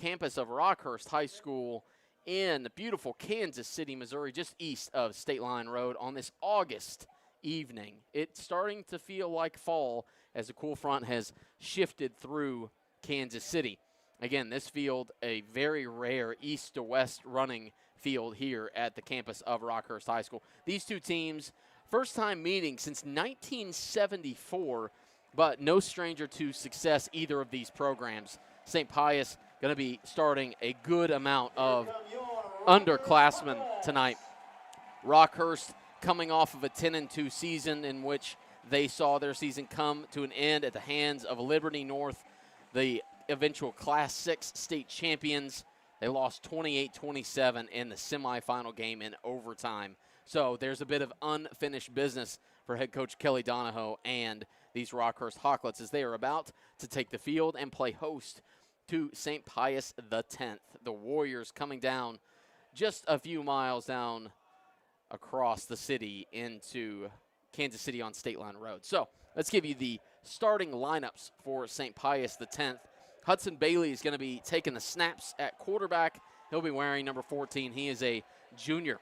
campus of Rockhurst High School in beautiful Kansas City, Missouri, just east of State Line Road on this August evening. It's starting to feel like fall as the cool front has shifted through Kansas City. Again, this field, a very rare east to west running field here at the campus of Rockhurst High School. These two teams, first time meeting since 1974, but no stranger to success either of these programs. St. Pius going to be starting a good amount of underclassmen tonight. Rockhurst coming off of a 10-2 season in which they saw their season come to an end at the hands of Liberty North, the eventual Class 6 state champions. They lost 28-27 in the semifinal game in overtime. So there's a bit of unfinished business for head coach Kelly Donahoe and these Rockhurst Hawklets as they are about to take the field and play host to St. Pius X. The Warriors coming down just a few miles down across the city into Kansas City on State Line Road. So let's give you the starting lineups for St. Pius X. Hudson Bailey is going to be taking the snaps at quarterback. He'll be wearing number 14. He is a junior.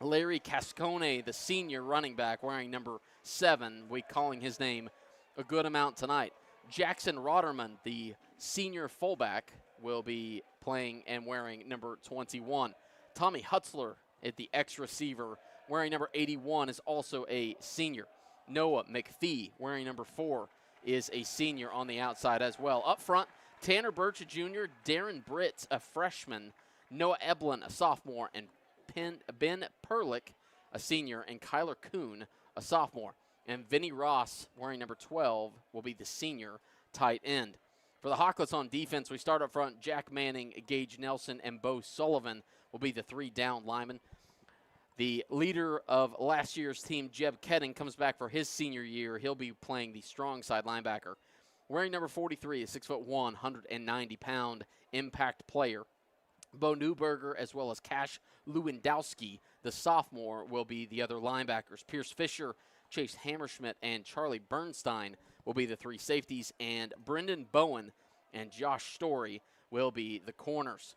Larry Cascone, the senior running back, wearing number 7. We calling his name a good amount tonight. Jackson Rotterman, the senior fullback, will be playing and wearing number 21. Tommy Hutzler at the X receiver, wearing number 81, is also a senior. Noah McPhee, wearing number 4, is a senior on the outside as well. Up front, Tanner Birch, a junior, Darren Britt, a freshman, Noah Eblin, a sophomore, and Ben Perlick, a senior, and Kyler Kuhn, a sophomore. And Vinny Ross, wearing number 12, will be the senior tight end. For the Hawklets on defense, we start up front. Jack Manning, Gage Nelson, and Bo Sullivan will be the 3 down linemen. The leader of last year's team, Jeb Ketting, comes back for his senior year. He'll be playing the strong side linebacker. Wearing number 43, a 6'1", 190-pound impact player. Bo Newberger, as well as Cash Lewandowski, the sophomore, will be the other linebackers. Pierce Fisher, Chase Hammerschmidt, and Charlie Bernstein will be the 3 safeties, and Brendan Bowen and Josh Story will be the corners.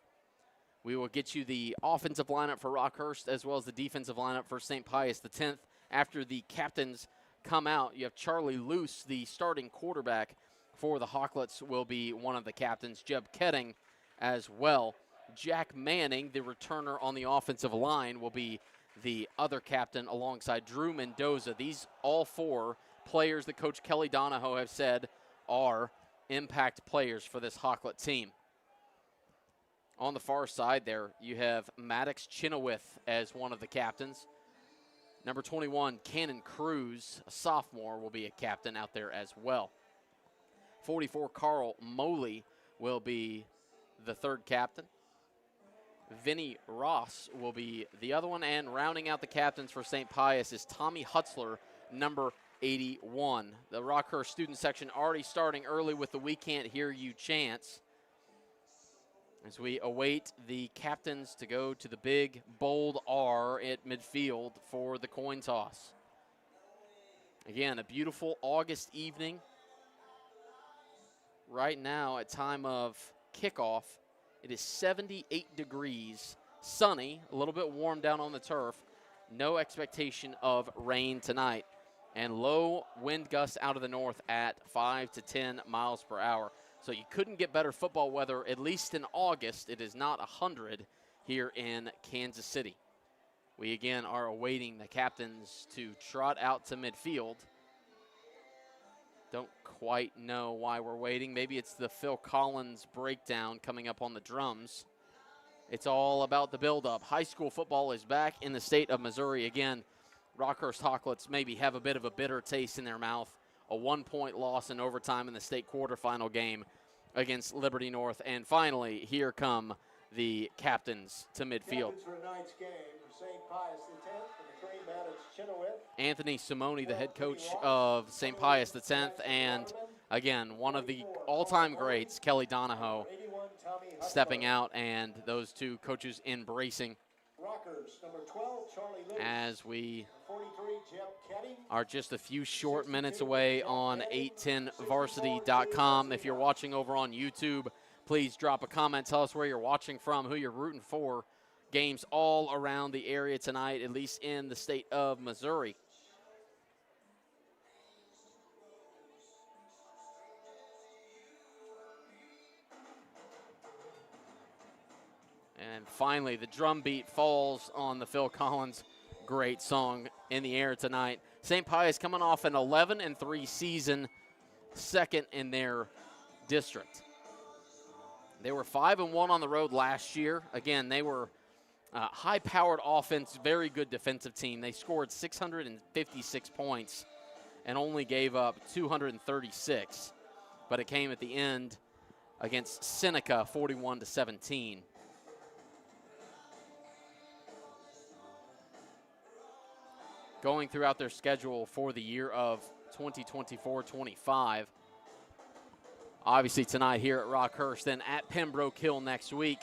We will get you the offensive lineup for Rockhurst as well as the defensive lineup for St. Pius X. After the captains come out, you have Charlie Luce, the starting quarterback for the Hawklets, will be one of the captains. Jeb Ketting as well. Jack Manning, the returner on the offensive line, will be the other captain alongside Drew Mendoza. These all 4 players that Coach Kelly Donahoe have said are impact players for this Hawklet team. On the far side there, you have Maddox Chenoweth as one of the captains. Number 21, Cannon Cruz, a sophomore, will be a captain out there as well. 44, Carl Moley will be the 3rd captain. Vinny Ross will be the other one, and rounding out the captains for St. Pius is Tommy Hutzler, number 81. The Rockhurst student section already starting early with the "We Can't Hear You" chants as we await the captains to go to the big, bold R at midfield for the coin toss. Again, a beautiful August evening. Right now, at time of kickoff, it is 78 degrees, sunny, a little bit warm down on the turf. No expectation of rain tonight. And low wind gusts out of the north at 5 to 10 miles per hour. So you couldn't get better football weather, at least in August. It is not 100 here in Kansas City. We again are awaiting the captains to trot out to midfield. Don't quite know why we're waiting. Maybe it's the Phil Collins breakdown coming up on the drums. It's all about the build-up. High school football is back in the state of Missouri. Again, Rockhurst Hawklets maybe have a bit of a bitter taste in their mouth. A 1-point loss in overtime in the state quarterfinal game against Liberty North. And finally, here come the captains to midfield. Anthony Simone, the head coach of St. Pius X, and again, one of the all-time greats, Kelly Donahoe, stepping out, and those two coaches embracing as we are just a few short minutes away on 810varsity.com. If you're watching over on YouTube, Please drop a comment. Tell us where you're watching from, who you're rooting for. Games all around the area tonight, at least in the state of Missouri. And finally, the drum beat falls on the Phil Collins great song in the air tonight. St. Pius coming off an 11-3 season, second in their district. They were 5-1 on the road last year. Again, they were high-powered offense, very good defensive team. They scored 656 points and only gave up 236. But it came at the end against Seneca, 41-17. Going throughout their schedule for the year of 2024-25. Obviously tonight here at Rockhurst, then at Pembroke Hill next week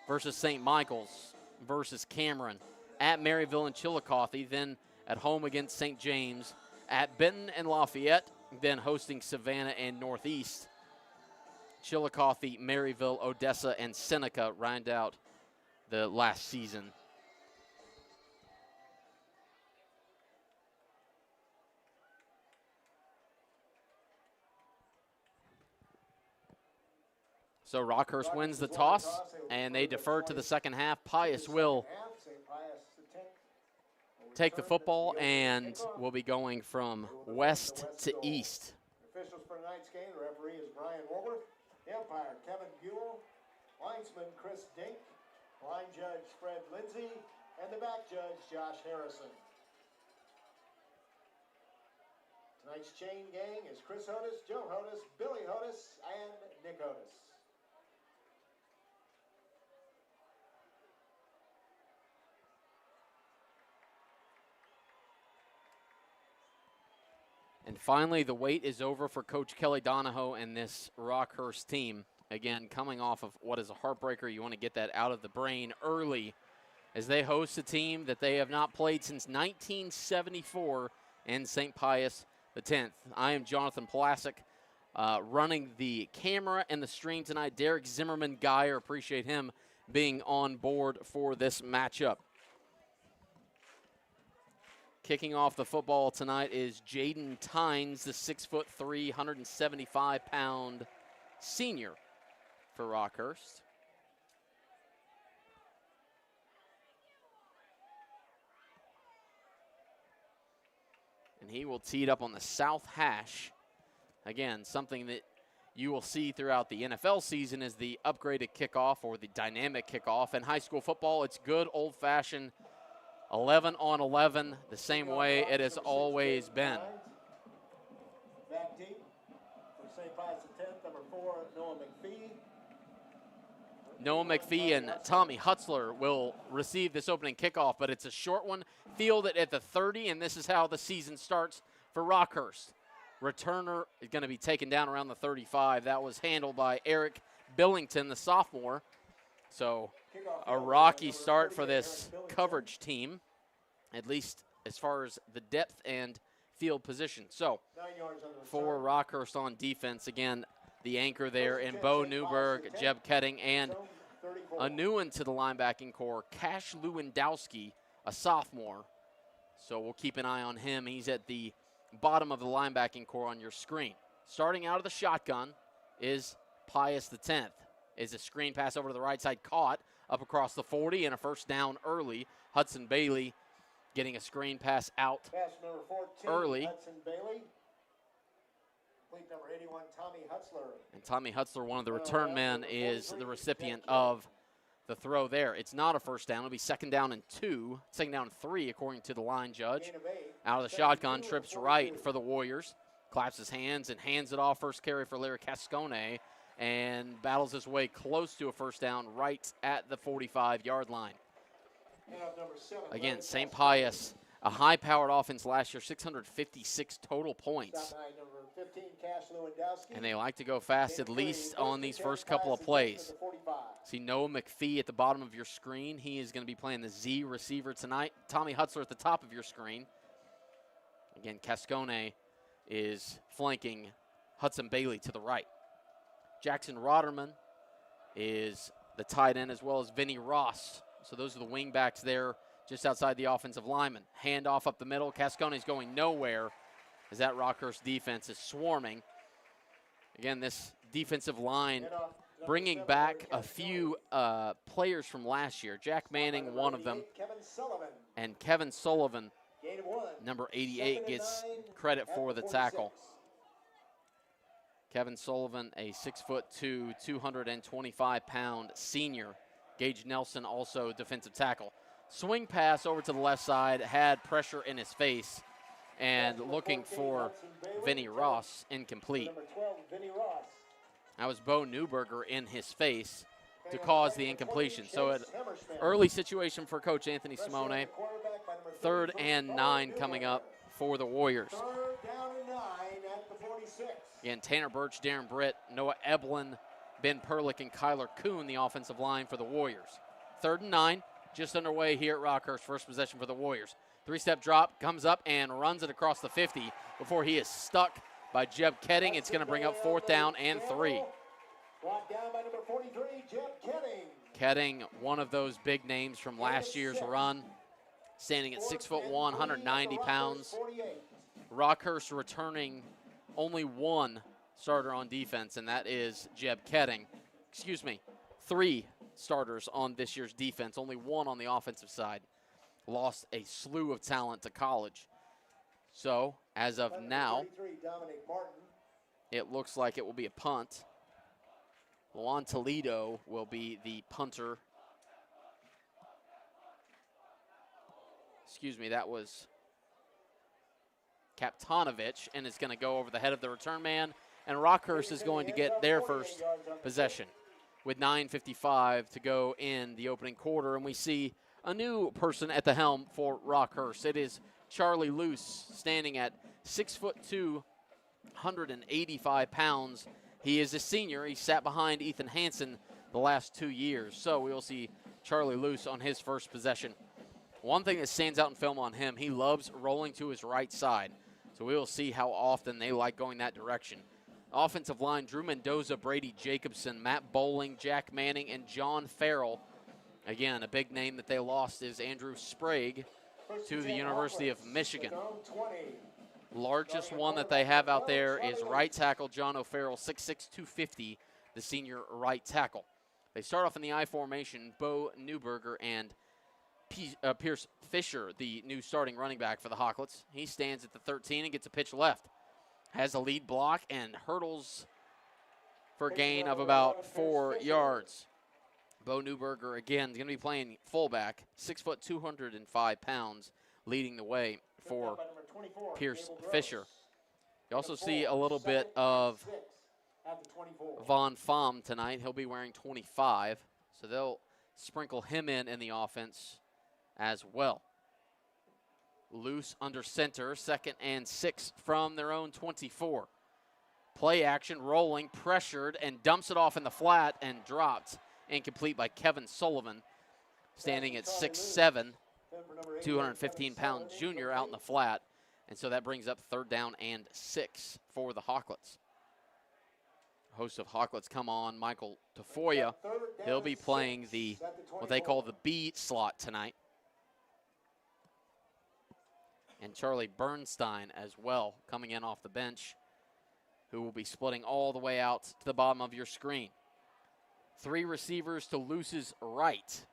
versus St. Michael's versus Cameron, at Maryville and Chillicothe, then at home against St. James, at Benton and Lafayette, then hosting Savannah and Northeast. Chillicothe, Maryville, Odessa, and Seneca round out the last season. So Rockhurst wins the toss, and they defer to the second half. Pius will take the football and will be going from west to east. Officials for tonight's game, the referee is Brian Woolworth, umpire Kevin Buell, linesman Chris Dink, line judge Fred Lindsay, and the back judge Josh Harrison. Tonight's chain gang is Chris Hodis, Joe Hodis, Billy Hodis, and Nick Hodis. And finally, the wait is over for Coach Kelly Donahoe and this Rockhurst team. Again, coming off of what is a heartbreaker, you want to get that out of the brain early as they host a team that they have not played since 1974 in St. Pius X. I am Jonathan Plasek, running the camera and the stream tonight. Derek Zimmerman Geyer, appreciate him being on board for this matchup. Kicking off the football tonight is Jaden Tynes, the 6'3", 175-pound senior for Rockhurst. And he will tee it up on the south hash. Again, something that you will see throughout the NFL season is the upgraded kickoff or the dynamic kickoff. In high school football, it's good old-fashioned 11 on 11, the same way it has always been. Back deep for St. Pius X, number 4, Noah McPhee. Noah McPhee and Tommy Hutzler will receive this opening kickoff, but it's a short one. Field it at the 30, and this is how the season starts for Rockhurst. Returner is going to be taken down around the 35. That was handled by Eric Billington, the sophomore. So a rocky start for this coverage team, at least as far as the depth and field position. So for Rockhurst on defense, again, the anchor there in Bo Newberg, Jeb Ketting, and a new one to the linebacking core, Cash Lewandowski, a sophomore. So we'll keep an eye on him. He's at the bottom of the linebacking core on your screen. Starting out of the shotgun is Pius X. Is a screen pass over to the right side, caught up across the 40, and a first down early. Hudson Bailey getting a screen pass out Pass number 14, early. Hudson Bailey. Complete number 81, Tommy Hutzler. And Tommy Hutzler, one of the return men, is the recipient of the throw there. It's not a first down. It'll be second down and 2, second down and 3, according to the line judge. Out of the shotgun, trips right for the Warriors. Claps his hands and hands it off. First carry for Larry Cascone, and battles his way close to a first down right at the 45-yard line. Again, St. Pius, a high-powered offense last year, 656 total points. And they like to go fast, at least on these first couple of plays. See Noah McPhee at the bottom of your screen. He is going to be playing the Z receiver tonight. Tommy Hutzler at the top of your screen. Again, Cascone is flanking Hudson Bailey to the right. Jackson Rotterman is the tight end, as well as Vinny Ross. So those are the wing backs there just outside the offensive lineman. Handoff up the middle. Cascone's going nowhere as that Rockhurst defense is swarming. Again, this defensive line bringing back a few players from last year. Jack Manning, one of them, and Kevin Sullivan, number 88, gets credit for the tackle. Kevin Sullivan, a 6'2", 225-pound senior. Gage Nelson, also defensive tackle. Swing pass over to the left side, had pressure in his face, and looking for Vinny Ross, incomplete. That was Bo Newberger in his face to cause the incompletion. So an early situation for Coach Anthony Simone. 3rd and 9 coming up for the Warriors. Again, Tanner Birch, Darren Britt, Noah Eblin, Ben Perlick, and Kyler Kuhn, the offensive line for the Warriors. 3rd and 9, just underway here at Rockhurst. First possession for the Warriors. 3-step drop, comes up and runs it across the 50 before he is stuck by Jeb Ketting. It's going to bring up 4th down and 3. Brought down by number 43, Jeb Ketting. Ketting, one of those big names from last year's run, standing at 6'1", 190 pounds. Rockhurst returning only one starter on defense, and that is Jeb Ketting. 3 starters on this year's defense, only one on the offensive side. Lost a slew of talent to college. So, as of now, it looks like it will be a punt. Juan Toledo will be the punter. That was Kaptanovich, and it's going to go over the head of the return man. And Rockhurst is going to get their first possession with 9:55 to go in the opening quarter. And we see a new person at the helm for Rockhurst. It is Charlie Luce, standing at 6'2", 185 pounds. He is a senior. He sat behind Ethan Hansen the last 2 years. So we will see Charlie Luce on his first possession. One thing that stands out in film on him, he loves rolling to his right side. So we will see how often they like going that direction. Offensive line, Drew Mendoza, Brady Jacobson, Matt Bowling, Jack Manning, and John Farrell. Again, a big name that they lost is Andrew Sprague to the University of Michigan. Largest one that they have out there is right tackle John O'Farrell, 6'6", 250, the senior right tackle. They start off in the I formation, Bo Newberger and Pierce Fisher, the new starting running back for the Hawklets. He stands at the 13 and gets a pitch left. Has a lead block and hurdles for a gain of about 4 yards. Bo Newberger, again, is going to be playing fullback, 6 foot, 205 pounds, leading the way for Pierce Fisher. You also see a little bit of Von Pham tonight. He'll be wearing 25, so they'll sprinkle him in the offense as well. Loose under center, 2nd and 6 from their own 24. Play action, rolling, pressured, and dumps it off in the flat and dropped. Incomplete by Kevin Sullivan, standing at 6'7", 215-pound junior out in the flat. And so that brings up 3rd down and 6 for the Hawklets. Host of Hawklets come on, Michael Tafoya. He'll be playing the what they call the B slot tonight. And Charlie Bernstein as well, coming in off the bench, who will be splitting all the way out to the bottom of your screen. 3 receivers to Luce's right.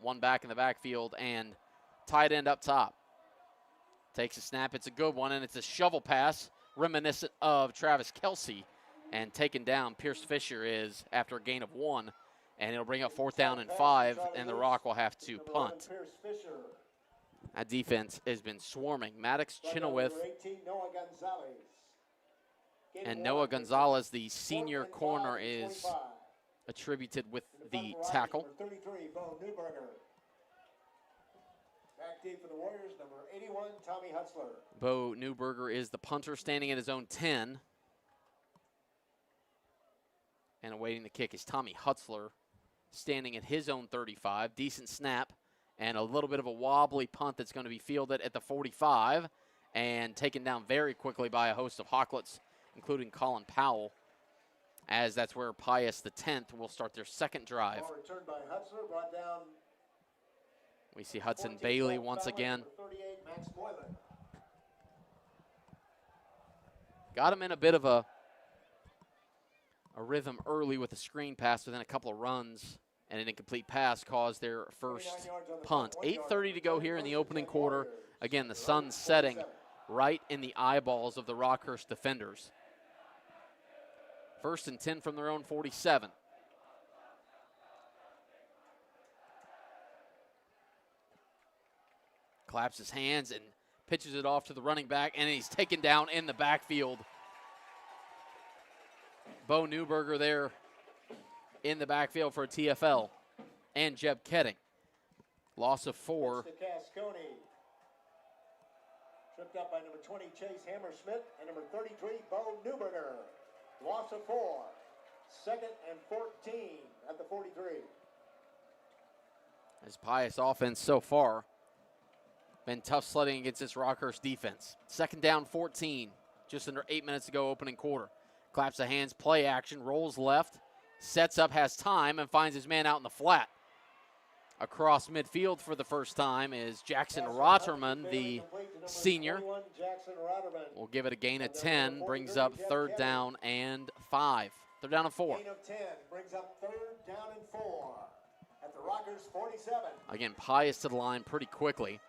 1 back in the backfield and tight end up top. Takes a snap. It's a good one, and it's a shovel pass reminiscent of Travis Kelsey. And taken down, Pierce Fisher is after a gain of 1, and it'll bring up 4th down and 5, and the Rock will have to punt. That defense has been swarming. Maddox Chenoweth and Noah Gonzalez, the senior corner, is attributed with the tackle. Back deep for the Warriors, number 81, Tommy Hutzler. Bo Newberger is the punter, standing at his own 10. And awaiting the kick is Tommy Hutzler, standing at his own 35. Decent snap and a little bit of a wobbly punt that's going to be fielded at the 45 and taken down very quickly by a host of Hawklets, including Colin Powell. as that's where Pius X will start their second drive. Ball returned by Hutzler, brought down. We see Hudson Bailey once again. 38, Max Boylan. Got him in a bit of a rhythm early with a screen pass, within a couple of runs, and an incomplete pass caused their first punt. 8:30 to go here in the opening quarter. Again, the sun's setting right in the eyeballs of the Rockhurst defenders. 1st and 10 from their own 47. Claps his hands and pitches it off to the running back, and he's taken down in the backfield. Bo Newberger there in the backfield for a TFL, and Jeb Ketting. Loss of 4. Tripped up by number 20, Chase Hammerschmidt, and number 33, Bo Newberger. Loss of 4. 2nd and 14 at the 43. As Pius offense so far been tough sledding against this Rockhurst defense. 2nd down, 14. Just under 8 minutes to go, opening quarter. Claps the hands, play action, rolls left, sets up, has time, and finds his man out in the flat. Across midfield for the first time is Jackson Rotterman, the senior. Will give it a gain of 10, brings up 3rd down and 5. 3rd down and 4. Gain of 10 brings up 3rd down and 4 at the Rockers 47. Again, Pius to the line pretty quickly.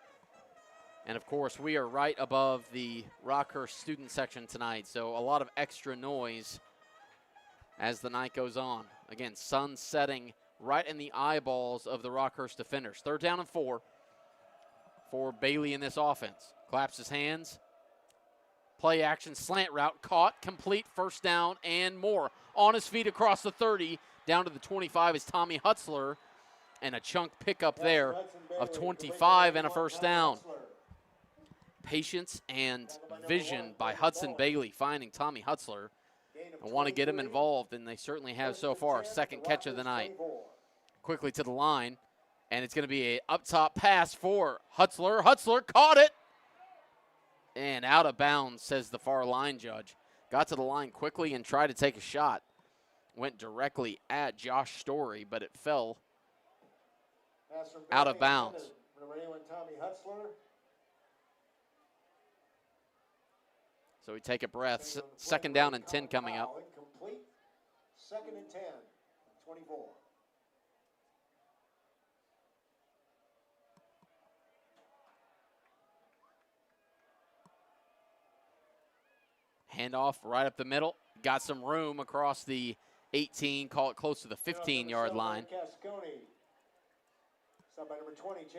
And, of course, we are right above the Rockhurst student section tonight, so a lot of extra noise as the night goes on. Again, sun setting right in the eyeballs of the Rockhurst defenders. 3rd down and 4 for Bailey in this offense. Claps his hands. Play action, slant route, caught, complete, 1st down and more. On his feet across the 30, down to the 25 is Tommy Hutzler, and a chunk pickup there of 25 and a 1st down. Patience and vision by Hudson Bailey, finding Tommy Hutzler and want to get him involved, and they certainly have so far. 2nd catch of the night. Quickly to the line, and it's going to be a up-top pass for Hutzler. Hutzler caught it, and out of bounds, says the far line judge. Got to the line quickly and tried to take a shot. Went directly at Josh Story, but it fell out of bounds. So we take a breath. 2nd down and 10 coming up. Incomplete. 2nd and 10. 24. Handoff right up the middle. Got some room across the 18, call it close to the 15-yard line.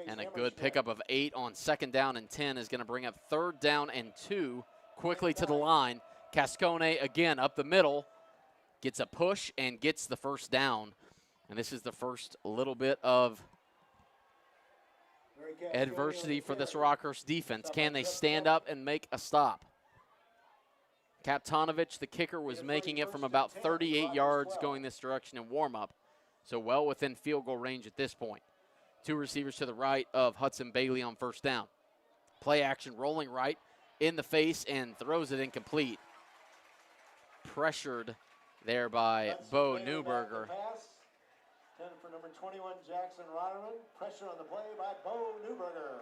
And a good pickup of 8 on 2nd down and 10 is going to bring up 3rd down and 2. Quickly to the line. Cascone again up the middle. Gets a push and gets the 1st down. And this is the first little bit of adversity for this Rockhurst defense. Can they stand up and make a stop? Kaptonovich, the kicker, was making it from about 38 yards going this direction in warm-up. So well within field goal range at this point. 2 receivers to the right of Hudson Bailey on 1st down. Play action, rolling right. In the face and throws it incomplete. Pressured there by Bo Newberger. 10 for number 21, Jackson Rotterman. Pressure on the play by Bo Newberger.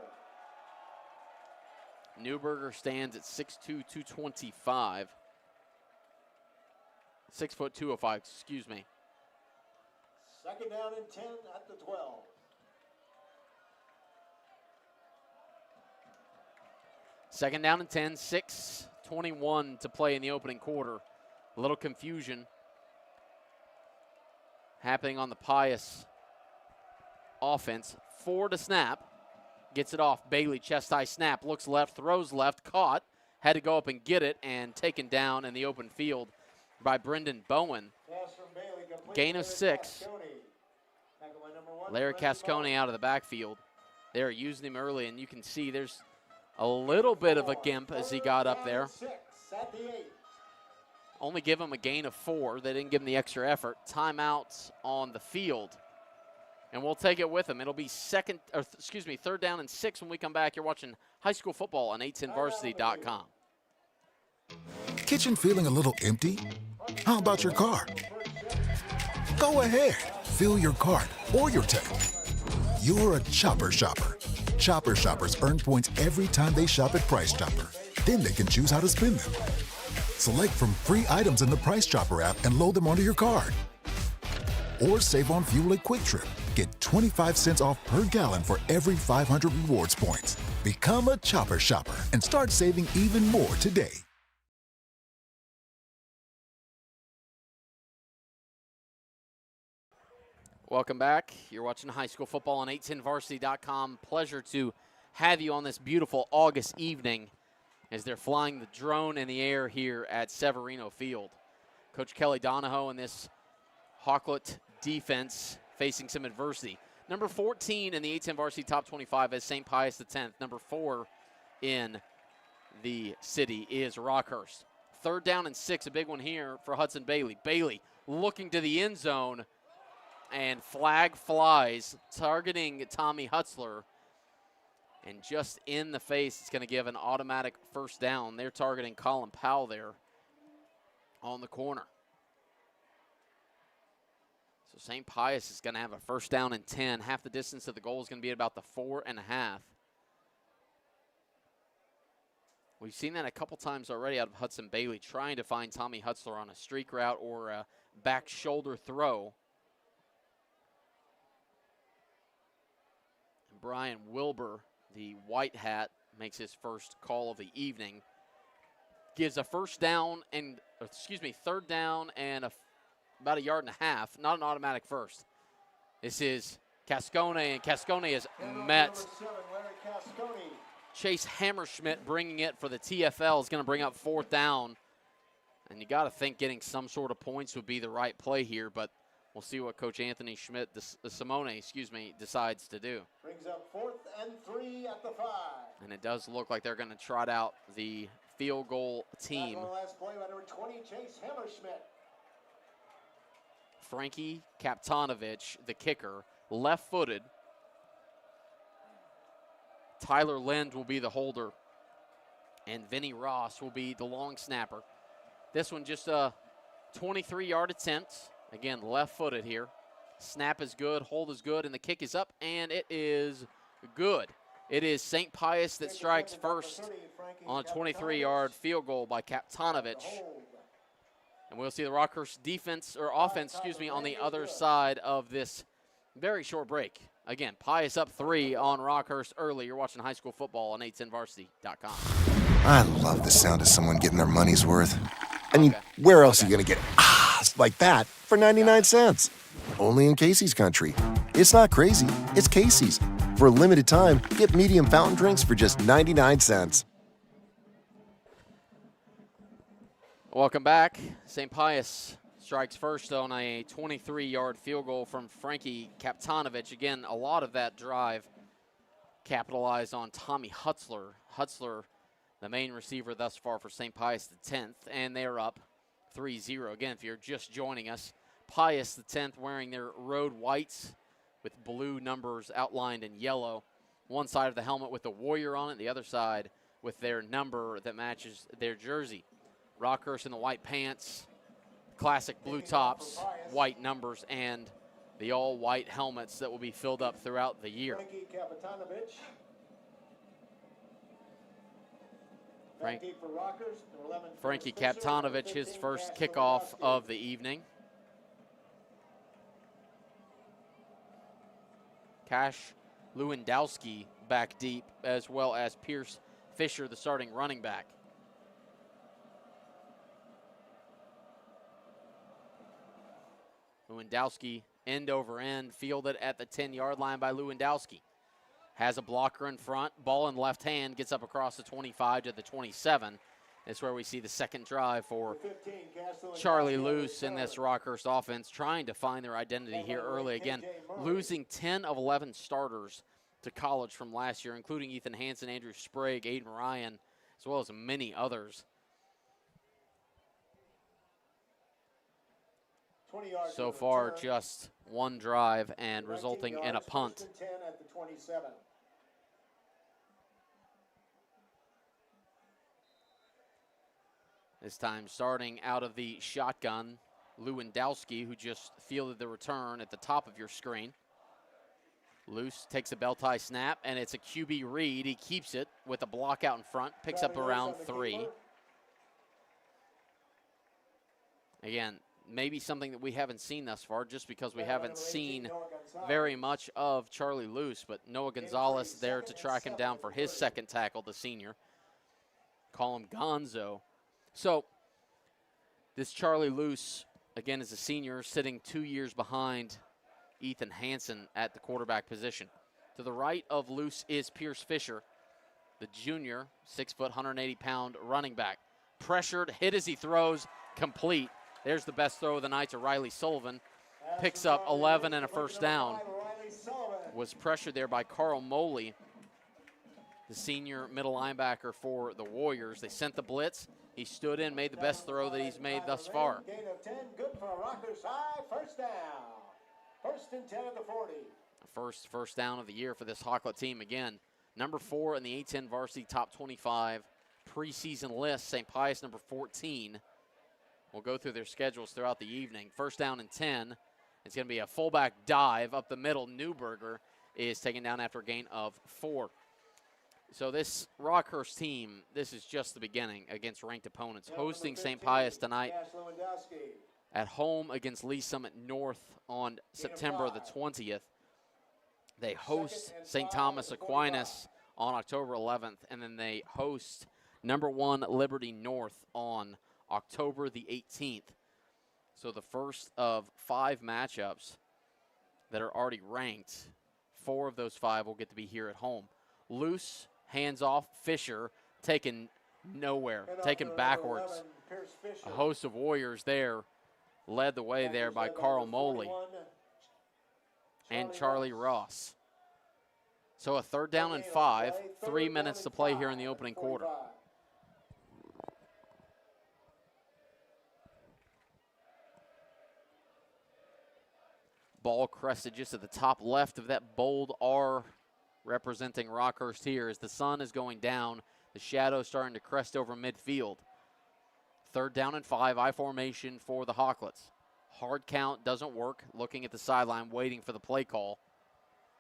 Newberger stands at 6'2", 225. 6 foot 205, excuse me. 2nd down and 10 at the 12. Second down and 10, 6:21 to play in the opening quarter. A little confusion happening on the Pius offense. 4 to snap. Gets it off. Bailey, chest high snap. Looks left, throws left, caught. Had to go up and get it, and taken down in the open field by Brendan Bowen. Gain of 6. Larry Cascone out of the backfield. They're using him early, and you can see there's a little bit of a gimp as he got up there. Only give him a gain of 4. They didn't give him the extra effort. Timeouts on the field. And we'll take it with him. It'll be 3rd down and 6 when we come back. You're watching high school football on 810varsity.com. Kitchen feeling a little empty? How about your car? Go ahead, fill your cart or your tank. You're a Chopper shopper. Chopper shoppers earn points every time they shop at Price Chopper. Then they can choose how to spend them. Select from free items in the Price Chopper app and load them onto your card. Or save on fuel at Quick Trip. Get 25 cents off per gallon for every 500 rewards points. Become a Chopper shopper and start saving even more today. Welcome back. You're watching high school football on 810varsity.com. Pleasure to have you on this beautiful August evening as they're flying the drone in the air here at Severino Field. Coach Kelly Donahoe and this Hawklet defense facing some adversity. Number 14 in the 810 varsity top 25 is St. Pius X. Number 4 in the city is Rockhurst. 3rd down and 6, a big one here for Hudson Bailey. Bailey looking to the end zone, and flag flies, targeting Tommy Hutzler. And just in the face, it's going to give an automatic first down. They're targeting Colin Powell there on the corner. So St. Pius is going to have a first down and 10. Half the distance to the goal is going to be at about the 4.5. We've seen that a couple times already out of Hudson Bailey, trying to find Tommy Hutzler on a streak route or a back shoulder throw. And Brian Wilbur, the white hat, makes his first call of the evening. Gives a third down and about a yard and a half, not an automatic first. This is Cascone, and Cascone has met 7, Larry Cascone. Chase Hammerschmidt, bringing it for the TFL. Is going to bring up 4th down. And you got to think getting some sort of points would be the right play here, but we'll see what Coach Anthony Simone decides to do. Brings up 4th and 3 at the 5. And it does look like they're going to trot out the field goal team. Back on the last play by number 20, Chase Hammerschmidt. Frankie Kaptanovich, the kicker, left-footed. Tyler Lind will be the holder, and Vinny Ross will be the long snapper. This one just a 23-yard attempt. Again, left-footed here. Snap is good, hold is good, and the kick is up, and it is good. It is St. Pius that strikes first on a 23-yard field goal by Kaptanovich. And we'll see the Rockhurst offense, on the other side of this very short break. Again, Pius up 3 on Rockhurst early. You're watching high school football on 810varsity.com. I love the sound of someone getting their money's worth. I mean, where else are you going to get ahs like that for 99 cents? Only in Casey's country. It's not crazy. It's Casey's. For a limited time, get medium fountain drinks for just 99 cents. Welcome back. St. Pius strikes first on a 23-yard field goal from Frankie Kaptanovich. Again, a lot of that drive capitalized on Tommy Hutzler. Hutzler, the main receiver thus far for St. Pius X, and they're up 3-0. Again, if you're just joining us, Pius X wearing their road whites with blue numbers outlined in yellow. One side of the helmet with the Warrior on it, the other side with their number that matches their jersey. Rockhurst in the white pants, classic blue tops, white numbers, and the all-white helmets that will be filled up throughout the year. Frankie Kaptanovich, his first kickoff of the evening. Cash Lewandowski back deep, as well as Pierce Fisher, the starting running back. Lewandowski end over end, fielded at the 10-yard line by Lewandowski. Has a blocker in front, ball in left hand, gets up across the 25 to the 27. That's where we see the second drive for Charlie Luce in this Rockhurst offense, trying to find their identity here early. Again, losing 10 of 11 starters to college from last year, including Ethan Hansen, Andrew Sprague, Aiden Ryan, as well as many others. So far, just one drive and resulting in a punt. This time starting out of the shotgun, Lewandowski, who just fielded the return at the top of your screen. Luce takes a bell tie snap, and it's a QB read. He keeps it with a block out in front, picks up around 3. Again, maybe something that we haven't seen thus far, just because we haven't seen very much of Charlie Luce, but Noah Gonzalez there to track him down for his second tackle, the senior. Call him Gonzo. So this Charlie Luce, again, is a senior, sitting 2 years behind Ethan Hansen at the quarterback position. To the right of Luce is Pierce Fisher, the junior, 6 foot, 180-pound running back. Pressured, hit as he throws, complete. There's the best throw of the night to Riley Sullivan. Picks up 11 and a first down. Was pressured there by Carl Moley, the senior middle linebacker for the Warriors. They sent the blitz. He stood in, made the best throw that he's made thus far. Gain of 10, good for Rockhurst High, first down. First and 10 at the 40. First down of the year for this Hawklet team. Again, number 4 in the A10 varsity top 25 preseason list. St. Pius number 14. We'll go through their schedules throughout the evening. First down and 10. It's going to be a fullback dive up the middle. Newberger is taken down after a gain of 4. So this Rockhurst team, this is just the beginning against ranked opponents. Hosting St. Pius tonight, at home against Lee Summit North on September the 20th. They host St. Thomas Aquinas on October 11th, and then they host number 1 Liberty North on October the 18th. So the first of 5 matchups that are already ranked, 4 of those 5 will get to be here at home. Luce, hands off, Fisher, taken nowhere, taken backwards. A host of Warriors there, led the way there by Carl Moley and Charlie Ross. So a third down and 5, 3 minutes to play here in the opening quarter. Ball crested just at the top left of that bold R representing Rockhurst here as the sun is going down. The shadow starting to crest over midfield. Third down and 5, I formation for the Hawklets. Hard count doesn't work. Looking at the sideline, waiting for the play call.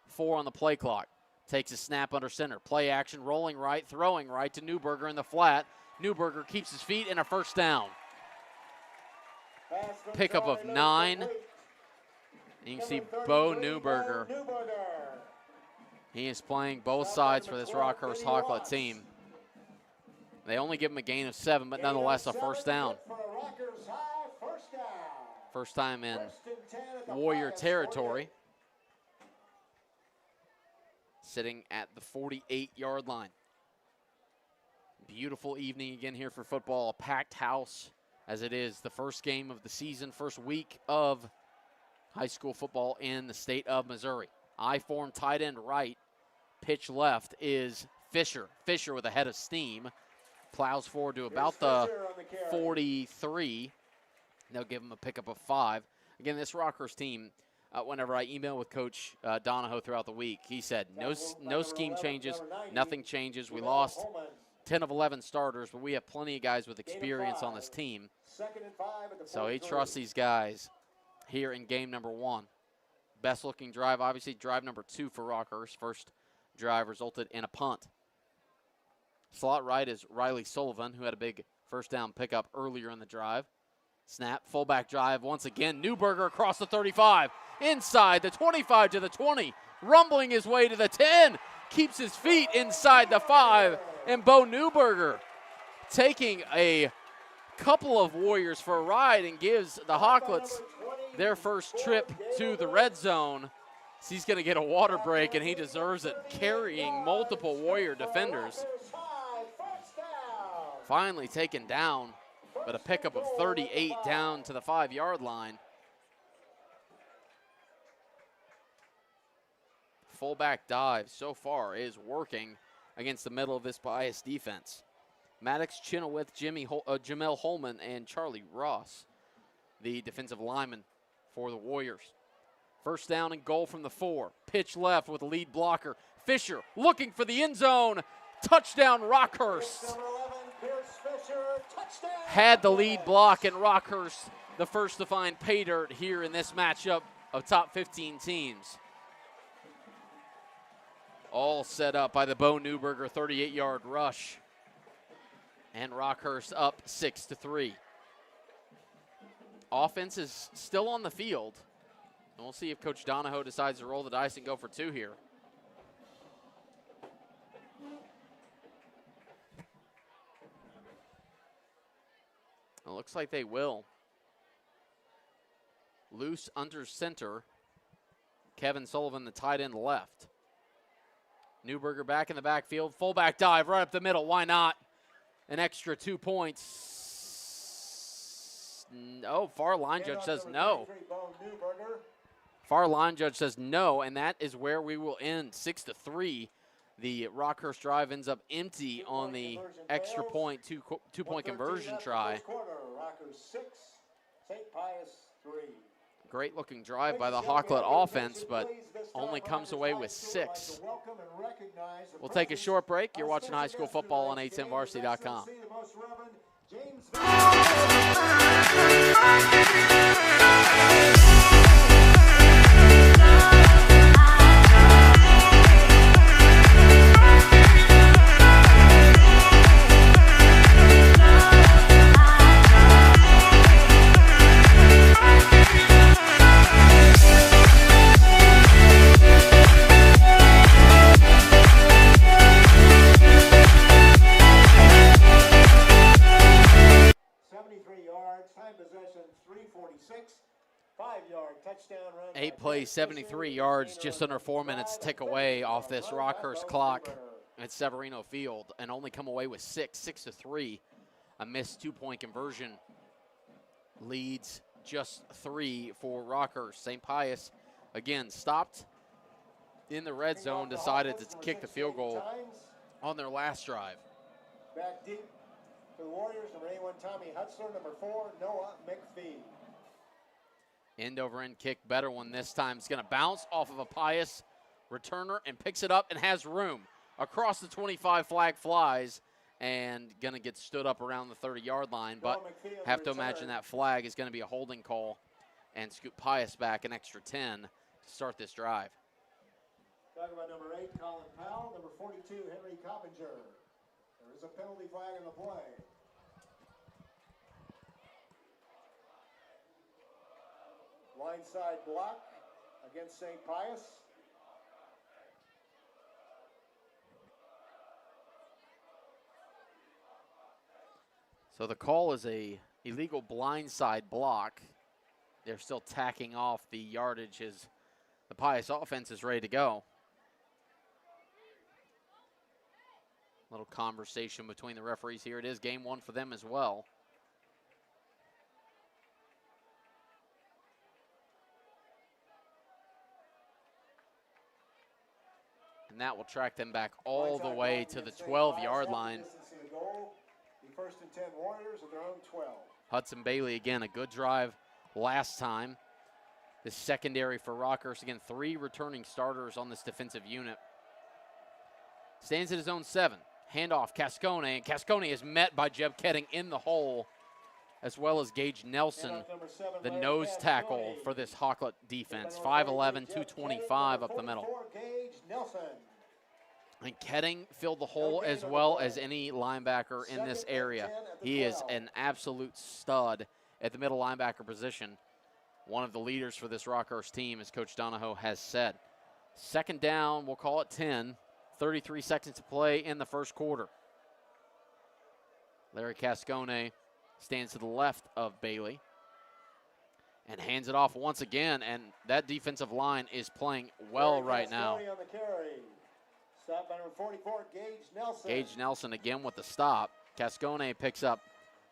4 on the play clock. Takes a snap under center. Play action, rolling right, throwing right to Newberger in the flat. Newberger keeps his feet and a first down. Pickup of 9. You can see Bo Newberger. He is playing both sides for this Rockhurst Hawklet team. They only give him a gain of 7, but nonetheless a first down. First time in Warrior territory. Sitting at the 48-yard line. Beautiful evening again here for football. A packed house as it is the first game of the season, first week of high school football in the state of Missouri. I-form tight end right, pitch left is Fisher. Fisher with a head of steam. Plows forward to about the 43. They'll give him a pickup of 5. Again, this Rockhurst team, whenever I email with Coach Donahoe throughout the week, he said no scheme changes, nothing changes. We lost 10 of 11 starters, but we have plenty of guys with experience on this team. So he trusts these guys here in game number 1. Best looking drive, obviously drive number 2 for Rockhurst. First drive resulted in a punt. Slot right is Riley Sullivan, who had a big first down pickup earlier in the drive. Snap, fullback drive once again. Newberger across the 35, inside the 25 to the 20, rumbling his way to the 10, keeps his feet inside the 5, and Bo Newberger taking a couple of Warriors for a ride and gives the Hawklets their first trip to the red zone. So he's going to get a water break, and he deserves it, carrying multiple Warrior defenders. Finally taken down, but a pickup of 38 down to the 5-yard line. Fullback dive so far is working against the middle of this Pius defense. Maddox Chenoweth, Jamel Holman, and Charlie Ross, the defensive lineman for the Warriors. First down and goal from the 4. Pitch left with a lead blocker. Fisher looking for the end zone. Touchdown Rockhurst. Had the lead block, and Rockhurst the first to find pay dirt here in this matchup of top 15 teams. All set up by the Bo Newberger 38-yard rush. And Rockhurst up 6-3. Offense is still on the field. And we'll see if Coach Donahoe decides to roll the dice and go for two here. It looks like they will. Loose under center. Kevin Sullivan, the tight end, left. Newberger back in the backfield. Fullback dive right up the middle. Why not? An extra 2 points. No, far line judge says no. Far line judge says no, and that is where we will end 6-3. The Rockhurst drive ends up empty on the extra point, two-point conversion try. Rockhurst 6, St. Pius 3. Great looking drive by the Hawklet offense, but only comes away with 6. We'll take a short break. You're watching high school football on a10varsity.com. 73 yards, time possession 3:46, 5-yard touchdown run. 8 plays, 73 yards, just under 4 minutes tick away off this Rockhurst clock at Severino Field, and only come away with 6-3. A missed 2-point conversion leads just 3 for Rockhurst. St. Pius, again, stopped in the red zone, decided to kick the field goal on their last drive. Back deep for the Warriors, number 81, Tommy Hutzler, number 4, Noah McPhee. End-over-end kick, better one this time. It's going to bounce off of a Pius returner and picks it up and has room. Across the 25, flag flies, and going to get stood up around the 30-yard line, but have to imagine that flag is going to be a holding call and scoop Pius back an extra 10 to start this drive. Talking about number 8, Colin Powell, number 42, Henry Coppinger. There is a penalty flag in the play. Blindside block against St. Pius. So the call is a illegal blindside block. They're still tacking off the yardage as the Pius offense is ready to go. Little conversation between the referees here. It is game one for them as well. And that will track them back all the way to the 12-yard line. First and 10 Warriors of their own 12. Hudson Bailey, again, a good drive last time. The secondary for Rockhurst, again, 3 returning starters on this defensive unit. Stands at his own 7. Handoff, Cascone, and Cascone is met by Jeb Ketting in the hole, as well as Gage Nelson, the nose tackle for this Hawklet defense. 5'11", 225 up the middle. And Ketting filled the hole as well as any linebacker in this area. He is an absolute stud at the middle linebacker position. One of the leaders for this Rockhurst team, as Coach Donahoe has said. Second down, we'll call it 10. 33 seconds to play in the first quarter. Larry Cascone stands to the left of Bailey and hands it off once again, and that defensive line is playing well right now. Stop by number 44, Gage Nelson. Gage Nelson again with the stop. Cascone picks up,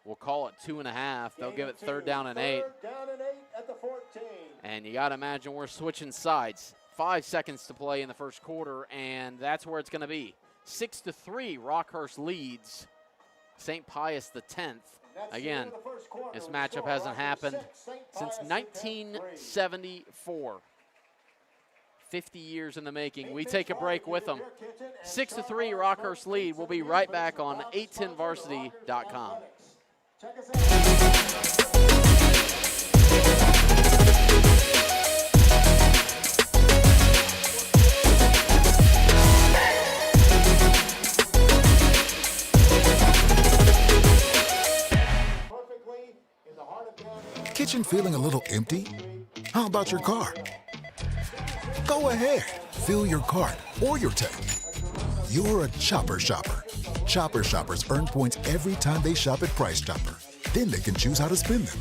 we'll call it 2.5. They'll give it third down and 8. Third down and 8 at the 14. And you got to imagine we're switching sides. 5 seconds to play in the first quarter, and that's where it's going to be. 6-3, Rockhurst leads St. Pius the 10th. Again, this matchup hasn't happened since 1974. 50 years in the making. We take a break with them. 6-3, Rockhurst lead. We'll be right back on a10varsity.com. kitchen feeling a little empty? How about your car? Go ahead, fill your cart or your tank. You're a chopper shopper. Chopper shoppers earn points every time they shop at Price Chopper. Then they can choose how to spend them.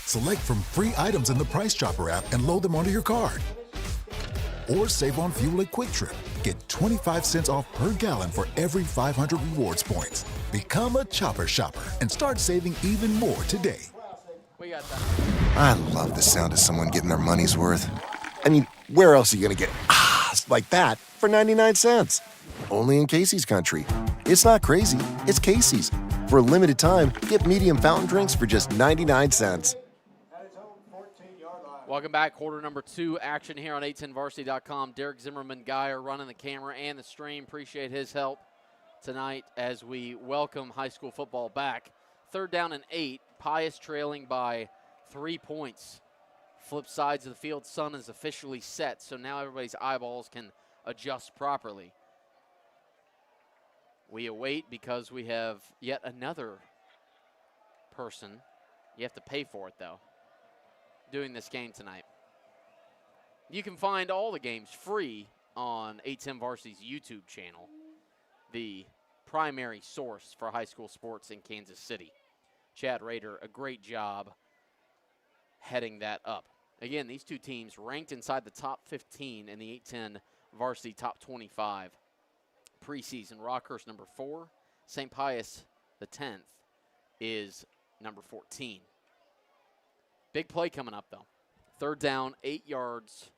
Select from free items in the Price Chopper app and load them onto your card. Or save on fuel at Quick Trip. Get 25 cents off per gallon for every 500 rewards points. Become a chopper shopper and start saving even more today. We got that. I love the sound of someone getting their money's worth. I mean, where else are you going to get like that for 99 cents? Only in Casey's Country. It's not crazy, it's Casey's. For a limited time, get medium fountain drinks for just 99 cents. Welcome back. Quarter number 2 action here on 810varsity.com. Derek Zimmerman Geyer running the camera and the stream. Appreciate his help tonight as we welcome high school football back. 3rd down and 8. Pius trailing by 3 points. Flip sides of the field. Sun is officially set, so now everybody's eyeballs can adjust properly. We await because we have yet another person. You have to pay for it, though, doing this game tonight. You can find all the games free on 810 Varsity's YouTube channel, the primary source for high school sports in Kansas City. Chad Rader, a great job heading that up. Again, these two teams ranked inside the top 15 in the 810 Varsity top 25 preseason. Rockhurst number 4, St. Pius the 10th is number 14. Big play coming up, though. 3rd down, 8 yards.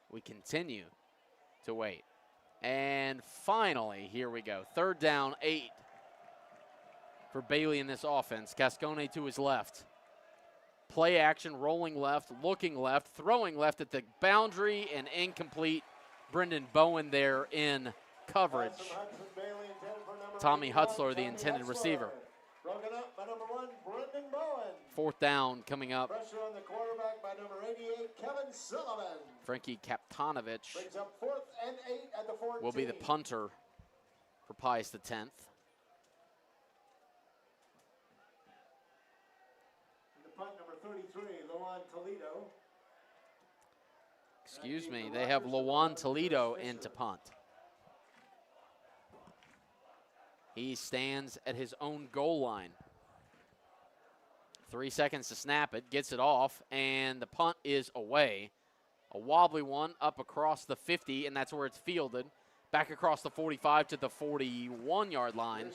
We continue to wait. And finally, here we go. 3rd down, 8 for Bailey in this offense. Cascone to his left. Play action, rolling left, looking left, throwing left at the boundary, and incomplete. Brendan Bowen there in coverage. Tommy Hutzler, the intended receiver. 4th down coming up. Pressure on the quarterback by number 88, Kevin Sullivan. Frankie Kaptanovich Brings up 4th and 8 at the 14. will be the punter for Pius the 10th. The punt number 33, Luan Toledo. Excuse me, they have Luan Toledo into punt. He stands at his own goal line. 3 seconds to snap it, gets it off, and the punt is away. A wobbly one up across the 50, and that's where it's fielded. Back across the 45 to the 41-yard line.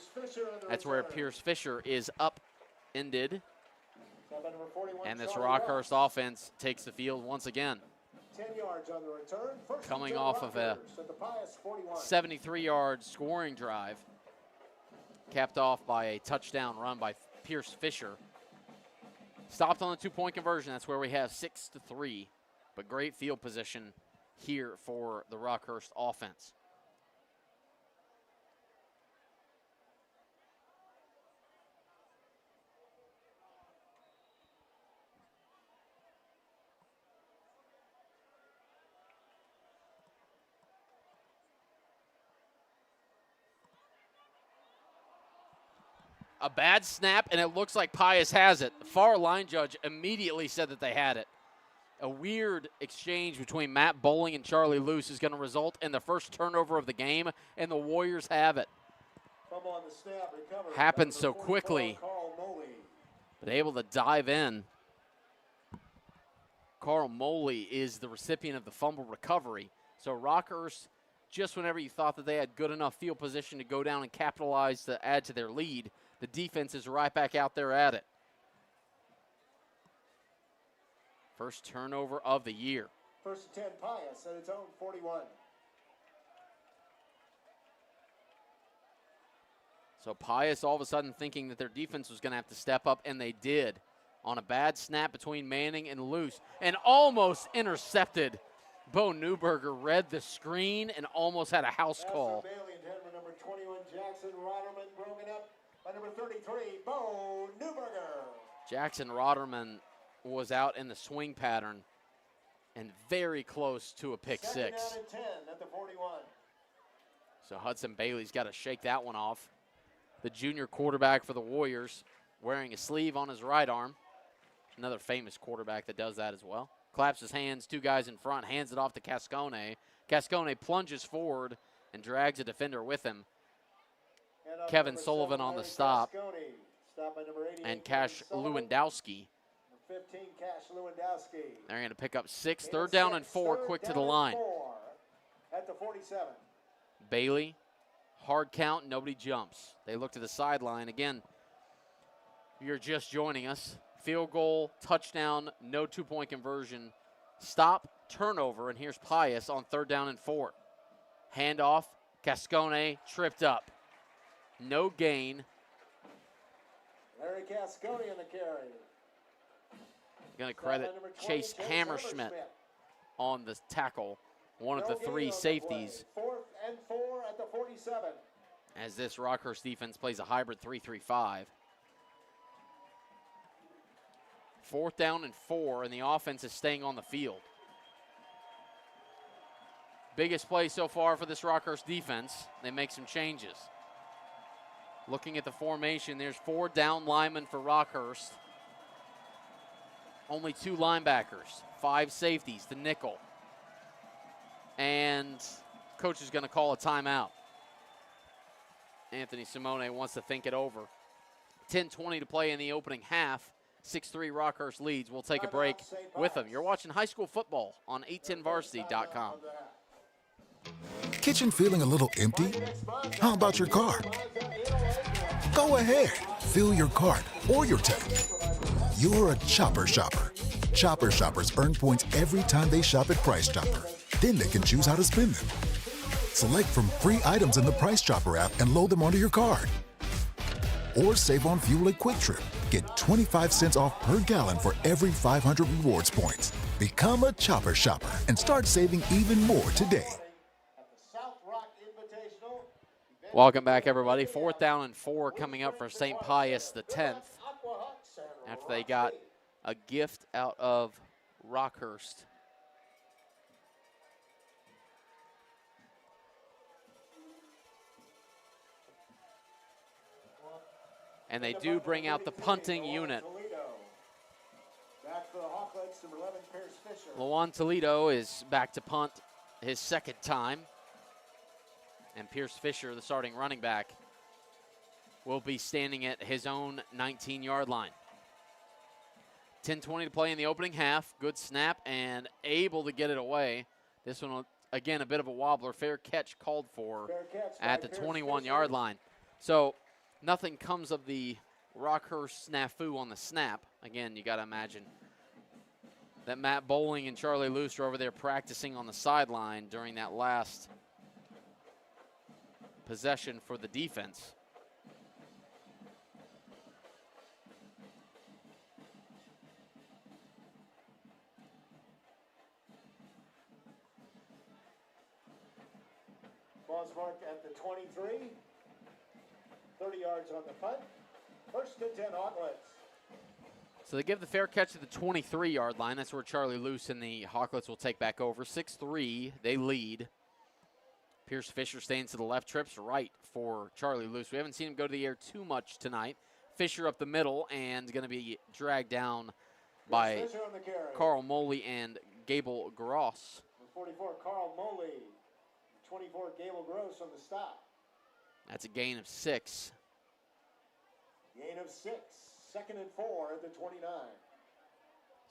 That's where Pierce Fisher is upended. And this Rockhurst offense takes the field once again. 10 yards on the return. Coming off of a 73-yard scoring drive, capped off by a touchdown run by Pierce Fisher. Stopped on the 2-point conversion. That's where we have 6-3. But great field position here for the Rockhurst offense. A bad snap, and it looks like Pius has it. The far line judge immediately said that they had it. A weird exchange between Matt Bowling and Charlie Luce is going to result in the first turnover of the game, and the Warriors have it. On the snap, happened so quickly, but able to dive in. Carl Moley is the recipient of the fumble recovery. So Rockhurst, just whenever you thought that they had good enough field position to go down and capitalize to add to their lead, the defense is right back out there at it. First turnover of the year. 1st and 10, Pius at its own 41. So Pius all of a sudden thinking that their defense was going to have to step up, and they did on a bad snap between Manning and Luce, and almost intercepted. Bo Newberger read the screen and almost had a house call. Bailey and Denver, number 21, Jackson Rotterman, broken up by number 33, Bo Newberger. Jackson Rotterman was out in the swing pattern and very close to a pick six. 2nd down and 10 at the 41. So Hudson Bailey's got to shake that one off. The junior quarterback for the Warriors wearing a sleeve on his right arm. Another famous quarterback that does that as well. Claps his hands, 2 guys in front, hands it off to Cascone. Cascone plunges forward and drags a defender with him. Kevin Sullivan on the stop. And Cash Lewandowski. 15, Cash Lewandowski. They're going to pick up 6. Third down and 4, quick to the line. At the 47. Bailey, hard count, nobody jumps. They look to the sideline. Again, you're just joining us. Field goal, touchdown, no 2-point conversion. Stop, turnover, and here's Pius on 3rd down and 4. Handoff, Cascone tripped up. No gain. Larry Cascone in the carry. Going to credit Chase Hammerschmidt on the tackle, one of the 3 safeties. 4th and 4 at the 47. As this Rockhurst defense plays a hybrid 3-3-5. 4th down and 4, and the offense is staying on the field. Biggest play so far for this Rockhurst defense. They make some changes. Looking at the formation, there's 4 down linemen for Rockhurst. Only 2 linebackers, 5 safeties, the nickel. And coach is going to call a timeout. Anthony Simone wants to think it over. 10:20 to play in the opening half. 6-3 Rockhurst leads. We'll take a break with them. You're watching high school football on 810varsity.com. Kitchen feeling a little empty? How about your car? Go ahead, fill your cart or your tank. You're a Chopper shopper. Chopper shoppers earn points every time they shop at Price Chopper. Then they can choose how to spend them. Select from free items in the Price Chopper app and load them onto your card. Or save on fuel at Quick Trip. Get 25 cents off per gallon for every 500 rewards points. Become a Chopper shopper and start saving even more today. Welcome back, everybody. 4th down and 4 coming up for St. Pius X. After they got a gift out of Rockhurst. And they do bring out the punting unit. Lawan Toledo is back to punt his 2nd time. And Pierce Fisher, the starting running back, will be standing at his own 19-yard line. 10:20 to play in the opening half. Good snap and able to get it away. This one, again, a bit of a wobbler. Fair catch called for at the 21-yard line. So nothing comes of the Rockhurst snafu on the snap. Again, you got to imagine that Matt Bowling and Charlie Luce are over there practicing on the sideline during that last possession for the defense. Ball's marked at the 23. 30 yards on the punt. 1st and 10 Hawklets. So they give the fair catch at the 23-yard line. That's where Charlie Luce and the Hawklets will take back over. 6-3, they lead. Pierce Fisher staying to the left, trips right for Charlie Luce. We haven't seen him go to the air too much tonight. Fisher up the middle and going to be dragged down by Carl Moley and Gable Gross. 44, Carl Moley. 24, Gable Gross on the stop. That's a gain of 6. Gain of 6. 2nd and 4 at the 29.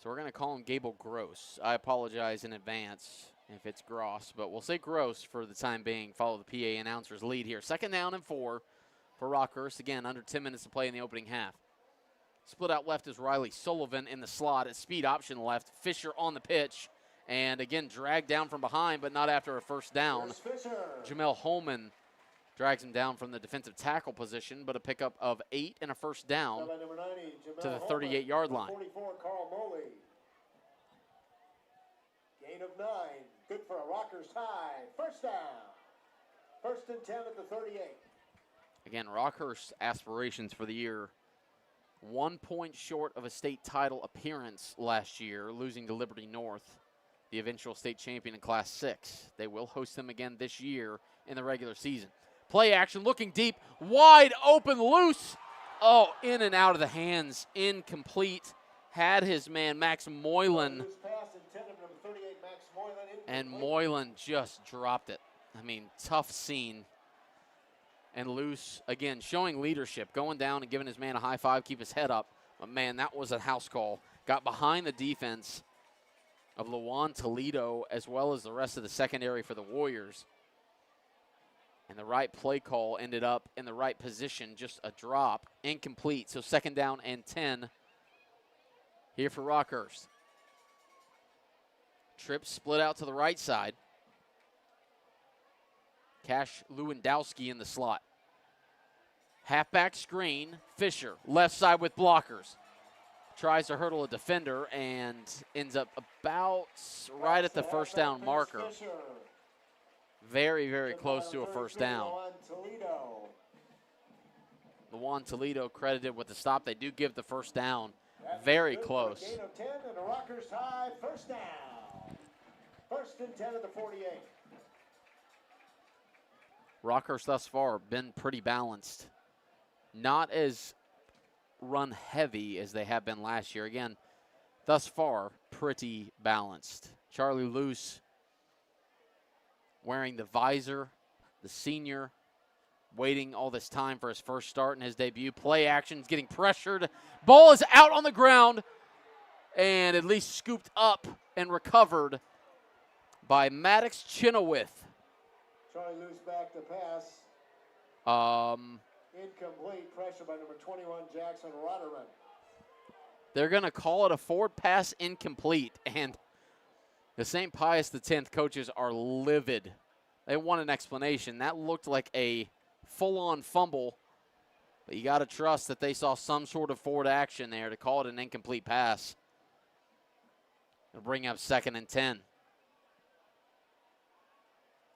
So we're going to call him Gable Gross. I apologize in advance if it's Gross, but we'll say Gross for the time being. Follow the PA announcer's lead here. 2nd down and 4 for Rockhurst. Again, under 10 minutes to play in the opening half. Split out left is Riley Sullivan in the slot. At speed option left. Fisher on the pitch. And again, dragged down from behind, but not after a 1st down. Jamel Holman drags him down from the defensive tackle position, but a pickup of 8 and a 1st down to the 38-yard line. 44, Carl Moley. Gain of 9. Good for a Rockhurst high. 1st down. 1st and 10 at the 38. Again, Rockhurst's aspirations for the year, 1 point short of a state title appearance last year, losing to Liberty North, the eventual state champion in Class 6. They will host them again this year in the regular season. Play action, looking deep, wide open, loose. Oh, in and out of the hands, incomplete. Had his man, Max Moylan. And Moylan just dropped it. I mean, tough scene. And loose, again, showing leadership, going down and giving his man a high five, keep his head up. But, man, that was a house call. Got behind the defense of Lawan Toledo as well as the rest of the secondary for the Warriors. And the right play call ended up in the right position, just a drop, incomplete. So 2nd down and 10 here for Rockhurst. Tripp split out to the right side. Cash Lewandowski in the slot. Halfback screen, Fisher, left side with blockers. Tries to hurdle a defender and ends up about right at the 1st down marker. Very, very close to a 1st down. Lawan Toledo credited with the stop. They do give the 1st down. Very close. Gain of 10 and a Rockhurst high 1st down. 1st and 10 at the 48. Rockhurst thus far been pretty balanced. Not as run heavy as they have been last year. Again, thus far, pretty balanced. Charlie Luce wearing the visor, the senior, waiting all this time for his first start in his debut. Play action, getting pressured. Ball is out on the ground and at least scooped up and recovered by Maddox Chenoweth. Charlie Luce back to pass. Incomplete, pressure by number 21, Jackson Rotterman. They're going to call it a forward pass incomplete, and the St. Pius X coaches are livid. They want an explanation. That looked like a full-on fumble, but you got to trust that they saw some sort of forward action there to call it an incomplete pass. They'll bring up 2nd and 10.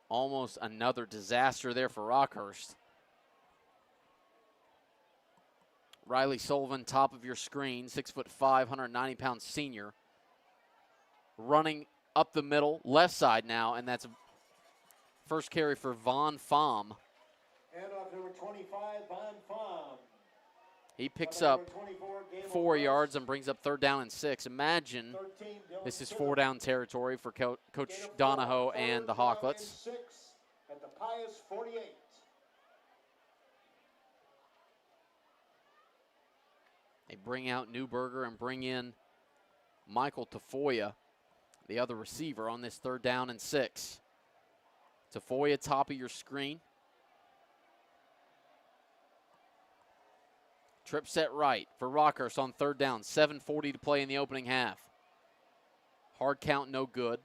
Almost another disaster there for Rockhurst. Riley Sullivan, top of your screen, 6'5", 190-pound senior. Running up the middle, left side now, and that's a first carry for Von Pham. And off number 25, Von Pham. He picks up 4 yards and brings up 3rd down and 6. Imagine this is 4-down territory for Coach Donahoe and the Hawklets. 6 at the Pius 48. They bring out Newberger and bring in Michael Tafoya, the other receiver, on this 3rd down and 6. Tafoya, top of your screen. Trip set right for Rockhurst on 3rd down. 7:40 to play in the opening half. Hard count, no good.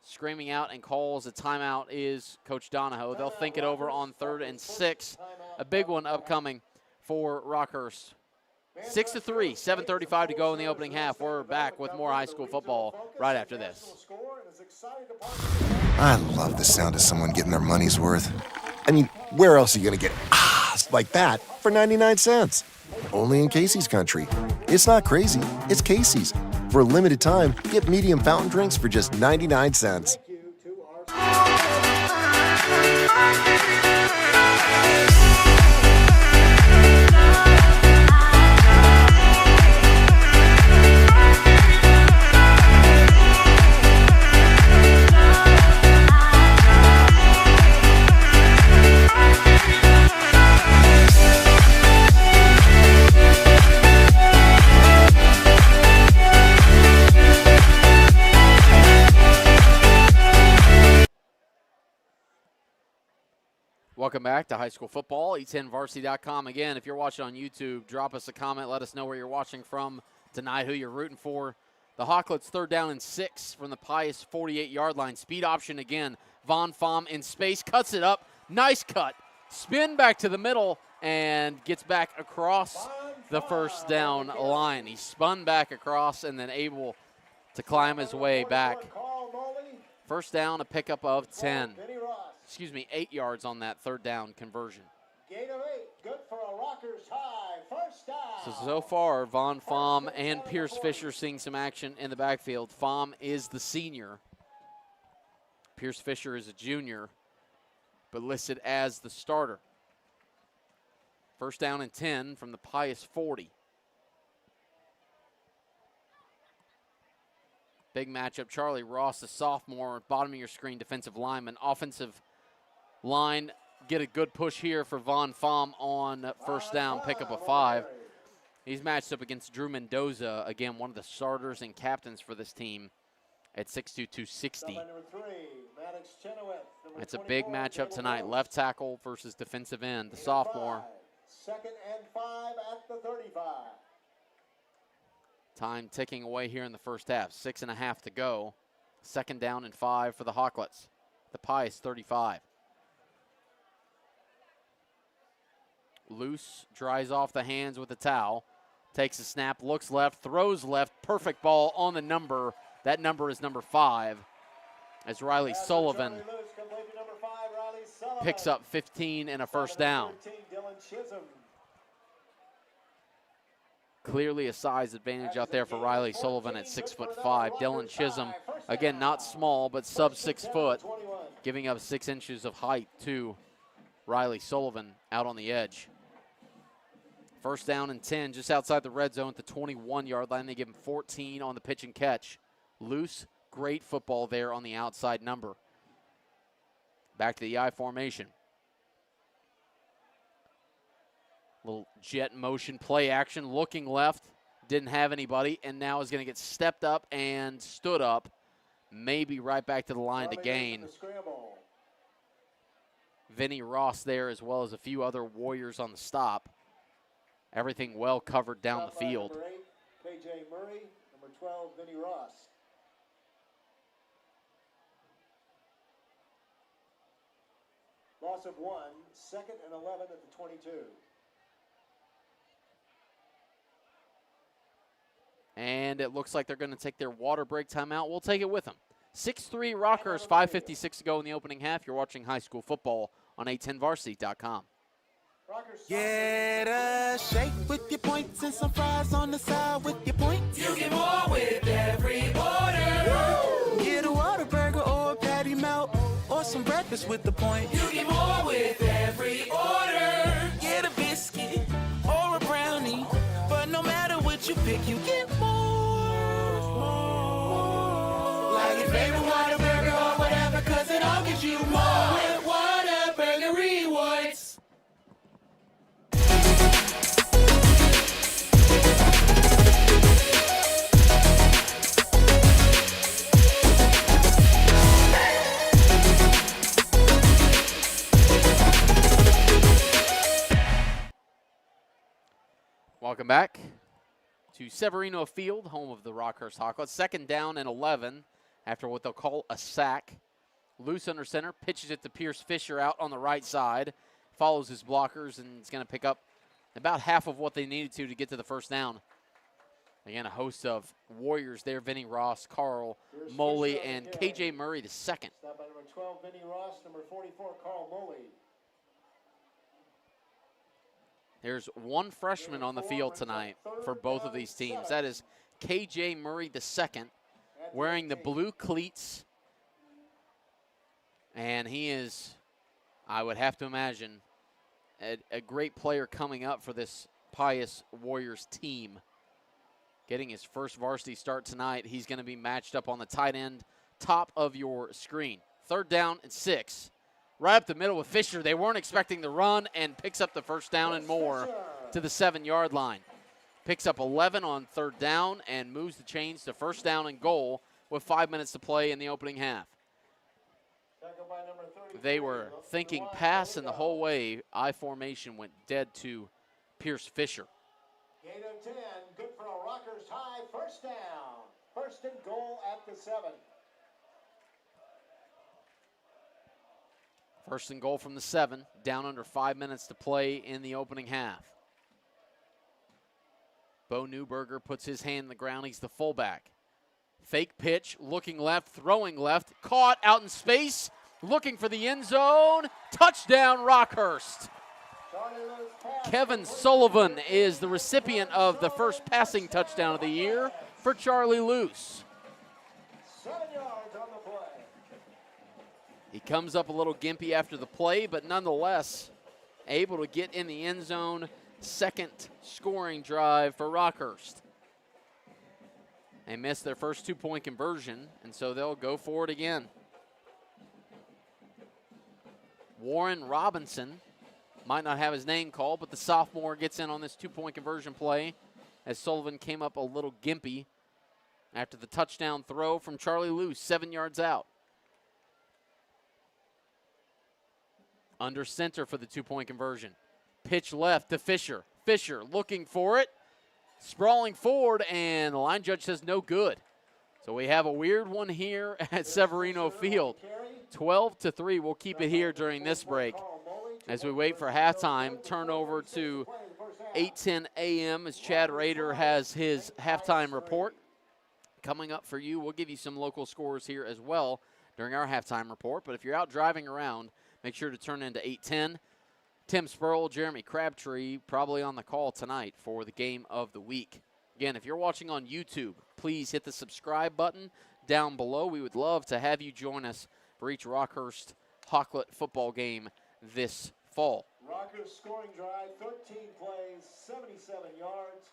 Screaming out and calls a timeout is Coach Donahoe. They'll think it over on 3rd and 6. A big one upcoming for Rockhurst. 6-3, 7:35 to go in the opening half. We're back with more high school football right after this. I love the sound of someone getting their money's worth. I mean, where else are you going to get ahs like that for 99 cents? Only in Casey's Country. It's not crazy, it's Casey's. For a limited time, get medium fountain drinks for just 99 cents. Welcome back to high school football, e10varsity.com. Again, if you're watching on YouTube, drop us a comment. Let us know where you're watching from tonight, who you're rooting for. The Hawklets 3rd down and 6 from the Pius 48-yard line. Speed option again. Von Pham in space, cuts it up. Nice cut. Spin back to the middle and gets back across the 1st down line. He spun back across and then able to climb his way back. 1st down, a pickup of 8 yards on that 3rd down conversion. Gain of 8, good for a Rockhurst high 1st down. So far, Von Pham and Pierce Fisher seeing some action in the backfield. Pham is the senior. Pierce Fisher is a junior. but listed as the starter. First down and 10 from the Pius 40. Big matchup. Charlie Ross, the sophomore, bottom of your screen, defensive lineman. Offensive line, get a good push here for Von Pham on first down, pick up a 5. He's matched up against Drew Mendoza, again, one of the starters and captains for this team at 6'2", 260. It's a big matchup tonight, left tackle versus defensive end, the sophomore. 2nd and 5 at the 35. Time ticking away here in the first half. 6.5 to go. 2nd down and 5 for the Hawklets. The Pius 35. Loose, dries off the hands with a towel. Takes a snap, looks left, throws left. Perfect ball on the number. That number is number 5. As Riley Sullivan picks up 15 and a first down. Clearly a size advantage out there for Riley Sullivan at 6'5". Dylan Chisholm, again, not small, but sub 6 foot, giving up 6 inches of height to Riley Sullivan out on the edge. First down and 10, just outside the red zone at the 21-yard line. They give him 14 on the pitch and catch. Loose, great football there on the outside number. Back to the I formation. Little jet motion, play action, looking left, didn't have anybody, and now is going to get stepped up and stood up, maybe right back to the line to gain. Vinny Ross there, as well as a few other Warriors on the stop. Everything well covered down the field. Number 8, KJ Murray. Number 12, Vinny Ross. Loss of 1, 2nd and 11 at the 22. And it looks like they're going to take their water break timeout. We'll take it with them. 6-3 Rockhurst, 5:56 to go in the opening half. You're watching high school football on A10varsity.com. Get a shake with your points and some fries on the side with your points. You get more with every order. Get a Whataburger or a patty melt or some breakfast with the point. You get more with every order. Get a biscuit or a brownie, but no matter what you pick, you get more. Like your favorite Whataburger or whatever, cause it all gives you more with Whataburger Rewards. Welcome back to Severino Field, home of the Rockhurst Hawklets. 2nd down and 11 after what they'll call a sack. Loose under center, pitches it to Pierce Fisher out on the right side. Follows his blockers and is going to pick up about half of what they needed to get to the first down. Again, a host of Warriors there. Vinny Ross, Carl Moley, and KJ Murray the second. Stop by number 12, Vinny Ross. Number 44, Carl Moley. There's one freshman on the field tonight for both of these teams. That is KJ Murray the second, wearing the blue cleats. And he is, I would have to imagine, a great player coming up for this Pius Warriors team. Getting his first varsity start tonight. He's going to be matched up on the tight end, top of your screen. 3rd down and 6. Right up the middle with Fisher. They weren't expecting the run and picks up the first down and more to the 7-yard line. Picks up 11 on 3rd down and moves the chains to 1st down and goal with 5 minutes to play in the opening half. They were thinking pass, and the whole way I formation went dead to Pierce Fisher. Gain of 10, good for a Rockhurst high, 1st down. 1st and goal at the 7. 1st and goal from the 7, down under 5 minutes to play in the opening half. Bo Newberger puts his hand in the ground. He's the fullback. Fake pitch, looking left, throwing left, caught out in space, looking for the end zone. Touchdown, Rockhurst. Kevin Sullivan is the recipient of the first passing touchdown of the year for Charlie Luce. 7 yards on the play. He comes up a little gimpy after the play, but nonetheless able to get in the end zone. Second scoring drive for Rockhurst. They missed their first 2-point conversion, and so they'll go for it again. Warren Robinson might not have his name called, but the sophomore gets in on this 2-point conversion play as Sullivan came up a little gimpy after the touchdown throw from Charlie Luce, 7 yards out. Under center for the 2-point conversion. Pitch left to Fisher. Fisher looking for it. Sprawling forward, and the line judge says no good. So we have a weird one here at Severino Field. 12-3. We'll keep it here during this break as we wait for halftime. Turn over to 8:10 a.m. as Chad Rader has his halftime report. Coming up for you, we'll give you some local scores here as well during our halftime report. But if you're out driving around, make sure to turn into 8:10. Tim Spurl, Jeremy Crabtree probably on the call tonight for the game of the week. Again, if you're watching on YouTube, please hit the subscribe button down below. We would love to have you join us for each Rockhurst Hawklet football game this fall. Rockhurst scoring drive, 13 plays, 77 yards.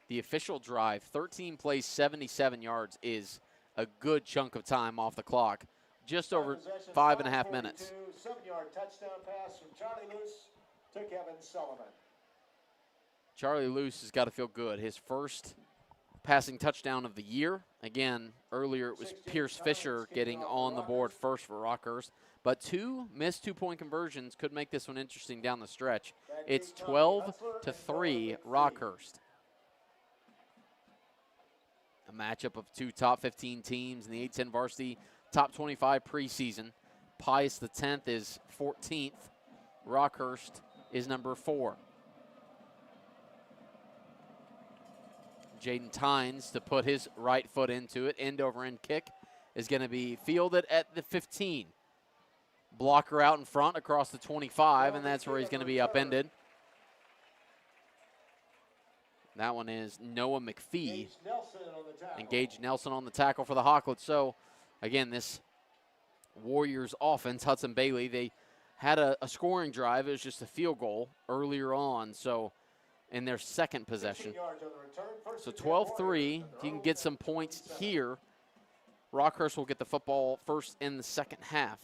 The official drive, 13 plays, 77 yards, is a good chunk of time off the clock. Just over 5.5 minutes. 7-yard touchdown pass from Charlie Luce to Kevin Sullivan. Charlie Luce has got to feel good. His first passing touchdown of the year. Again, earlier it was Pierce Fisher getting on the board first for Rockhurst. But 2 missed 2-point conversions could make this one interesting down the stretch. It's 12-3 Rockhurst. A matchup of 2 top 15 teams in the 8-10 varsity top 25 preseason. Pius X is 14th. Rockhurst is number 4. Jaden Tynes to put his right foot into it. End over end kick is going to be fielded at the 15. Blocker out in front across the 25, and that's where he's going to be upended. That one is Noah McPhee. And Gage Nelson on the tackle for the Hawklets. So, again, this Warriors offense, Hudson Bailey, they had a scoring drive. It was just a field goal earlier on, so in their second possession. So 12-3, if you can get some points here, Rockhurst will get the football first in the second half.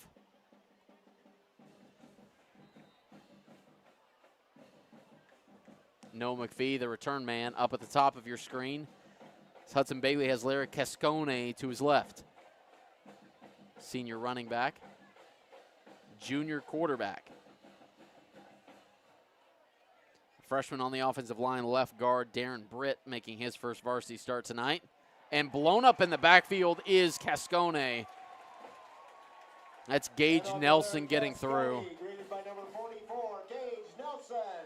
Noah McPhee, the return man, up at the top of your screen. Hudson Bailey has Larry Cascone to his left. Senior running back. Junior quarterback. Freshman on the offensive line, left guard Darren Britt, making his first varsity start tonight. And blown up in the backfield is Cascone. That's Gage Nelson getting through.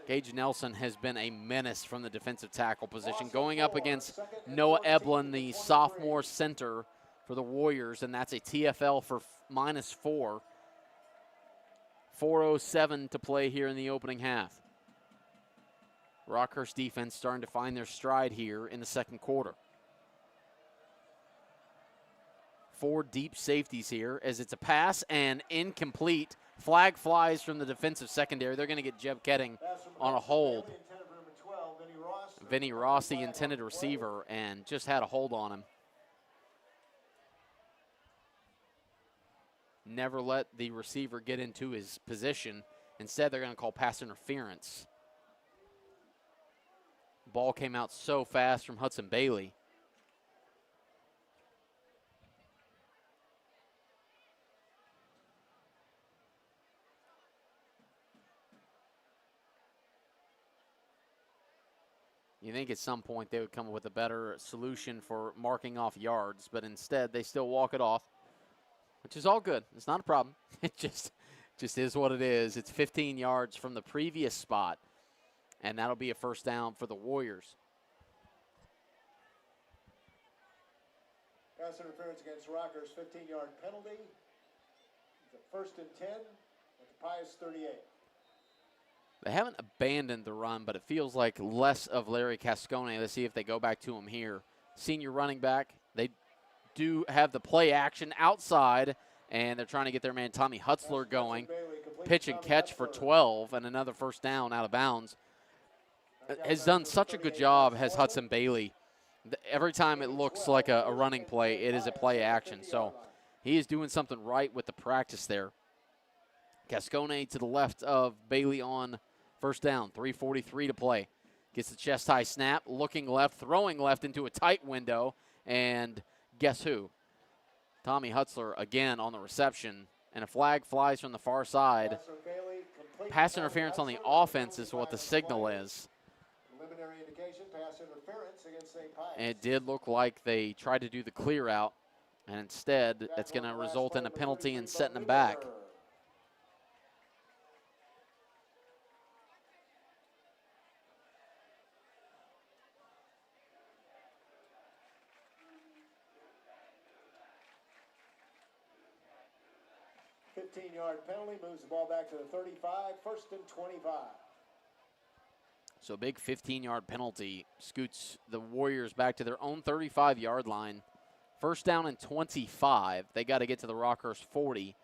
Gage Nelson has been a menace from the defensive tackle position, going up against Noah Eblin, the sophomore center for the Warriors, and that's a TFL for -4. 4:07 to play here in the opening half. Rockhurst defense starting to find their stride here in the second quarter. 4 deep safeties here as it's a pass and incomplete. Flag flies from the defensive secondary. They're going to get Jeb Ketting on a hold. Vinny Ross, the intended receiver, and just had a hold on him. Never let the receiver get into his position. Instead, they're going to call pass interference. Ball came out so fast from Hudson Bailey. You think at some point they would come up with a better solution for marking off yards, but instead they still walk it off, which is all good. It's not a problem. It just is what it is. It's 15 yards from the previous spot, and that'll be a first down for the Warriors. Pass interference against Rockhurst, 15-yard penalty. It's a 1st and 10 at the Pius 38. They haven't abandoned the run, but it feels like less of Larry Cascone. Let's see if they go back to him here. Senior running back They do have the play action outside, and they're trying to get their man Tommy Hutzler going. Pitch and catch for 12 and another first down out of bounds. Has done such a good job, has Hudson Bailey. Every time it looks like a running play, it is a play action. So he is doing something right with the practice there. Gascone to the left of Bailey on first down, 3:43 to play. Gets the chest high snap, looking left, throwing left into a tight window, and guess who? Tommy Hutzler again on the reception, and a flag flies from the far side. Pass interference on the offense is what the signal is. And it did look like they tried to do the clear out, and instead that's going to result in a penalty and setting them back. Yard penalty, moves the ball back to the 35, first and 25. So a big 15-yard penalty scoots the Warriors back to their own 35-yard line. First down and 25. They got to get to the Rockhurst 40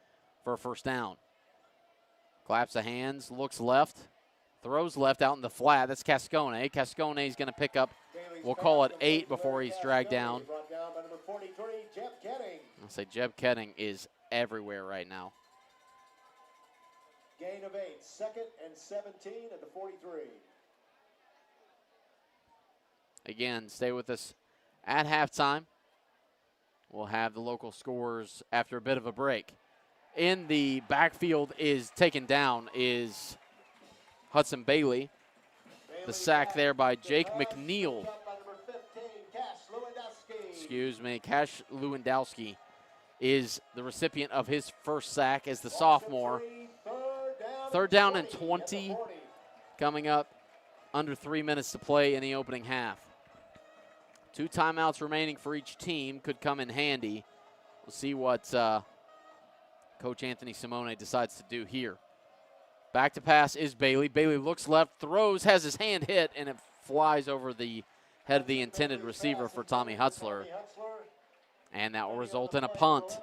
for a first down. Claps the hands, looks left, throws left out in the flat. That's Cascone. Cascone is going to pick up, we'll call it 8 before he's dragged down. I'll say Jeb Ketting is everywhere right now. Gain of 8, second and 17 at the 43. Again, stay with us at halftime. We'll have the local scores after a bit of a break. In the backfield is taken down is Hudson Bailey. The sack there by Jake McNeil. Cash Lewandowski is the recipient of his first sack as the sophomore. Third down and 20 coming up, under 3 minutes to play in the opening half. 2 timeouts remaining for each team could come in handy. We'll see what Coach Anthony Simone decides to do here. Back to pass is Bailey. Bailey looks left, throws, has his hand hit, and it flies over the head of the intended receiver for Tommy Hutzler. And that will result in a punt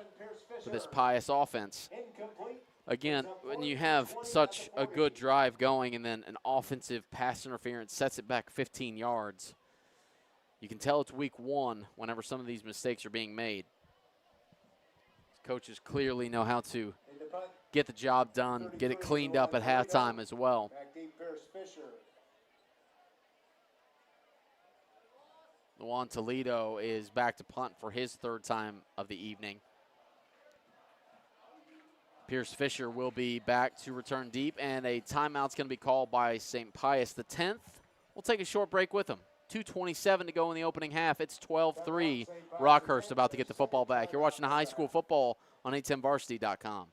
for this Pius offense. Again, when you have such a good drive going and then an offensive pass interference sets it back 15 yards, you can tell it's week 1 whenever some of these mistakes are being made. Coaches clearly know how to get the job done, get it cleaned up at halftime as well. Juan Toledo is back to punt for his 3rd time of the evening. Pierce Fisher will be back to return deep, and a timeout's going to be called by St. Pius X. We'll take a short break with them. 2:27 to go in the opening half. It's 12-3. Rockhurst about to get the football back. You're watching high school football on a10varsity.com.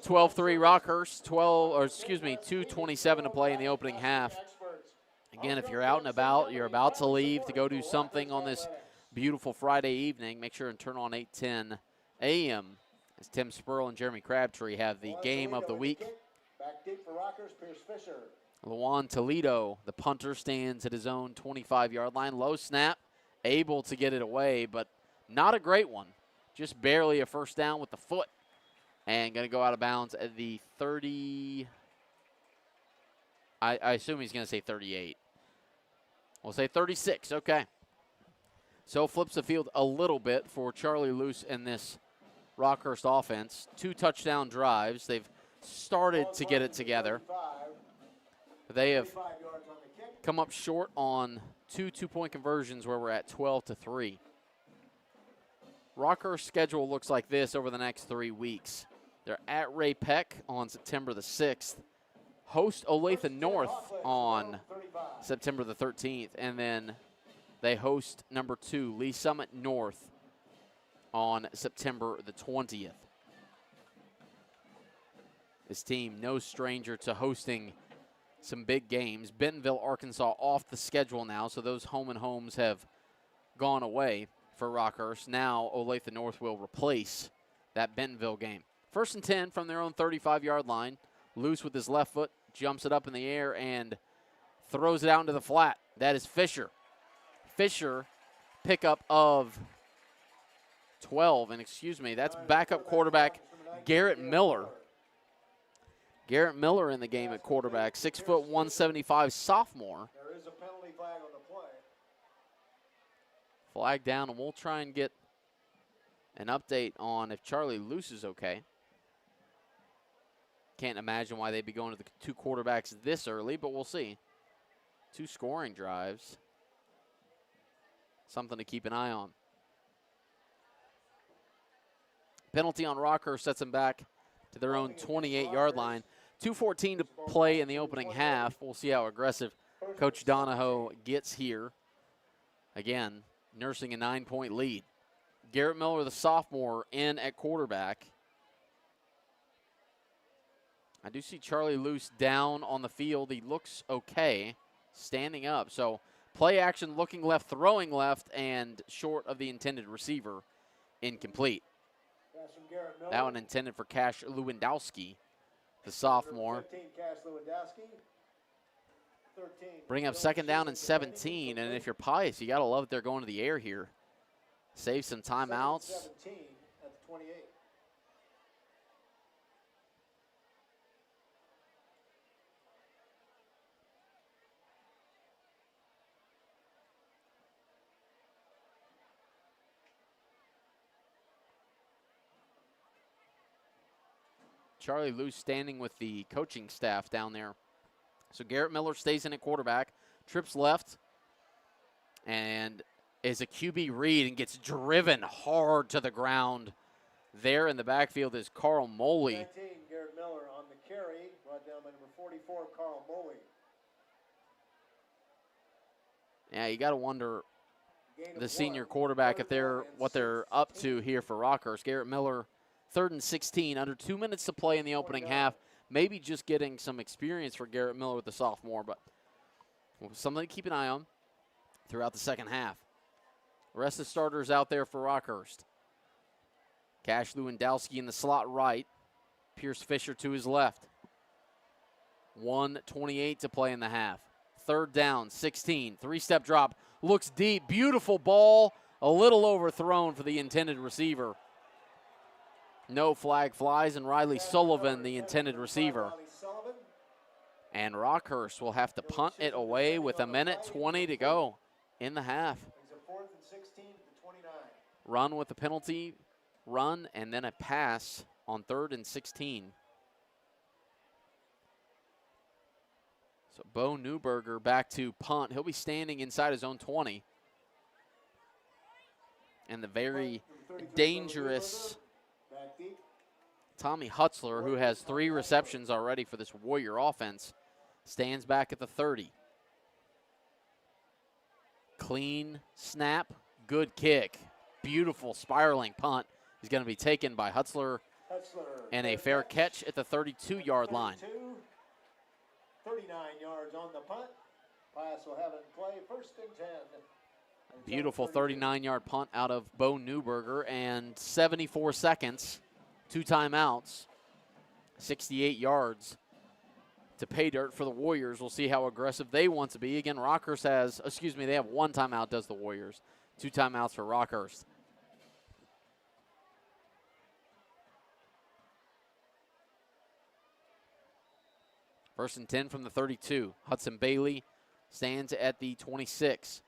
12-3 Rockhurst, 2:27 to play in the opening half. Again, if you're out and about, you're about to leave to go do something on this beautiful Friday evening, make sure and turn on 8:10 a.m. as Tim Spurl and Jeremy Crabtree have the game of the week. Back deep for Rockhurst, Pierce Fisher. Juan Toledo, the punter, stands at his own 25-yard line. Low snap, able to get it away, but not a great one. Just barely a first down with the foot. And going to go out of bounds at the 30. I assume he's going to say 38. We'll say 36. Okay. So flips the field a little bit for Charlie Luce and this Rockhurst offense. 2 touchdown drives. They've started to get it together. They have come up short on 2 two-point conversions where we're at 12-3. Rockhurst's schedule looks like this over the next 3 weeks. They're at Ray Peck on September the 6th. host Olathe North on September the 13th, and then they host number 2, Lee Summit North, on September the 20th. This team, no stranger to hosting some big games. Bentonville, Arkansas off the schedule now, so those home and homes have gone away for Rockhurst. Now Olathe North will replace that Bentonville game. 1st and 10 from their own 35-yard line. Loose with his left foot, jumps it up in the air and throws it out into the flat. That is Fisher. Fisher, pickup of 12, and excuse me, that's backup quarterback Garrett Miller. Garrett Miller in the game at quarterback, 6 foot 175 sophomore. There is a penalty flag on the play. Flag down, and we'll try and get an update on if Charlie Luce is okay. Can't imagine why they'd be going to the 2 quarterbacks this early, but we'll see. 2 scoring drives. Something to keep an eye on. Penalty on Rockhurst sets them back to their own 28-yard line. 2:14 to play in the opening half. We'll see how aggressive Coach Donahoe gets here. Again, nursing a 9-point lead. Garrett Miller, the sophomore, in at quarterback. I do see Charlie Luce down on the field. He looks okay, standing up. So play action, looking left, throwing left, and short of the intended receiver, incomplete. That one intended for Cash Lewandowski, the sophomore. 15, Cash Lewandowski. 13. Bring up 2nd down and 17, and if you're Pius, you got to love that they're going to the air here. Save some timeouts. 17 at the 28. Charlie Luce standing with the coaching staff down there. So Garrett Miller stays in at quarterback, trips left, and is a QB read and gets driven hard to the ground. There in the backfield is Carl Moley. 19, Garrett Miller on the carry, brought down by number 44, Carl Moley. Yeah, you got to wonder the senior quarterback if they're what they're up to here for Rockhurst. Garrett Miller, 3rd and 16, under 2 minutes to play in the opening half. Maybe just getting some experience for Garrett Miller with the sophomore, but something to keep an eye on throughout the second half. The rest of the starters out there for Rockhurst. Cash Lewandowski in the slot right. Pierce Fisher to his left. 1:28 to play in the half. 3rd down, 16, 3-step drop. Looks deep, beautiful ball, a little overthrown for the intended receiver. No flag flies, and Riley Sullivan, the intended receiver. And Rockhurst will have to punt it away with 1:20 to go in the half. Run with the penalty, run, and then a pass on 3rd and 16. So Bo Newberger back to punt. He'll be standing inside his own 20. And the very dangerous Tommy Hutzler, who has 3 receptions already for this Warrior offense, stands back at the 30. Clean snap, good kick. Beautiful spiraling punt is going to be taken by Hutzler, and a fair catch at the 32-yard line. 39 yards on the punt. Pius will have it in play, 1st and 10. Beautiful 39-yard punt out of Bo Newberger, and 74 seconds, 2 timeouts, 68 yards to pay dirt for the Warriors. We'll see how aggressive they want to be. Again, Rockhurst has, they have 1 timeout, does the Warriors. 2 timeouts for Rockhurst. First and 10 from the 32. Hudson Bailey stands at the 26.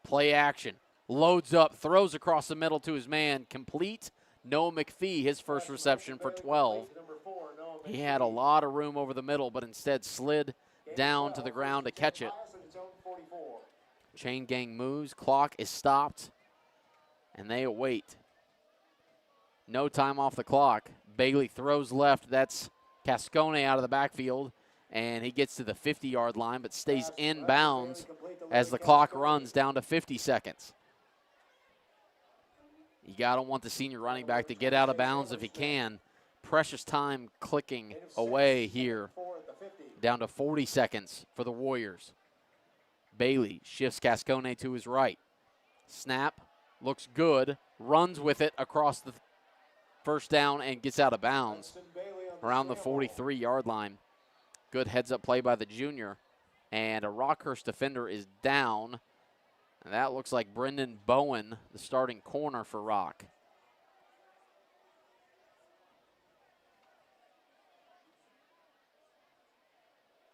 Play action. Loads up, throws across the middle to his man. Complete. Noah McPhee, his first reception for 12. He had a lot of room over the middle, but instead slid down to the ground to catch it. Chain gang moves. Clock is stopped, and they await. No time off the clock. Bailey throws left. That's Cascone out of the backfield. and he gets to the 50-yard line but stays in bounds as the clock runs down to 50 seconds. You got to want the senior running back to get out of bounds if he can. Precious time clicking away here. Down to 40 seconds for the Warriors. Bailey shifts Cascone to his right. Snap, looks good, runs with it across the first down and gets out of bounds around the 43-yard line. Good heads-up play by the junior. And a Rockhurst defender is down. And that looks like Brendan Bowen, the starting corner for Rock.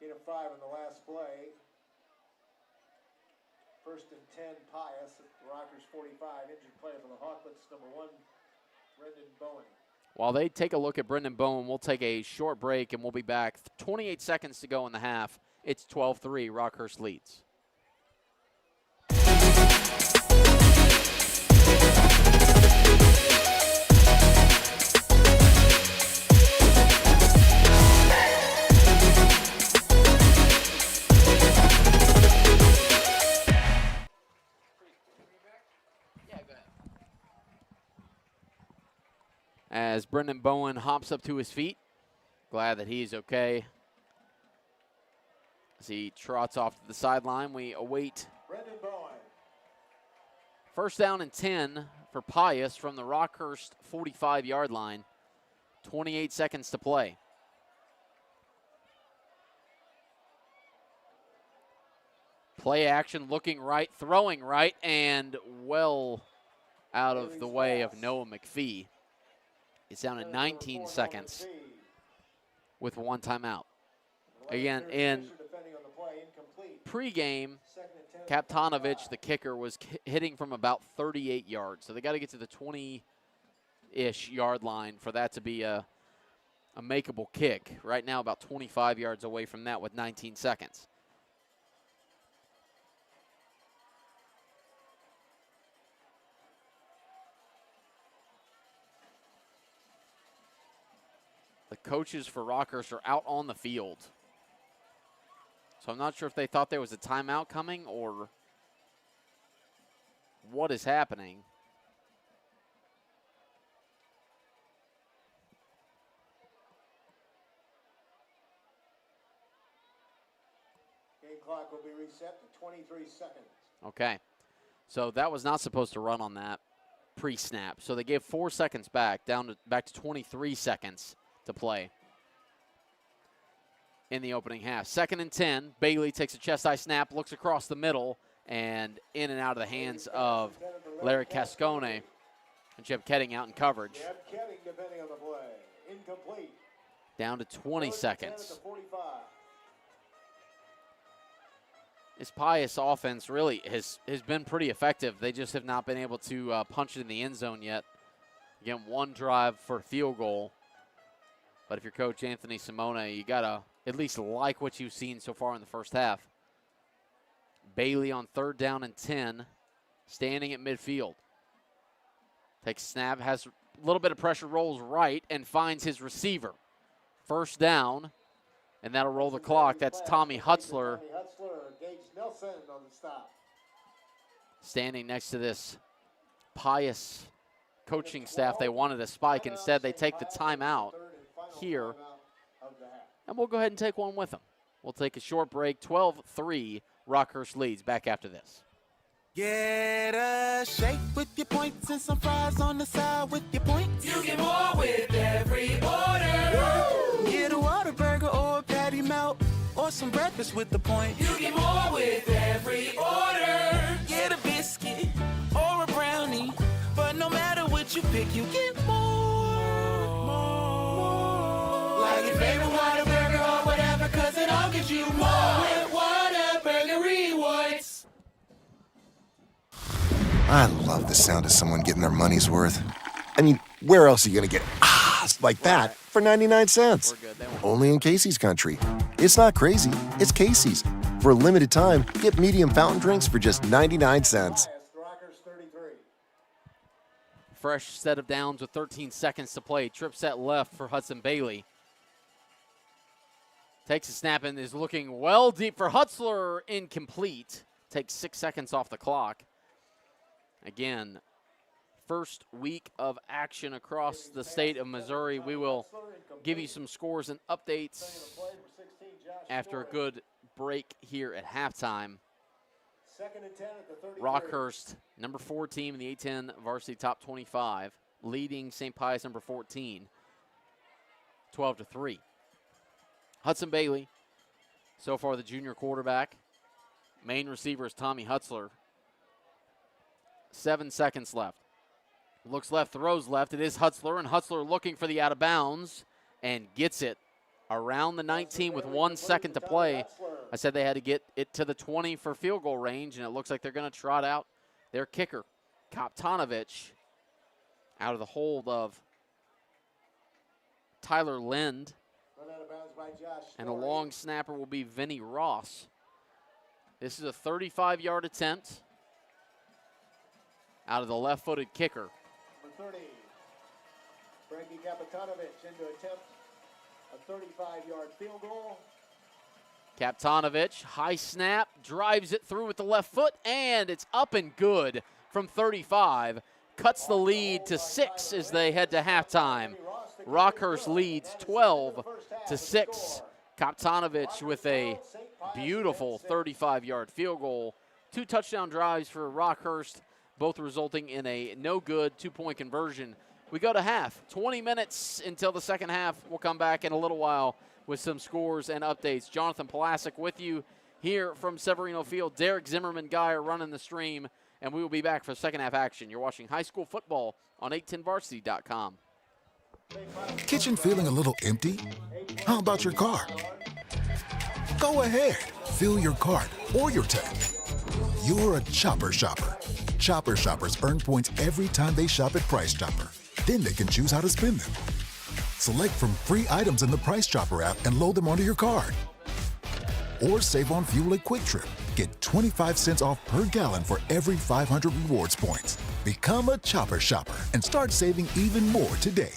Gain of 5 in the last play. First and 10, Pius at the Rockers 45. Injured player for the Hawklets, number 1, Brendan Bowen. While they take a look at Brendan Bowen, we'll take a short break and we'll be back. 28 seconds to go in the half. It's 12-3, Rockhurst leads. As Brendan Bowen hops up to his feet, glad that he's okay. As he trots off to the sideline, we await Brendan Bowen. first down and 10 for Pius from the Rockhurst 45-yard line. 28 seconds to play. Play action, looking right, throwing right, and well out of the way of Noah McPhee. It's down to 19 seconds with one timeout. Again, in pregame, Kaptanovich, the kicker, was hitting from about 38 yards. So they got to get to the 20-ish yard line for that to be a makeable kick. Right now, about 25 yards away from that with 19 seconds. The coaches for Rockhurst are out on the field. So I'm not sure if they thought there was a timeout coming or what is happening. Game clock will be reset to 23 seconds. Okay. So that was not supposed to run on that pre-snap. So they gave 4 seconds back, back to 23 seconds to play in the opening half. 2nd and 10. Bailey takes a chest-high snap, looks across the middle, and in and out of the hands of Larry Cascone. And Jeb Ketting out in coverage. Jeb Ketting depending on the play. Incomplete. Down to 20 seconds. This Pius offense really has been pretty effective. They just have not been able to punch it in the end zone yet. Again, one drive for a field goal. But if you're Coach Anthony Simone, you got to at least like what you've seen so far in the first half. Bailey on 3rd down and 10, standing at midfield. Takes snap, has a little bit of pressure, rolls right, and finds his receiver. First down, and that'll roll the clock. That's Tommy Hutzler. Gage Nelson on the stop. Standing next to this Pius coaching staff. They wanted a spike. Instead, they take the timeout here, and we'll go ahead and take one with them. We'll take a short break. 12-3, Rockhurst leads. Back after this. Get a shake with your points and some fries on the side with your points. You get more with every order. Woo! Get a Whataburger or a patty melt or some breakfast with the point. You get more with every order. Get a biscuit or a brownie, but no matter what you pick, you get more. Like your favorite Whataburger or whatever, cause it all gives you more with Whataburger Rewards. I love the sound of someone getting their money's worth. I mean, where else are you going to get like that for 99 cents? We're good. They won't. Only in Casey's Country. It's not crazy. It's Casey's. For a limited time, get medium fountain drinks for just 99 cents. Rockers 33. Fresh set of downs with 13 seconds to play. Trip set left for Hudson Bailey. Takes a snap and is looking well deep for Hutzler. Incomplete. Takes 6 seconds off the clock. Again, first week of action across the state of Missouri. We will give you some scores and updates after a good break here at halftime. Second and 10 at the 33. Rockhurst, number 4 team in the A10 varsity top 25, leading St. Pius number 14, 12-3. Hudson Bailey, so far the junior quarterback. Main receiver is Tommy Hutzler. 7 seconds left. Looks left, throws left. It is Hutzler, and Hutzler looking for the out of bounds and gets it around the 19 with 1 second to play. I said they had to get it to the 20 for field goal range, and it looks like they're going to trot out their kicker, Koptanovich, out of the hold of Tyler Lind. And the long snapper will be Vinny Ross. This is a 35-yard attempt out of the left-footed kicker. Number 30, Frankie Kapitanovich into attempt a 35-yard field goal. Kaptanovich, high snap, drives it through with the left foot, and it's up and good from 35. Cuts the lead to 6 as they head to halftime. Rockhurst leads 12-6. Kaptanovich with a beautiful 35-yard field goal. 2 touchdown drives for Rockhurst, both resulting in a no-good 2-point conversion. We go to half. 20 minutes until the second half. We'll come back in a little while with some scores and updates. Jonathan Pulaski with you here from Severino Field. Derek Zimmerman, Guy are running the stream, and we will be back for second half action. You're watching high school football on 810varsity.com. Kitchen feeling a little empty? How about your car? Go ahead, fill your cart or your tank. You're a Chopper Shopper. Chopper Shoppers earn points every time they shop at Price Chopper. Then they can choose how to spend them. Select from free items in the Price Chopper app and load them onto your card. Or save on fuel at Quick Trip. Get 25 cents off per gallon for every 500 rewards points. Become a Chopper Shopper and start saving even more today.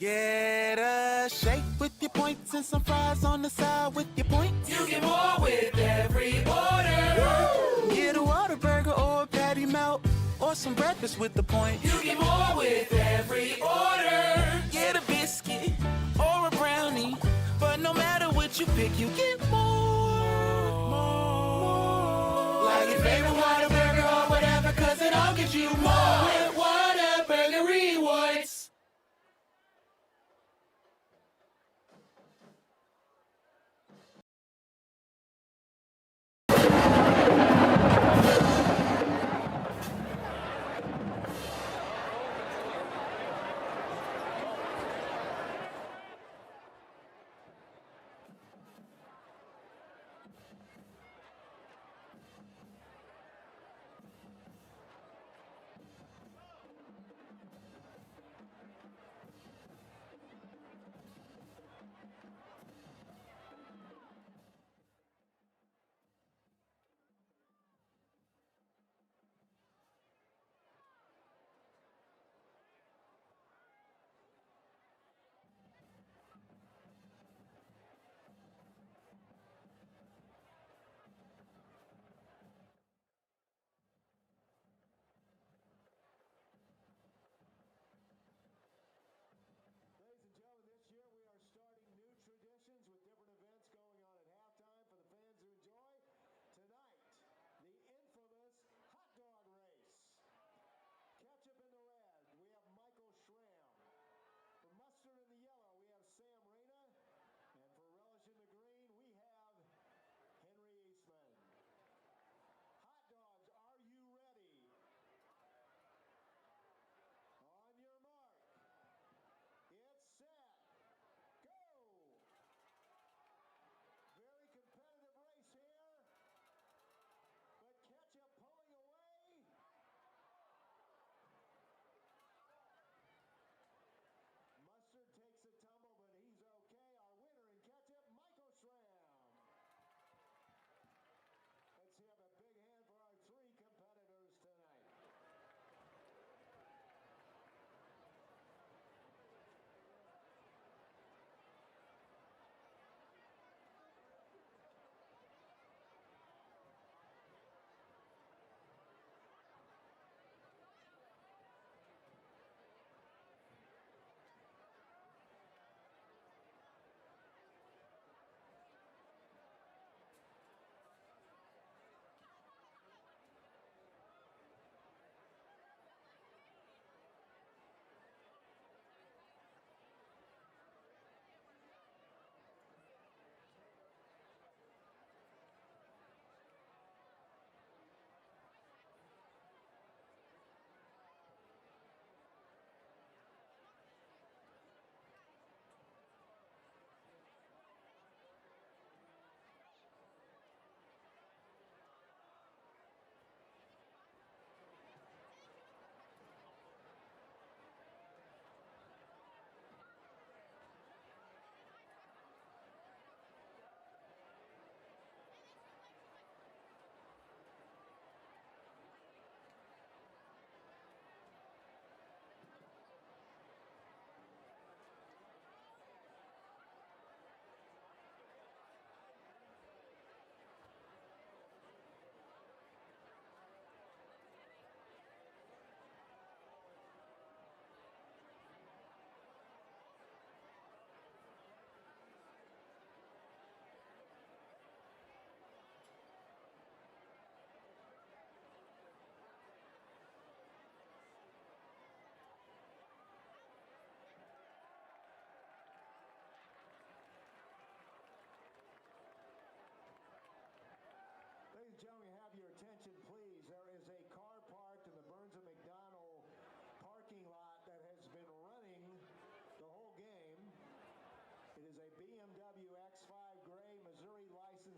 Get a shake with your points and some fries on the side with your points. You get more with every order. Get a Whataburger or a patty melt or some breakfast with the point. You get more with every order. Get a biscuit or a brownie, but no matter what you pick, you get more. Like your favorite Whataburger or whatever, 'cause it all gives you more with Whataburger rewards.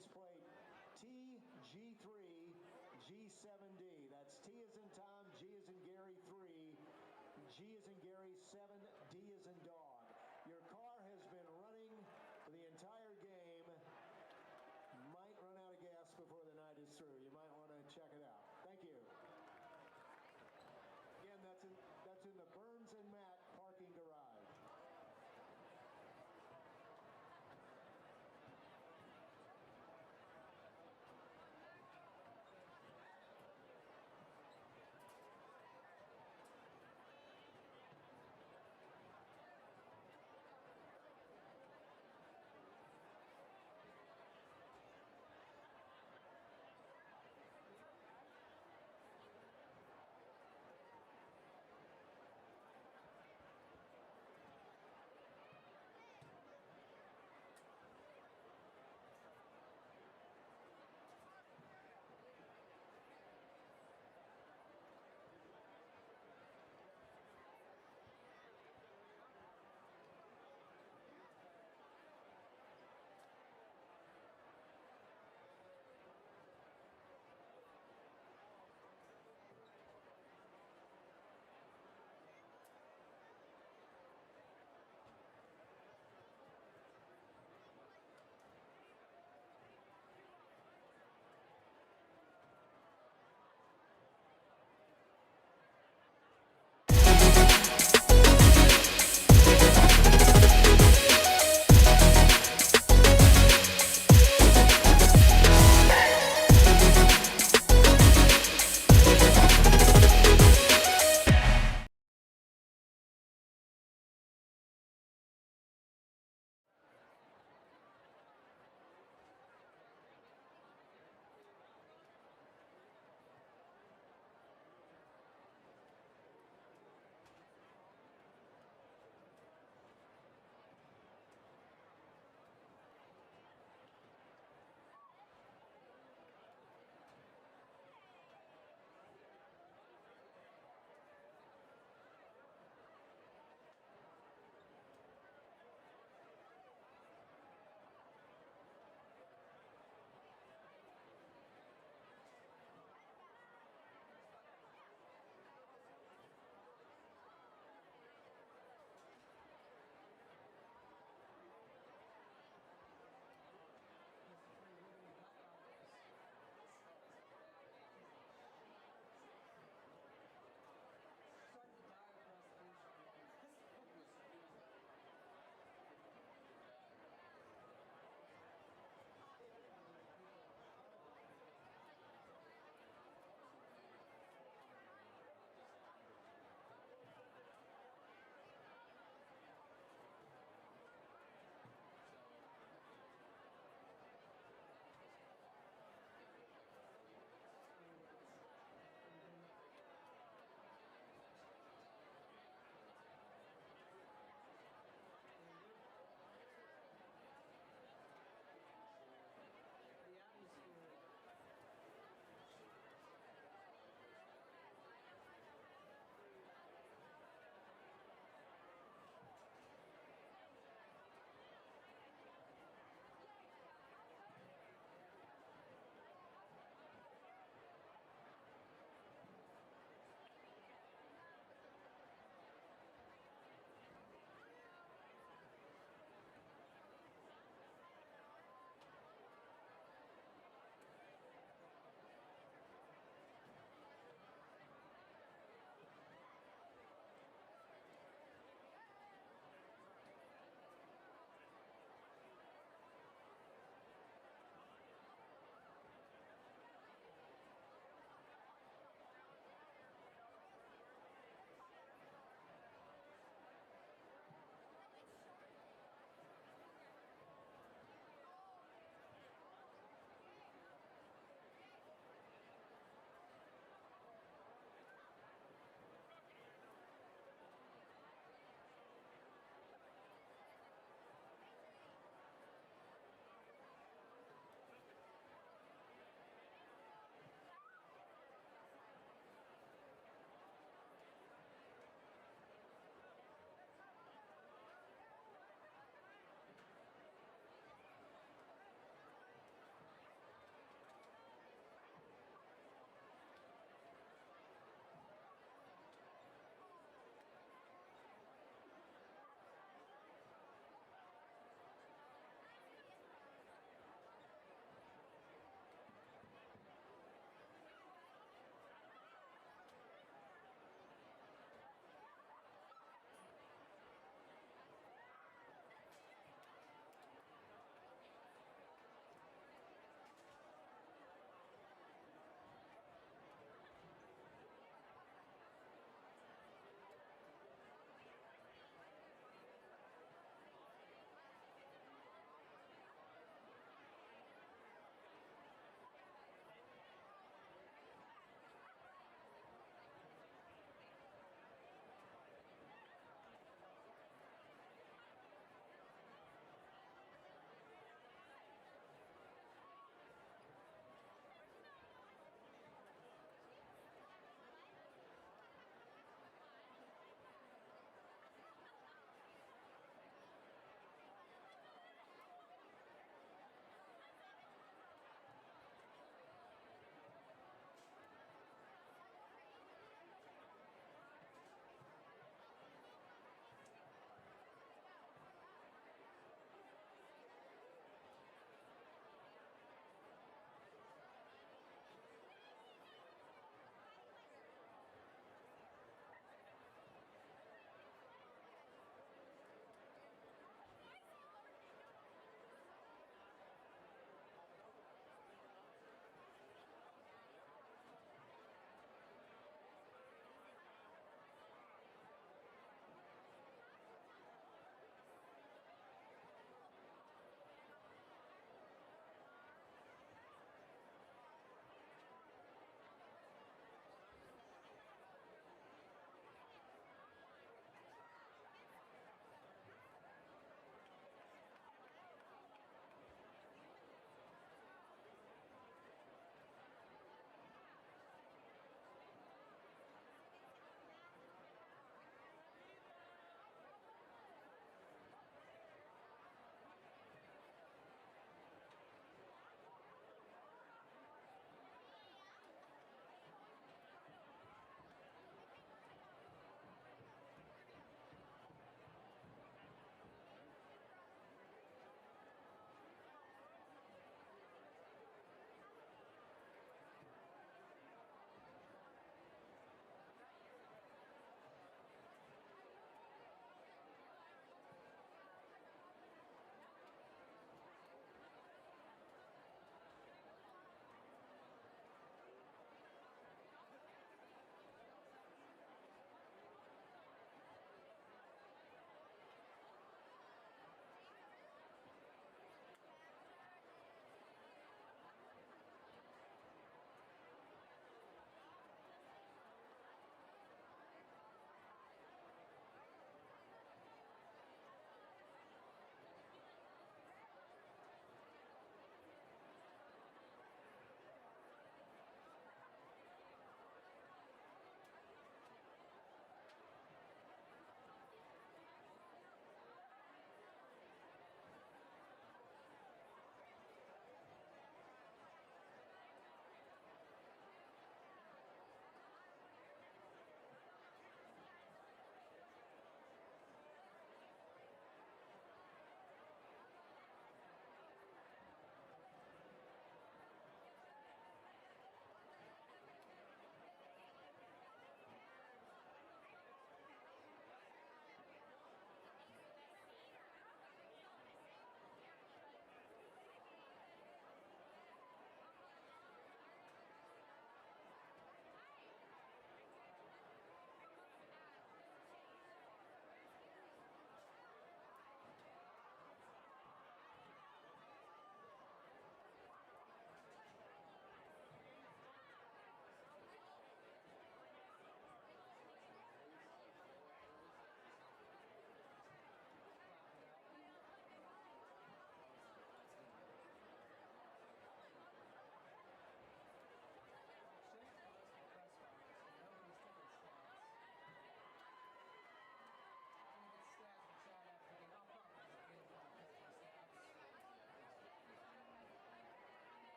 license plate TG3 G7D. That's T as in Tom, G as in Gary 3, G as in Gary 7, D as in dog. Your car has been running for the entire game. Might run out of gas before the night is through. You might want to check it out. Thank you. Again, that's in the Burns and Matt parking garage.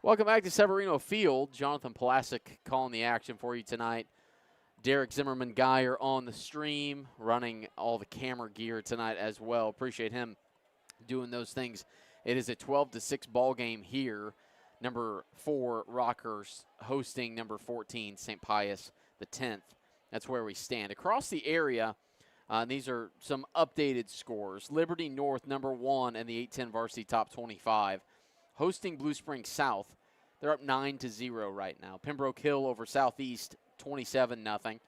Welcome back to Severino Field. Jonathan Plasek calling the action for you tonight. Derek Zimmerman-Geyer on the stream, running all the camera gear tonight as well. Appreciate him doing those things. It is a 12-6 ball game here. Number 4, Rockhurst, hosting number 14, St. Pius X. That's where we stand. Across the area, these are some updated scores. Liberty North, number 1, and the 810 varsity top 25. Hosting Blue Springs South. They're up 9-0 right now. Pembroke Hill over Southeast, 27-0.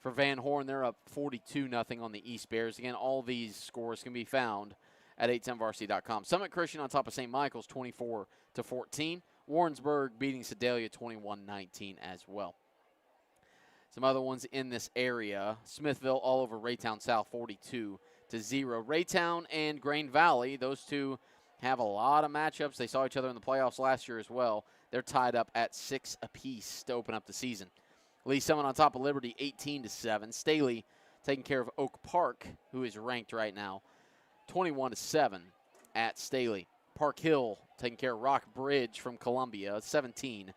For Van Horn, they're up 42-0 on the East Bears. Again, all these scores can be found at 810varsity.com. Summit Christian on top of St. Michael's, 24-14. Warrensburg beating Sedalia 21-19 as well. Some other ones in this area. Smithville all over Raytown South, 42-0. Raytown and Grain Valley, those two have a lot of matchups. They saw each other in the playoffs last year as well. They're tied up at 6 apiece to open up the season. Lee Summit on top of Liberty, 18-7. Staley taking care of Oak Park, who is ranked right now, 21-7 at Staley. Park Hill taking care of Rock Bridge from Columbia, 17-7.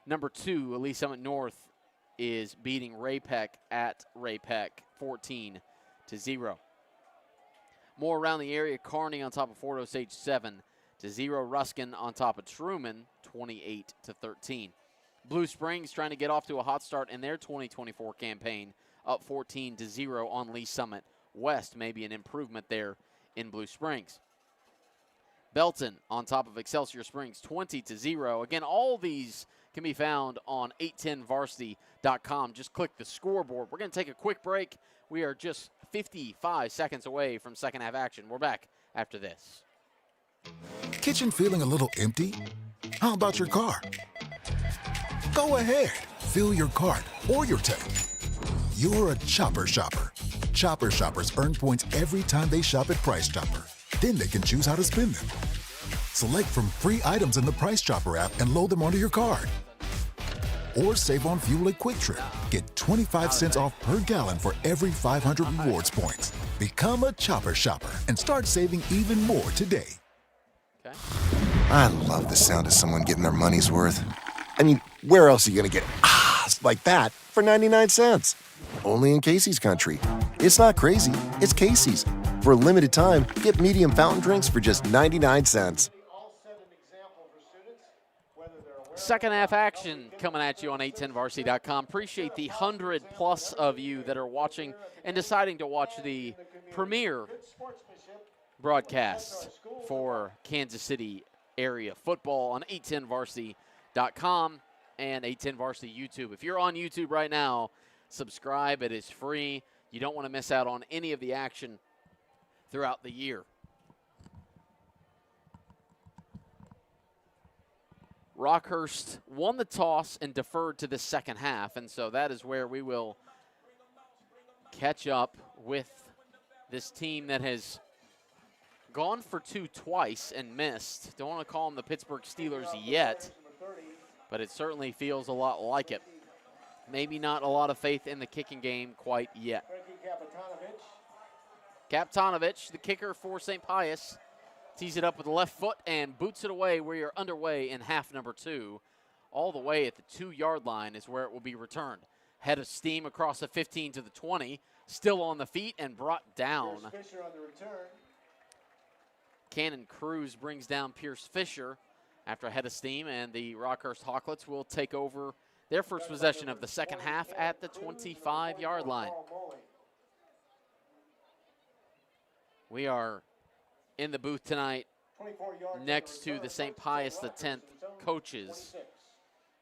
Number 2, Lee Summit North is beating Ray-Pec at Ray-Pec, 14-0. More around the area, Kearney on top of Fort Osage, 7-0. Ruskin on top of Truman, 28-13. Blue Springs trying to get off to a hot start in their 2024 campaign, up 14-0 on Lee Summit West. Maybe an improvement there in Blue Springs. Belton on top of Excelsior Springs, 20-0. Again, all these can be found on 810varsity.com. Just click the scoreboard. We're going to take a quick break. We are just 55 seconds away from second half action. We're back after this. Kitchen feeling a little empty? How about your car? Go ahead, fill your cart or your tank. You're a Chopper shopper. Chopper shoppers earn points every time they shop at Price Chopper. Then they can choose how to spend them. Select from free items in the Price Chopper app and load them onto your card. Or save on fuel at Quick Trip. Get 25 cents off per gallon for every 500 rewards points. Become a Chopper shopper and start saving even more today. Okay. I love the sound of someone getting their money's worth. I mean, where else are you going to get like that for 99 cents? Only in Casey's Country. It's not crazy, it's Casey's. For a limited time, get medium fountain drinks for just 99 cents. Second half action coming at you on 810varsity.com. Appreciate the 100+ of you that are watching and deciding to watch the premier broadcast for Kansas City area football on 810varsity.com and 810varsity YouTube. If you're on YouTube right now, subscribe. It is free. You don't want to miss out on any of the action throughout the year. Rockhurst won the toss and deferred to the second half, and so that is where we will catch up with this team that has gone for 2 twice and missed. Don't want to call them the Pittsburgh Steelers yet, but it certainly feels a lot like it. Maybe not a lot of faith in the kicking game quite yet. Kaptonovich, the kicker for St. Pius, tees it up with the left foot and boots it away. We are underway in half number 2. All the way at the 2-yard line is where it will be returned. Head of steam across the 15 to the 20. Still on the feet and brought down. Fisher on the return. Cannon Cruz brings down Pierce Fisher after a head of steam, and the Rockhurst Hawklets will take over their first possession of the second half at the 25-yard line. We are in the booth tonight next to the St. Pius X coaches,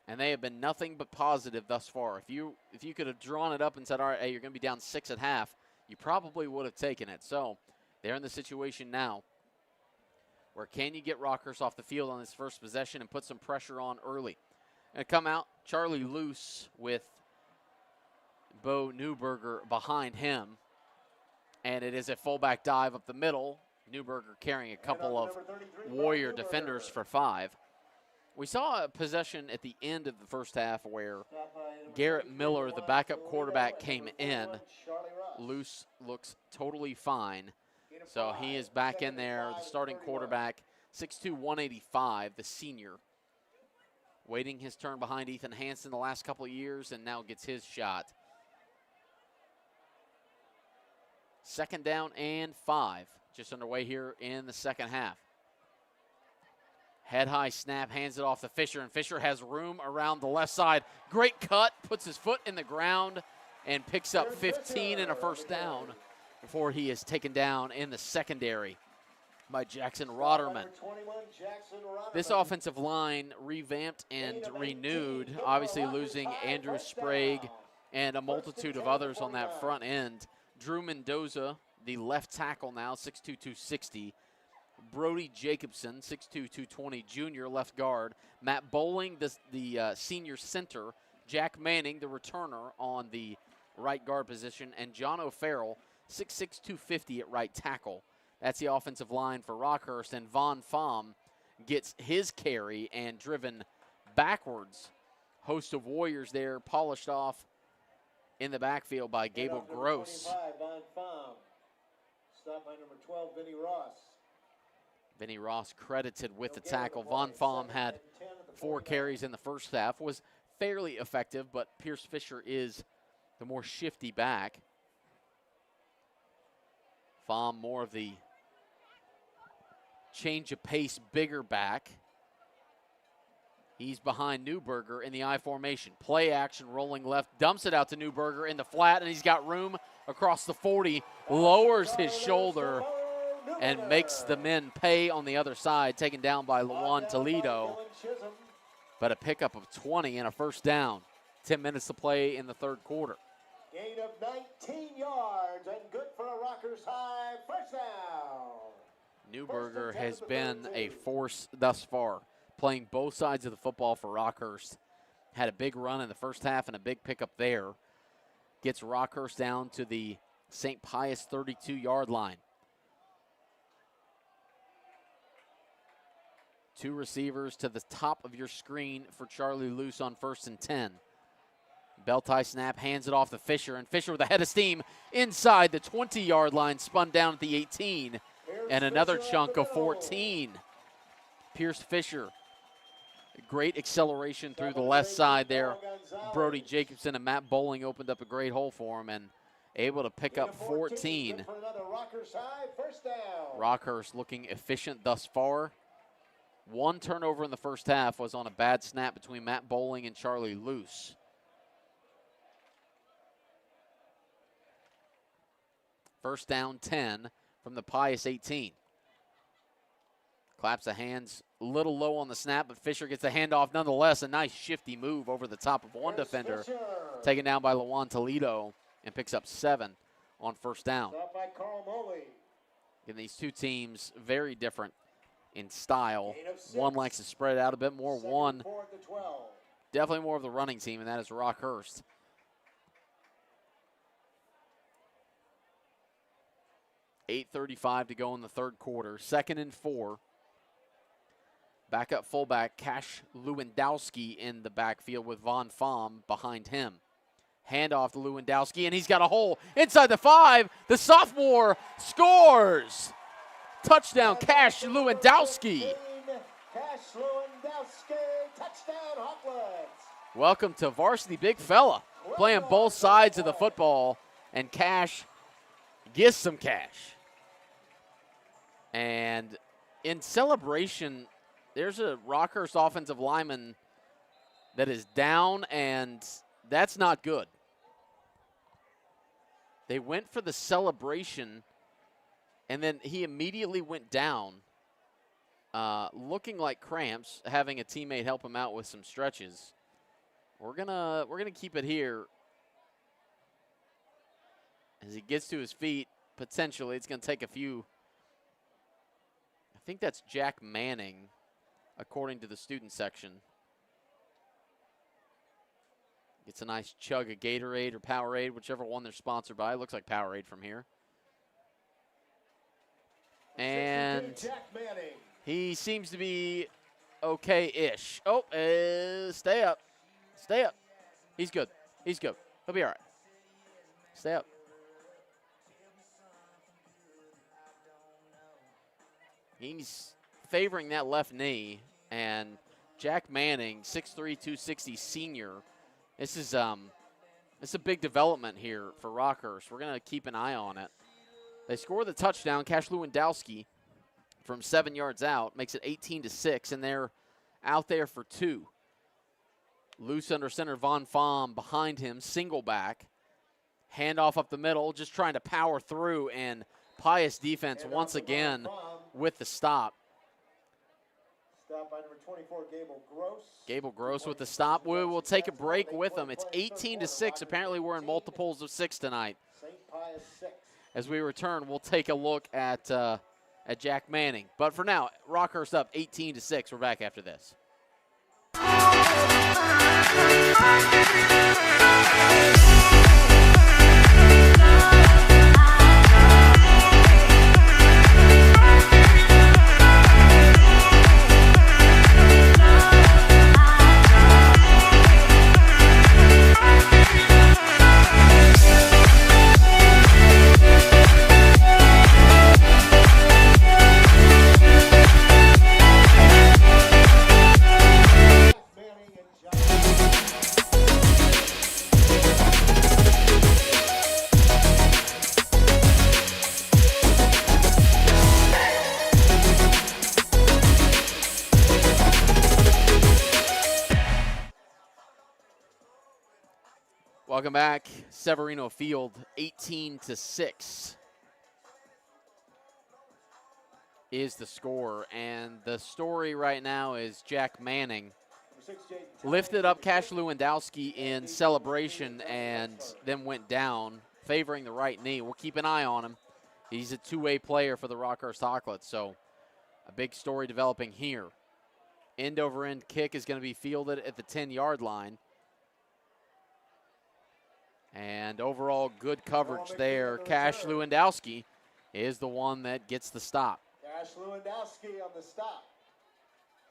and they have been nothing but positive thus far. If you could have drawn it up and said, all right, hey, you're going to be down 6 at half, you probably would have taken it. So they're in the situation now where can you get Rockhurst off the field on this first possession and put some pressure on early. And come out, Charlie Luce with Bo Newberger behind him, and it is a fullback dive up the middle. Newberger carrying a couple of Warrior defenders for 5. We saw a possession at the end of the first half where Garrett Miller, the backup quarterback, came in. Luce looks totally fine. So he is back in there, the starting quarterback. 6'2", 185, the senior. Waiting his turn behind Ethan Hansen the last couple of years and now gets his shot. 2nd down and 5. Just underway here in the second half. Head high snap, hands it off to Fisher, and Fisher has room around the left side. Great cut, puts his foot in the ground, and picks up 15 and a first down before he is taken down in the secondary by Jackson Rotterman. This offensive line revamped and renewed, obviously losing Andrew Sprague and a multitude of others on that front end. Drew Mendoza, the left tackle now, 6'2", 260. Brody Jacobson, 6'2", 220, junior left guard. Matt Bowling, the senior center. Jack Manning, the returner on the right guard position. And John O'Farrell, 6'6", 250 at right tackle. That's the offensive line for Rockhurst. And Von Pham gets his carry and driven backwards. Host of Warriors there, polished off in the backfield by Gable Gross. 25, Von Pham. Stopped by number 12, Vinny Ross. Vinny Ross credited with the tackle. Von Pham had 4 carries in the first half, was fairly effective, but Pierce Fisher is the more shifty back. Pham more of the change of pace, bigger back. He's behind Newberger in the I formation. Play action, rolling left, dumps it out to Newberger in the flat, and he's got room across the 40, lowers his shoulder, and makes the men pay on the other side, taken down by Lawan Toledo. But a pickup of 20 and a first down. 10 minutes to play in the third quarter. Gain of 19 yards and good for a Rockhurst High first down. Newberger has been a force thus far, playing both sides of the football for Rockhurst. Had a big run in the first half and a big pickup there. Gets Rockhurst down to the St. Pius 32-yard line. 2 receivers to the top of your screen for Charlie Luce on 1st and 10. Bell tie snap, hands it off to Fisher, and Fisher with a head of steam inside the 20-yard line, spun down at the 18, and another chunk of 14. Pierce Fisher, great acceleration through the left side there. Brody Jacobson and Matt Bowling opened up a great hole for him and able to pick up 14. Rockhurst looking efficient thus far. 1 turnover in the first half was on a bad snap between Matt Bowling and Charlie Luce. First down 10 from the Pius 18. Claps of hands a little low on the snap, but Fisher gets the handoff nonetheless. A nice shifty move over the top of one defender. Taken down by Lawan Toledo and picks up 7 on first down. And these two teams very different in style. One likes to spread it out a bit more. One definitely more of the running team, and that is Rockhurst. .8:35 to go in the third quarter. 2nd and 4. Backup fullback Cash Lewandowski in the backfield with Von Pham behind him. Handoff to Lewandowski, and he's got a hole inside the 5. The sophomore scores. Touchdown, Cash Lewandowski. Cash Lewandowski, touchdown, Hawklets. Welcome to varsity, big fella. Playing both sides of the football, and Cash gets some cash. And in celebration, there's a Rockhurst offensive lineman that is down, and that's not good. They went for the celebration, and then he immediately went down, looking like cramps, having a teammate help him out with some stretches. We're gonna keep it here. As he gets to his feet, potentially, it's going to take a few. I think that's Jack Manning, according to the student section. Gets a nice chug of Gatorade or Powerade, whichever one they're sponsored by. It looks like Powerade from here. And he seems to be okay-ish. Oh, stay up. Stay up. He's good. He's good. He'll be all right. Stay up. He's favoring that left knee, and Jack Manning, 6'3", 260 senior. This is a big development here for Rockhurst. We're going to keep an eye on it. They score the touchdown. Cash Lewandowski from 7 yards out makes it 18-6, and they're out there for 2. Loose under center, Von Fahm behind him, single back. Handoff up the middle, just trying to power through, and Pius defense once again with the stop. Stop by number 24, Gable Gross. Gable Gross with the stop. We will take a break with them. It's 18-6. Apparently we're in multiples of 6 tonight. St. Pius X. As we return, we'll take a look at Jack Manning. But for now, Rockhurst up 18-6. We're back after this. Welcome back. Severino Field, 18-6 is the score. And the story right now is Jack Manning lifted up Cash Lewandowski in celebration and then went down, favoring the right knee. We'll keep an eye on him. He's a two-way player for the Rockhurst Hawklets, so a big story developing here. End-over-end kick is going to be fielded at the 10-yard line. And overall good coverage there. Cash Lewandowski is the one that gets the stop. Cash Lewandowski on the stop.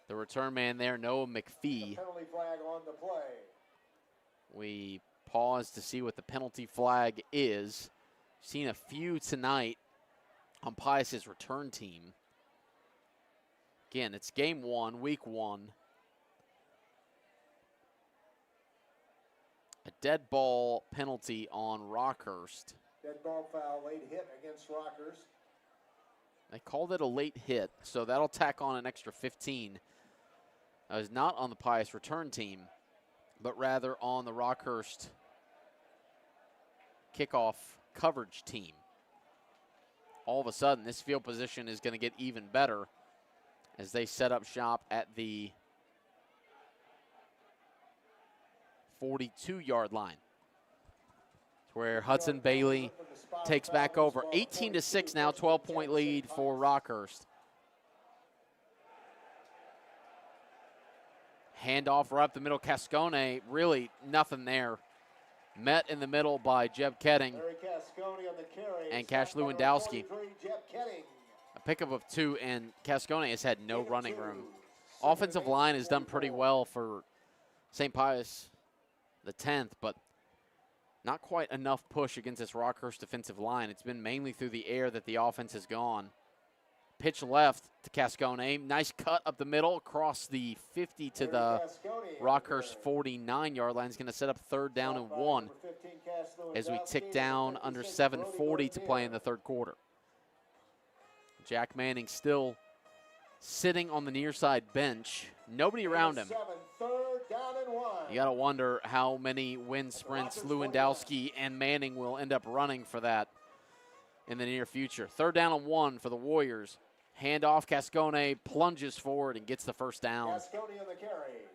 The return man there, Noah McPhee. The penalty flag on the play. We pause to see what the penalty flag is. Seen a few tonight on Pius's return team. Again, it's game 1, week 1. A dead ball penalty on Rockhurst. Dead ball foul, late hit against Rockhurst. They called it a late hit, so that'll tack on an extra 15. That was not on the Pius return team, but rather on the Rockhurst kickoff coverage team. All of a sudden, this field position is going to get even better as they set up shop at the 42-yard line. It's where Hudson Bailey takes back over. 18-6 now, 12-point lead for Rockhurst. Handoff right up the middle. Cascone, really nothing there. Met in the middle by Jeb Ketting and Cash Lewandowski. A pickup of 2, and Cascone has had no running room. Offensive line has done pretty well for St. Pius the 10th, but not quite enough push against this Rockhurst defensive line. It's been mainly through the air that the offense has gone. Pitch left to Cascone. Nice cut up the middle across the 50 to the Rockhurst 49-yard line. Is going to set up 3rd down and 1 as we tick down under 7:40 to play in the 3rd quarter. Jack Manning still sitting on the near side bench. Nobody around him. You got to wonder how many wind sprints Lewandowski and Manning will end up running for that in the near future. 3rd down and 1 for the Warriors. Handoff, Cascone plunges forward and gets the 1st down. Cascone on the carry.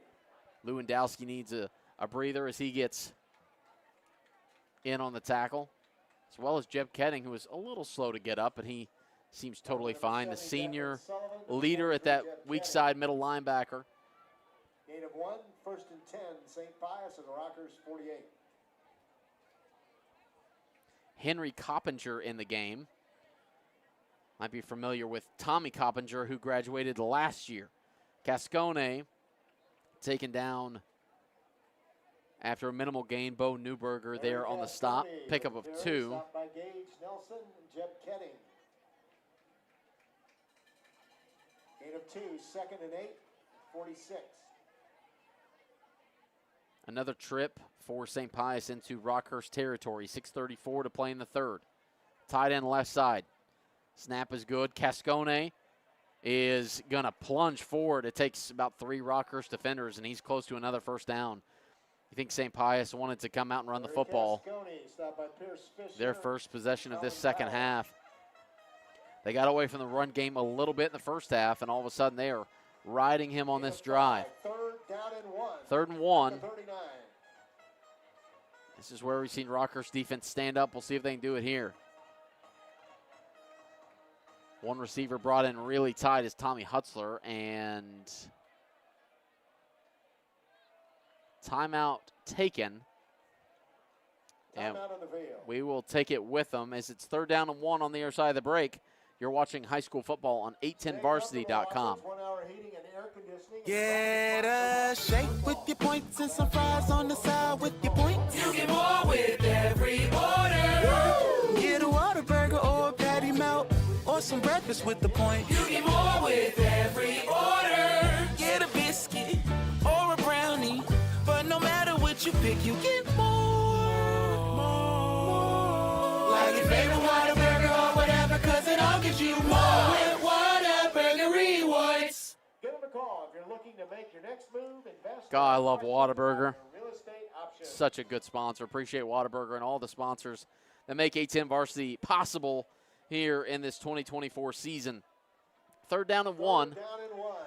Lewandowski needs a breather as he gets in on the tackle, as well as Jeb Ketting, who was a little slow to get up, but he seems totally fine. The senior leader at that weak side middle linebacker. Gain of 1, 1st and 10, St. Pius and the Rockhurst 48. Henry Coppinger in the game. Might be familiar with Tommy Coppinger, who graduated last year. Cascone taken down after a minimal gain. Bo Newberger there on the stop. Pickup of 2. Stop by Gage Nelson and Jeb Ketting. Gain of 2, 2nd and 8, 46. Another trip for St. Pius into Rockhurst territory. 6:34 to play in the third. Tight end left side. Snap is good. Cascone is going to plunge forward. It takes about 3 Rockhurst defenders, and he's close to another first down. You think St. Pius wanted to come out and run the football. Their first possession of this second half. They got away from the run game a little bit in the first half, and all of a sudden they are riding him on this drive. 3rd and 1. This is where we've seen Rockhurst defense stand up. We'll see if they can do it here. One receiver brought in really tight is Tommy Hutzler, and timeout taken. And we will take it with them as it's 3rd down and 1 on the other side of the break. You're watching high school football on 810varsity.com. Get a shake with your points and some fries on the side with your points. You get more with every order. Get a Whataburger or a patty melt or some breakfast with the point. You get more with every order. Get a biscuit or a brownie, but no matter what you pick, you get more. Like your favorite Whataburger or whatever, cause it all gives you more with Whataburger Rewards. Give them a call if you're looking to make your next move. Invest. God, I love Whataburger. Real estate options. Such a good sponsor. Appreciate Whataburger and all the sponsors that make 810 Varsity possible here in this 2024 season. 3rd down and 1.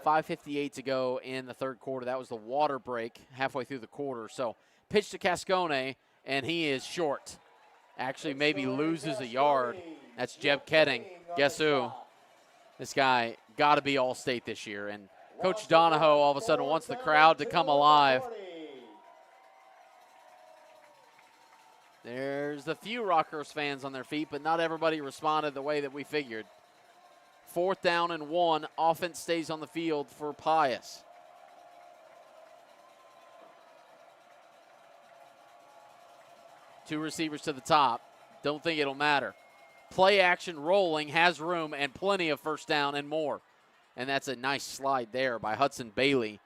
5:58 to go in the third quarter. That was the water break halfway through the quarter. So pitch to Cascone, and he is short. Actually maybe loses a yard. That's Jeb Ketting. Guess who? This guy got to be All-State this year. And Coach Donahoe all of a sudden wants the crowd to come alive. There's a few Rockhurst fans on their feet, but not everybody responded the way that we figured. 4th down and 1. Offense stays on the field for Pius. Two receivers to the top. Don't think it'll matter. Play action rolling, has room and plenty of first down and more. And that's a nice slide there by Hudson Bailey.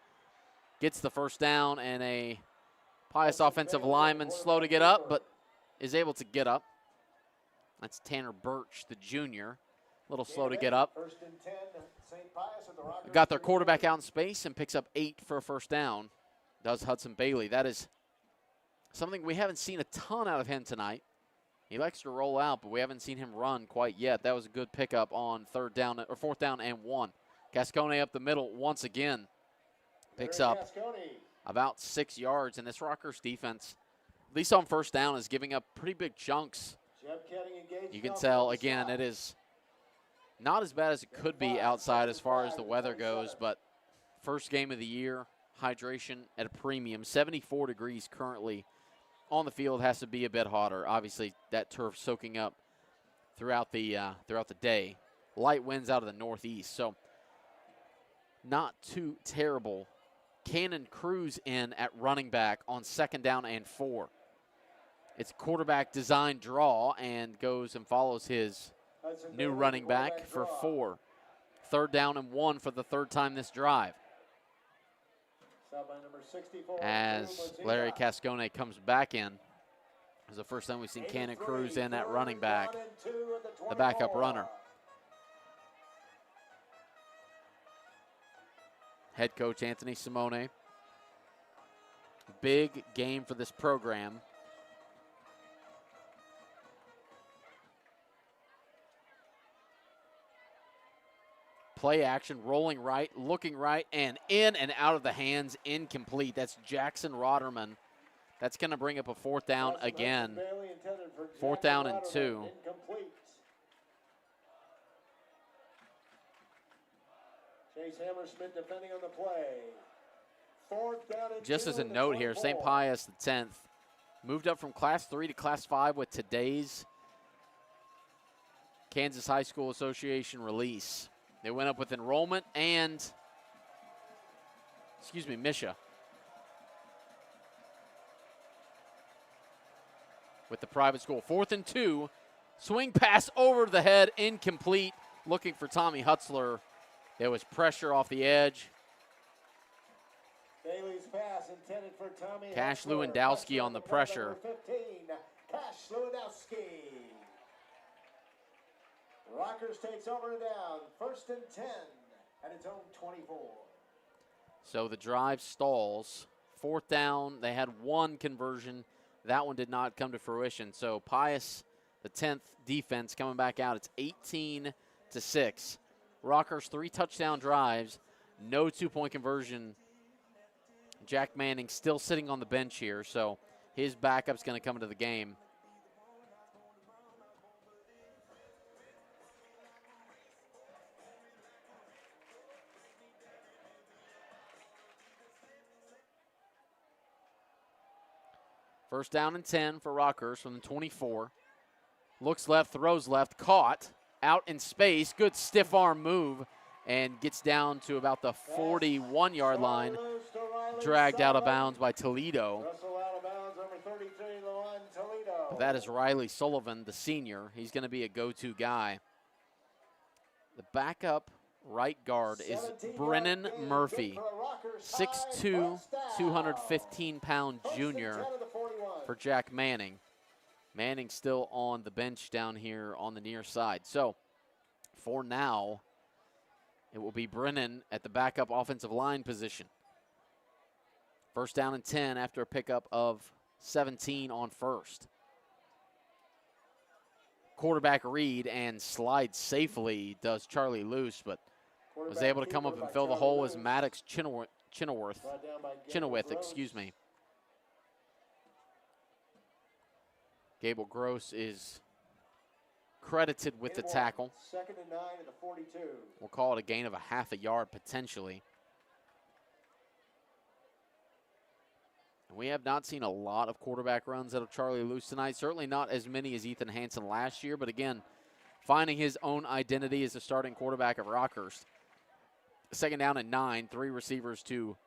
Gets the first down, and a Pius offensive lineman slow to get up, but is able to get up. That's Tanner Birch, the junior. A little slow to get up. Got their quarterback out in space and picks up 8 for a first down. Does Hudson Bailey. That is something we haven't seen a ton out of him tonight. He likes to roll out, but we haven't seen him run quite yet. That was a good pickup on 4th down and 1. Cascone up the middle once again. Picks up about 6 yards, and this Rockhurst defense, at least on first down, is giving up pretty big chunks. You can tell, again, it is not as bad as it could be outside as far as the weather goes, but first game of the year, hydration at a premium. 74 degrees currently on the field. Has to be a bit hotter. Obviously, that turf soaking up throughout the day. Light winds out of the northeast, so not too terrible. Cannon Cruz in at running back on 2nd down and 4. It's quarterback design draw and goes and follows his new running back for 4. 3rd down and 1 for the 3rd time this drive. As Larry Cascone comes back in. It's the first time we've seen Cannon Cruz in at running back, the backup runner. Head coach Anthony Simone. Big game for this program. Play action, rolling right, looking right, and in and out of the hands, incomplete. That's Jackson Rotterman. That's going to bring up a 4th down again. 4th down and 2. Chase Hammersmith defending on the play. 4th down and 2. Just as a note here, St. Pius the 10th moved up from Class 3 to Class 5 with today's Kansas High School Association release. They went up with enrollment and, Misha. With the private school. 4th and 2. Swing pass over the head, incomplete. Looking for Tommy Hutzler. There was pressure off the edge. Bailey's pass intended for Tommy Cash Hessler. Lewandowski on the pressure. Number 15, Cash Lewandowski. Rockhurst takes over and down. 1st and 10 at its own 24. So the drive stalls. 4th down, they had one conversion. That one did not come to fruition. So Pius, the 10th defense, coming back out. It's 18-6. Rockhurst 3 touchdown drives, no 2-point conversion. Jack Manning still sitting on the bench here, so his backup's going to come into the game. First down and 10 for Rockhurst from the 24. Looks left, throws left, caught, out in space. Good stiff arm move, and gets down to about the 41-yard line. Dragged out of bounds by Toledo. But that is Riley Sullivan, the senior. He's going to be a go-to guy. The backup right guard is Brennan Murphy, 6'2", 215-pound junior for Jack Manning. Manning still on the bench down here on the near side. So for now, it will be Brennan at the backup offensive line position. First down and 10 after a pickup of 17 on first. Quarterback read and slides safely does Charlie Luce, but was able to come up and fill the hole as Maddox Chenoweth, excuse me. Gable Gross is credited with the tackle. 2nd and 9 at the 42. We'll call it a gain of a half a yard potentially. We have not seen a lot of quarterback runs out of Charlie Luce tonight. Certainly not as many as Ethan Hansen last year, but again, finding his own identity as the starting quarterback of Rockhurst. 2nd down and 9, 3 receivers to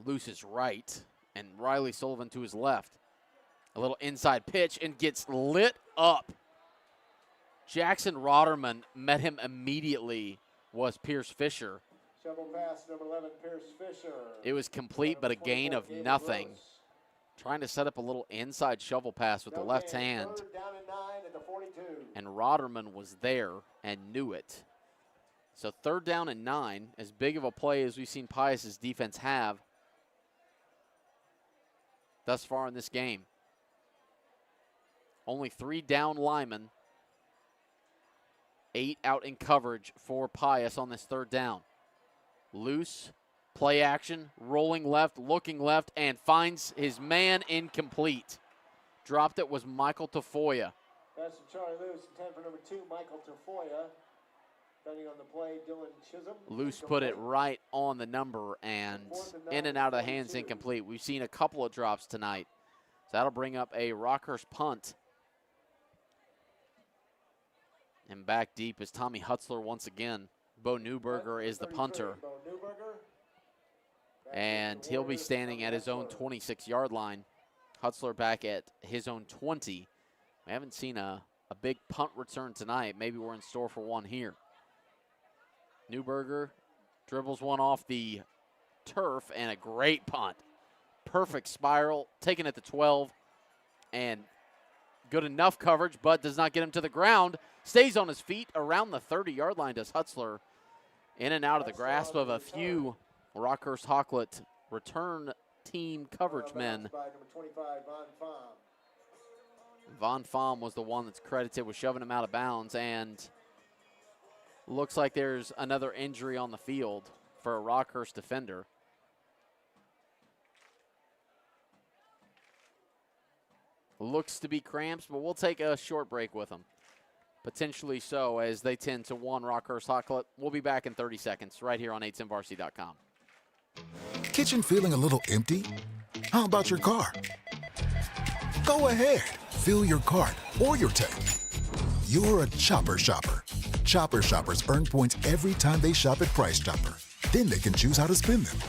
Luce's right, and Riley Sullivan to his left. A little inside pitch and gets lit up. Jackson Rotterman met him immediately, was Pierce Fisher. Shovel pass, number 11, Pierce Fisher. It was complete, but a gain of nothing. Trying to set up a little inside shovel pass with the left hand. 3rd down and 9 at the 42. And Rotterman was there and knew it. So 3rd down and 9, as big of a play as we've seen Pius's defense have thus far in this game. Only 3 down linemen, 8 out in coverage for Pius on this 3rd down. Loose, play action, rolling left, looking left, and finds his man incomplete. Dropped it was Michael Tafoya. That's from Charlie Luce, intent for number 2, Michael Tafoya. Depending on the play, Dylan Chisholm. Luce put it right on the number, and in and out of the hands, incomplete. We've seen a couple of drops tonight. So that'll bring up a Rockhurst punt. And back deep is Tommy Hutzler once again. Bo Newberger is the punter. And he'll be standing at his own 26-yard line. Hutzler back at his own 20. We haven't seen a big punt return tonight. Maybe we're in store for one here. Newberger dribbles one off the turf, and a great punt. Perfect spiral, taken at the 12, and good enough coverage, but does not get him to the ground. Stays on his feet around the 30-yard line, does Hutzler. In and out of the grasp of a few Rockhurst Hawklet return team coverage men. Von Fahm was the one that's credited with shoving him out of bounds, and looks like there's another injury on the field for a Rockhurst defender. Looks to be cramps, but we'll take a short break with them. Potentially so, as they tend to one Rockhurst Hawklet. We'll be back in 30 seconds right here on 810varsity.com. Kitchen feeling a little empty? How about your car? Go ahead, fill your cart or your tank. You're a chopper shopper. Chopper shoppers earn points every time they shop at Price Chopper. Then they can choose how to spend them.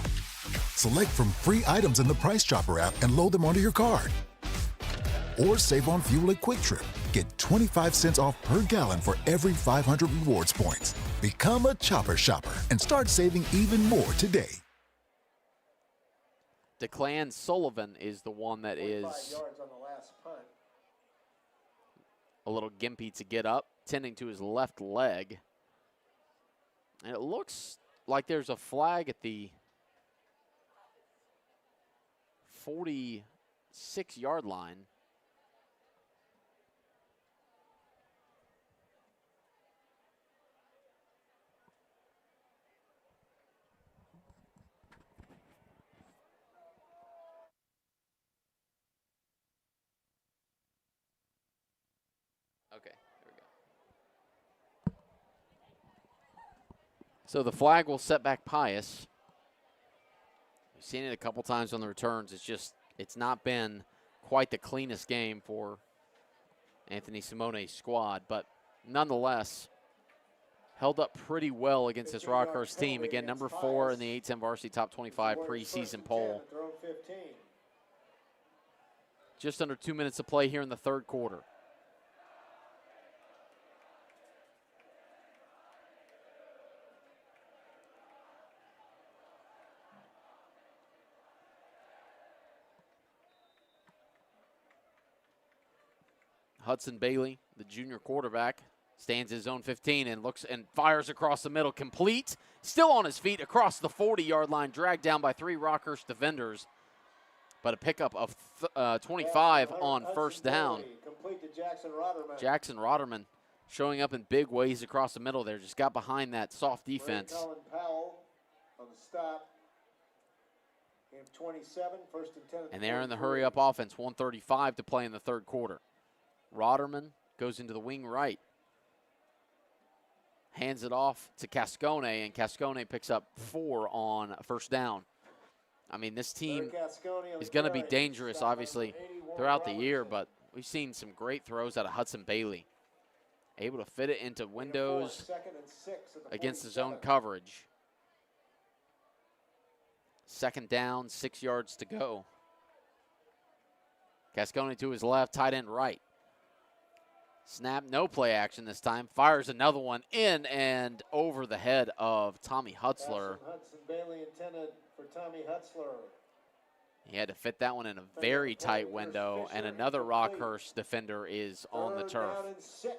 Select from free items in the Price Chopper app and load them onto your card. Or save on fuel at Quick Trip. Get 25 cents off per gallon for every 500 rewards points. Become a Chopper shopper and start saving even more today. Declan Sullivan is the one that is yards on the last punt. a little gimpy to get up, tending to his left leg. And it looks like there's a flag at the 46-yard line. Okay, there we go. So the flag will set back Pius. We've seen it a couple times on the returns. It's not been quite the cleanest game for Anthony Simone's squad, but nonetheless, held up pretty well against this Rockhurst team. Again, number 4 in the A-10 varsity top 25 preseason poll. Just under 2 minutes to play here in the third quarter. Hudson Bailey, the junior quarterback, stands his own 15 and looks and fires across the middle, complete. Still on his feet across the 40-yard line, dragged down by 3 Rockhurst defenders. But a pickup of 25 on first down. Complete to Jackson Rotterman. Jackson Rotterman showing up in big ways across the middle there. Just got behind that soft defense. Colin Powell on the stop. He have 27, first and 10. And they're in the hurry-up offense, 1:35 to play in the third quarter. Rotterman goes into the wing right. Hands it off to Cascone, and Cascone picks up 4 on first down. I mean, this team is going to be dangerous, obviously, throughout the year, but we've seen some great throws out of Hudson Bailey. Able to fit it into windows against his own coverage. Second down, 6 yards to go. Cascone to his left, tight end right. Snap, no play action this time. Fires another one in and over the head of Tommy Hutzler. Hudson Bailey intended for Tommy Hutzler. He had to fit that one in a very tight window, and another Rockhurst defender is on the turf. Down and 6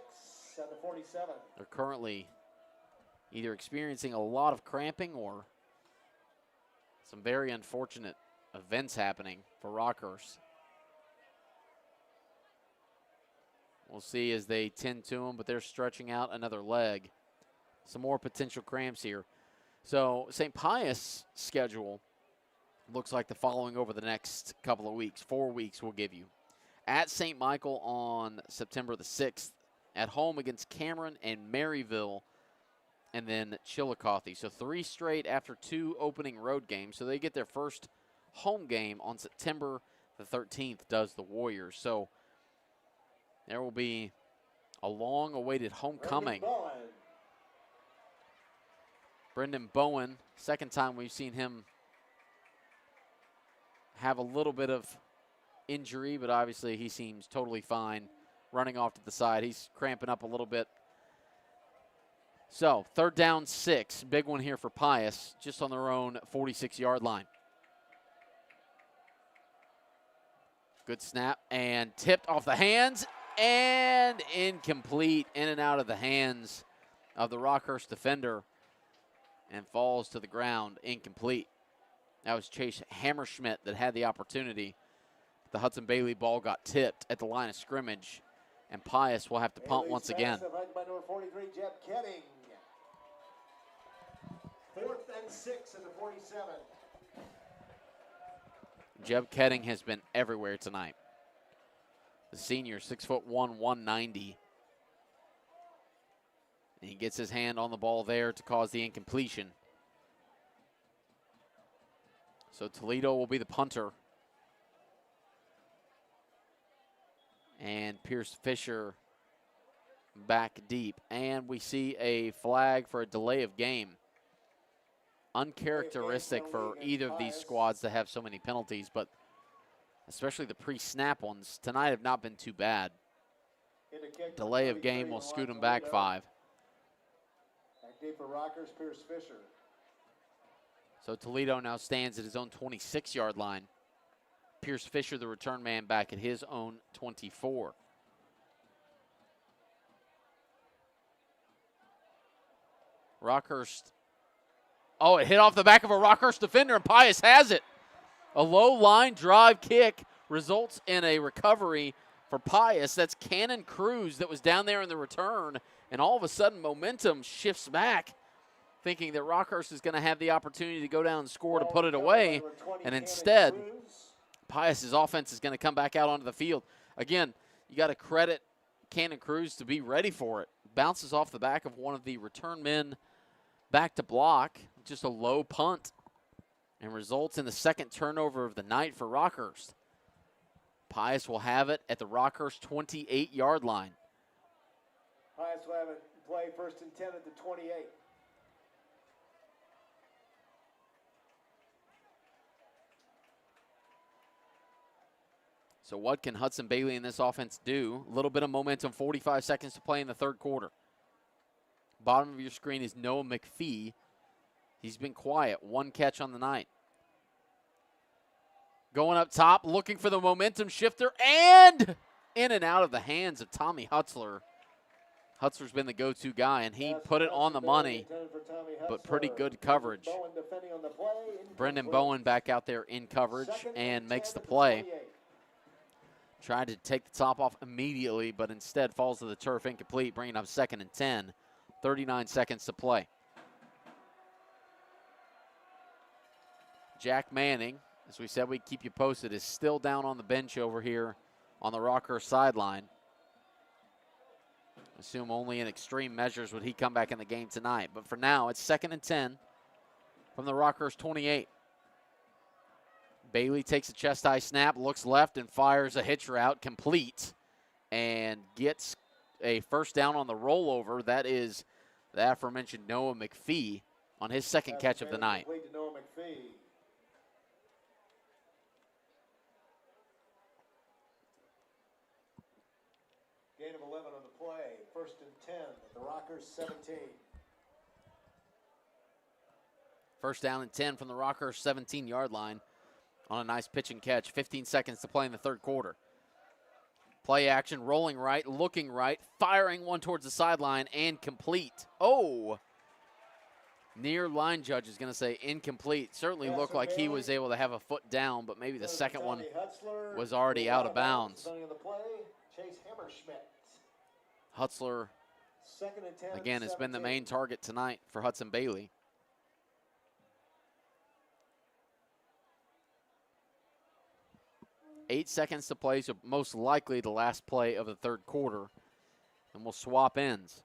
at the 47. They're currently either experiencing a lot of cramping or some very unfortunate events happening for Rockhurst. We'll see as they tend to him, but they're stretching out another leg. Some more potential cramps here. So St. Pius' schedule looks like the following over the next couple of weeks. 4 weeks we'll give you. At St. Michael on September the 6th. At home against Cameron and Maryville. And then Chillicothe. So 3 straight after 2 opening road games. So they get their first home game on September the 13th, does the Warriors. So there will be a long-awaited homecoming. Brendan Bowen, second time we've seen him have a little bit of injury, but obviously he seems totally fine running off to the side. He's cramping up a little bit. So, third down, 6. Big one here for Pius, just on their own 46-yard line. Good snap, and tipped off the hands. And incomplete, in and out of the hands of the Rockhurst defender, and falls to the ground, incomplete. That was Chase Hammerschmidt that had the opportunity. The Hudson Bailey ball got tipped at the line of scrimmage, and Pius will have to punt once again. By number 43, Jeb Ketting. 4th and 6 at the 47. Jeb Ketting has been everywhere tonight. The senior, 6'1", 190. And he gets his hand on the ball there to cause the incompletion. So Toledo will be the punter. And Pierce Fisher back deep. And we see a flag for a delay of game. Uncharacteristic for either of these squads to have so many penalties, but especially the pre-snap ones tonight have not been too bad. delay of game will scoot them back 5. Back deep for Rockhurst, Pius Fisher. So Toledo now stands at his own 26-yard line. Pius Fisher, the return man, back at his own 24. Rockhurst. Oh, it hit off the back of a Rockhurst defender, and Pius has it. A low line drive kick results in a recovery for Pius. That's Cannon Cruz that was down there in the return, and all of a sudden momentum shifts back, thinking that Rockhurst is going to have the opportunity to go down and score to put it away, and instead Pius's offense is going to come back out onto the field. Again, you got to credit Cannon Cruz to be ready for it. Bounces off the back of one of the return men back to block, just a low punt, and results in the second turnover of the night for Rockhurst. Pius will have it at the Rockhurst 28-yard line. Pius will have it play 1st and 10 at the 28. So what can Hudson Bailey and this offense do? A little bit of momentum, 45 seconds to play in the third quarter. Bottom of your screen is Noah McPhee. He's been quiet, 1 catch on the night. Going up top, looking for the momentum shifter, and in and out of the hands of Tommy Hutzler. Hutzler's been the go-to guy, and he put it on the money, but pretty good coverage. Brendan Bowen back out there in coverage and makes the play. Tried to take the top off immediately, but instead falls to the turf incomplete, bringing up 2nd and 10. 39 seconds to play. Jack Manning, as we said we'd keep you posted, is still down on the bench over here on the Rockhurst sideline. Assume only in extreme measures would he come back in the game tonight. But for now, it's 2nd and 10 from the Rockhurst 28. Bailey takes a chest-high snap, looks left, and fires a hitch route complete and gets a first down on the rollover. That is the aforementioned Noah McPhee on his second catch of the night. Noah McPhee. Gain of 11 on the play. 1st and 10 at the Rockhurst 17. First down and 10 from the Rockhurst 17-yard line on a nice pitch and catch. 15 seconds to play in the third quarter. Play action, rolling right, looking right, firing one towards the sideline, and complete. Oh! Near line judge is going to say incomplete. Certainly looked like he was able to have a foot down, but maybe the second one was already out of bounds. Hutzler, again, has been the main target tonight for Hudson Bailey. Eight seconds to play, so most likely the last play of the third quarter. And we'll swap ends.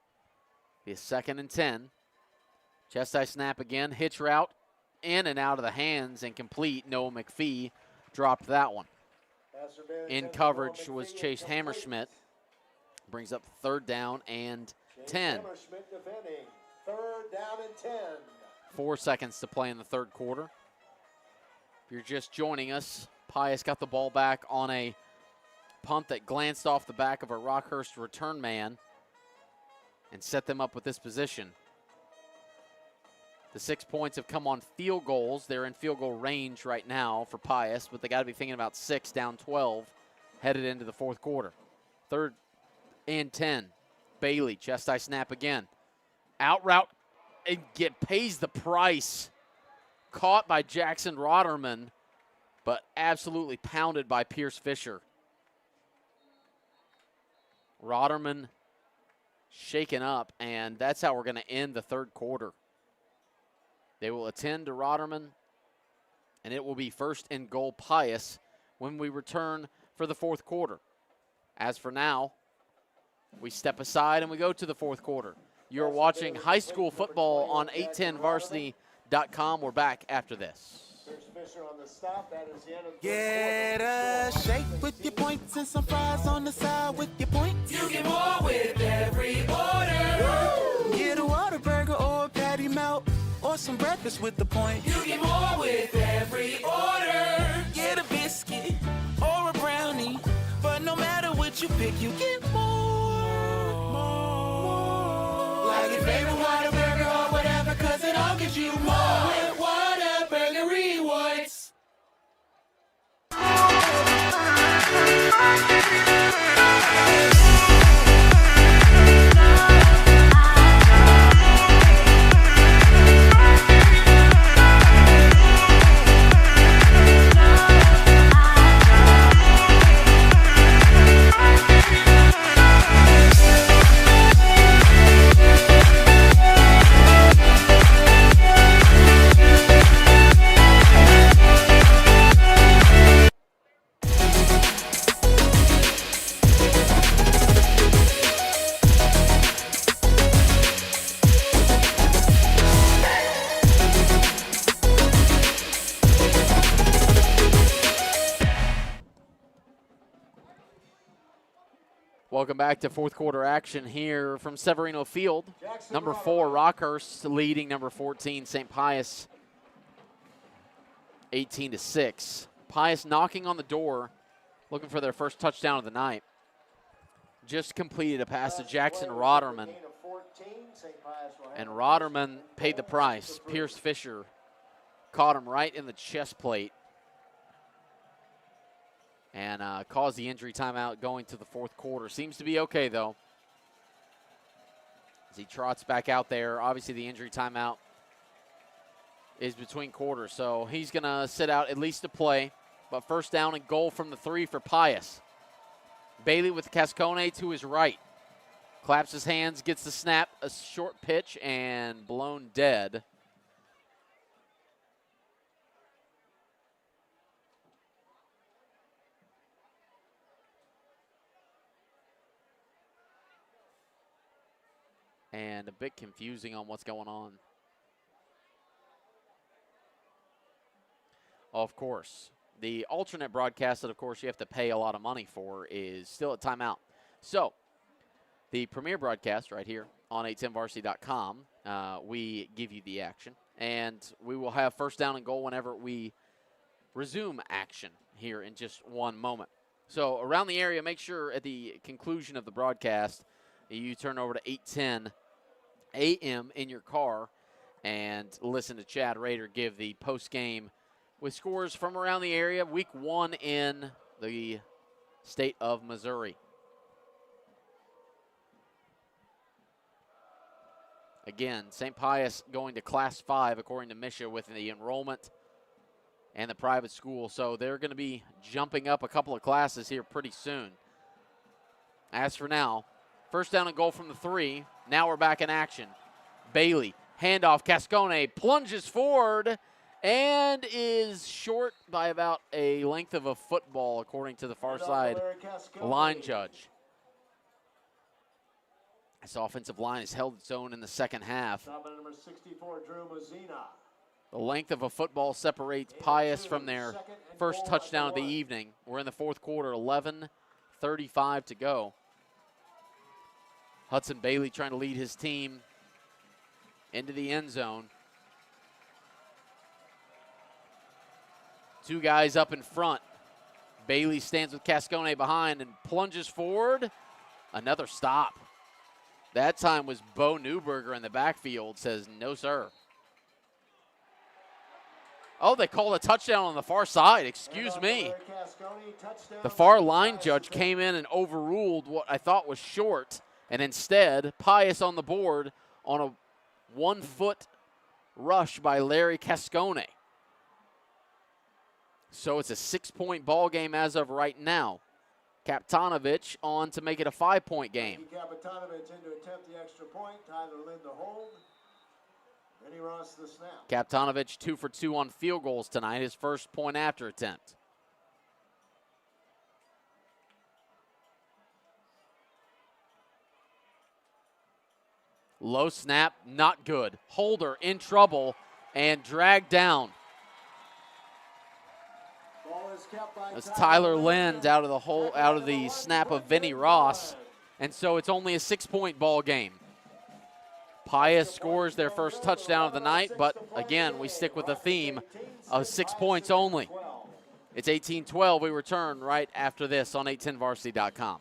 Be a 2nd and 10. Chest-high snap again, hitch route, in and out of the hands, and complete. Noah McPhee dropped that one. In coverage was Chase Hammerschmidt. Brings up 3rd down and 10. 3rd down and 10. 4 seconds to play in the third quarter. If you're just joining us, Pius got the ball back on a punt that glanced off the back of a Rockhurst return man and set them up with this position. The 6 points have come on field goals. They're in field goal range right now for Pius, but they got to be thinking about 6, down 12, headed into the fourth quarter. 3rd and 10. Bailey, chest-high snap again. Out route and pays the price. Caught by Jackson Rotterman, but absolutely pounded by Pius Fisher. Rotterman shaken up, and that's how we're going to end the third quarter. They will attend to Rotterman, and it will be 1st and goal Pius when we return for the fourth quarter. As for now, we step aside and we go to the fourth quarter. You're watching high school football on 810varsity.com. We're back after this. Get a shake with your points and some fries on the side with your points. You get more with every order. Get a Whataburger or a patty melt or some breakfast with the point. You get more with every order. Get a biscuit or a brownie, but no matter what you pick, you get more. Welcome back to fourth quarter action here from Severino Field. Number 4, Rockhurst leading number 14, St. Pius, 18-6. Pius knocking on the door, looking for their first touchdown of the night. Just completed a pass to Jackson Rotterman. And Rotterman paid the price. Pierce Fisher caught him right in the chest plate and caused the injury timeout going to the fourth quarter. Seems to be okay, though, as he trots back out there. Obviously, the injury timeout is between quarters, so he's going to sit out at least a play. But first down and goal from the 3 for Pius. Bailey with Cascone to his right. Claps his hands, gets the snap, a short pitch, and blown dead. And a bit confusing on what's going on. Of course, the alternate broadcast that, of course, you have to pay a lot of money for is still at timeout. So, the premier broadcast right here on 810varsity.com, we give you the action. And we will have first down and goal whenever we resume action here in just one moment. So, around the area, make sure at the conclusion of the broadcast, you turn over to 810 a.m. in your car and listen to Chad Rader give the post-game with scores from around the area, week 1 in the state of Missouri. Again, St. Pius going to Class 5 according to Misha with the enrollment and the private school. So they're going to be jumping up a couple of classes here pretty soon. As for now, first down and goal from the 3. Now we're back in action. Bailey, handoff, Cascone plunges forward and is short by about a length of a football, according to the far side line judge. This offensive line has held its own in the second half. Number 64, Drew Mazzina. The length of a football separates Pius from their first touchdown of the evening. We're in the fourth quarter, 11:35 to go. Hudson Bailey trying to lead his team into the end zone. 2 guys up in front. Bailey stands with Cascone behind and plunges forward. Another stop. That time was Bo Newberger in the backfield, says no, sir. Oh, they called a touchdown on the far side. Excuse me. The far line judge came in and overruled what I thought was short, and instead, Pius on the board on a 1-foot rush by Larry Cascone. So it's a 6-point ball game as of right now. Kaptanovich on to make it a 5-point game. Kaptanovich in to attempt the extra point. Tyler Lind to hold. Benny Ross the snap. Kaptanovich 2 for 2 on field goals tonight, his first point after attempt. Low snap, not good. Holder in trouble and dragged down. That's Tyler Lind out of the snap of Vinny Ross, and so it's only a 6-point ball game. Pius scores their first touchdown of the night, but again, we stick with the theme of 6 points only. It's 18-12. We return right after this on 810varsity.com.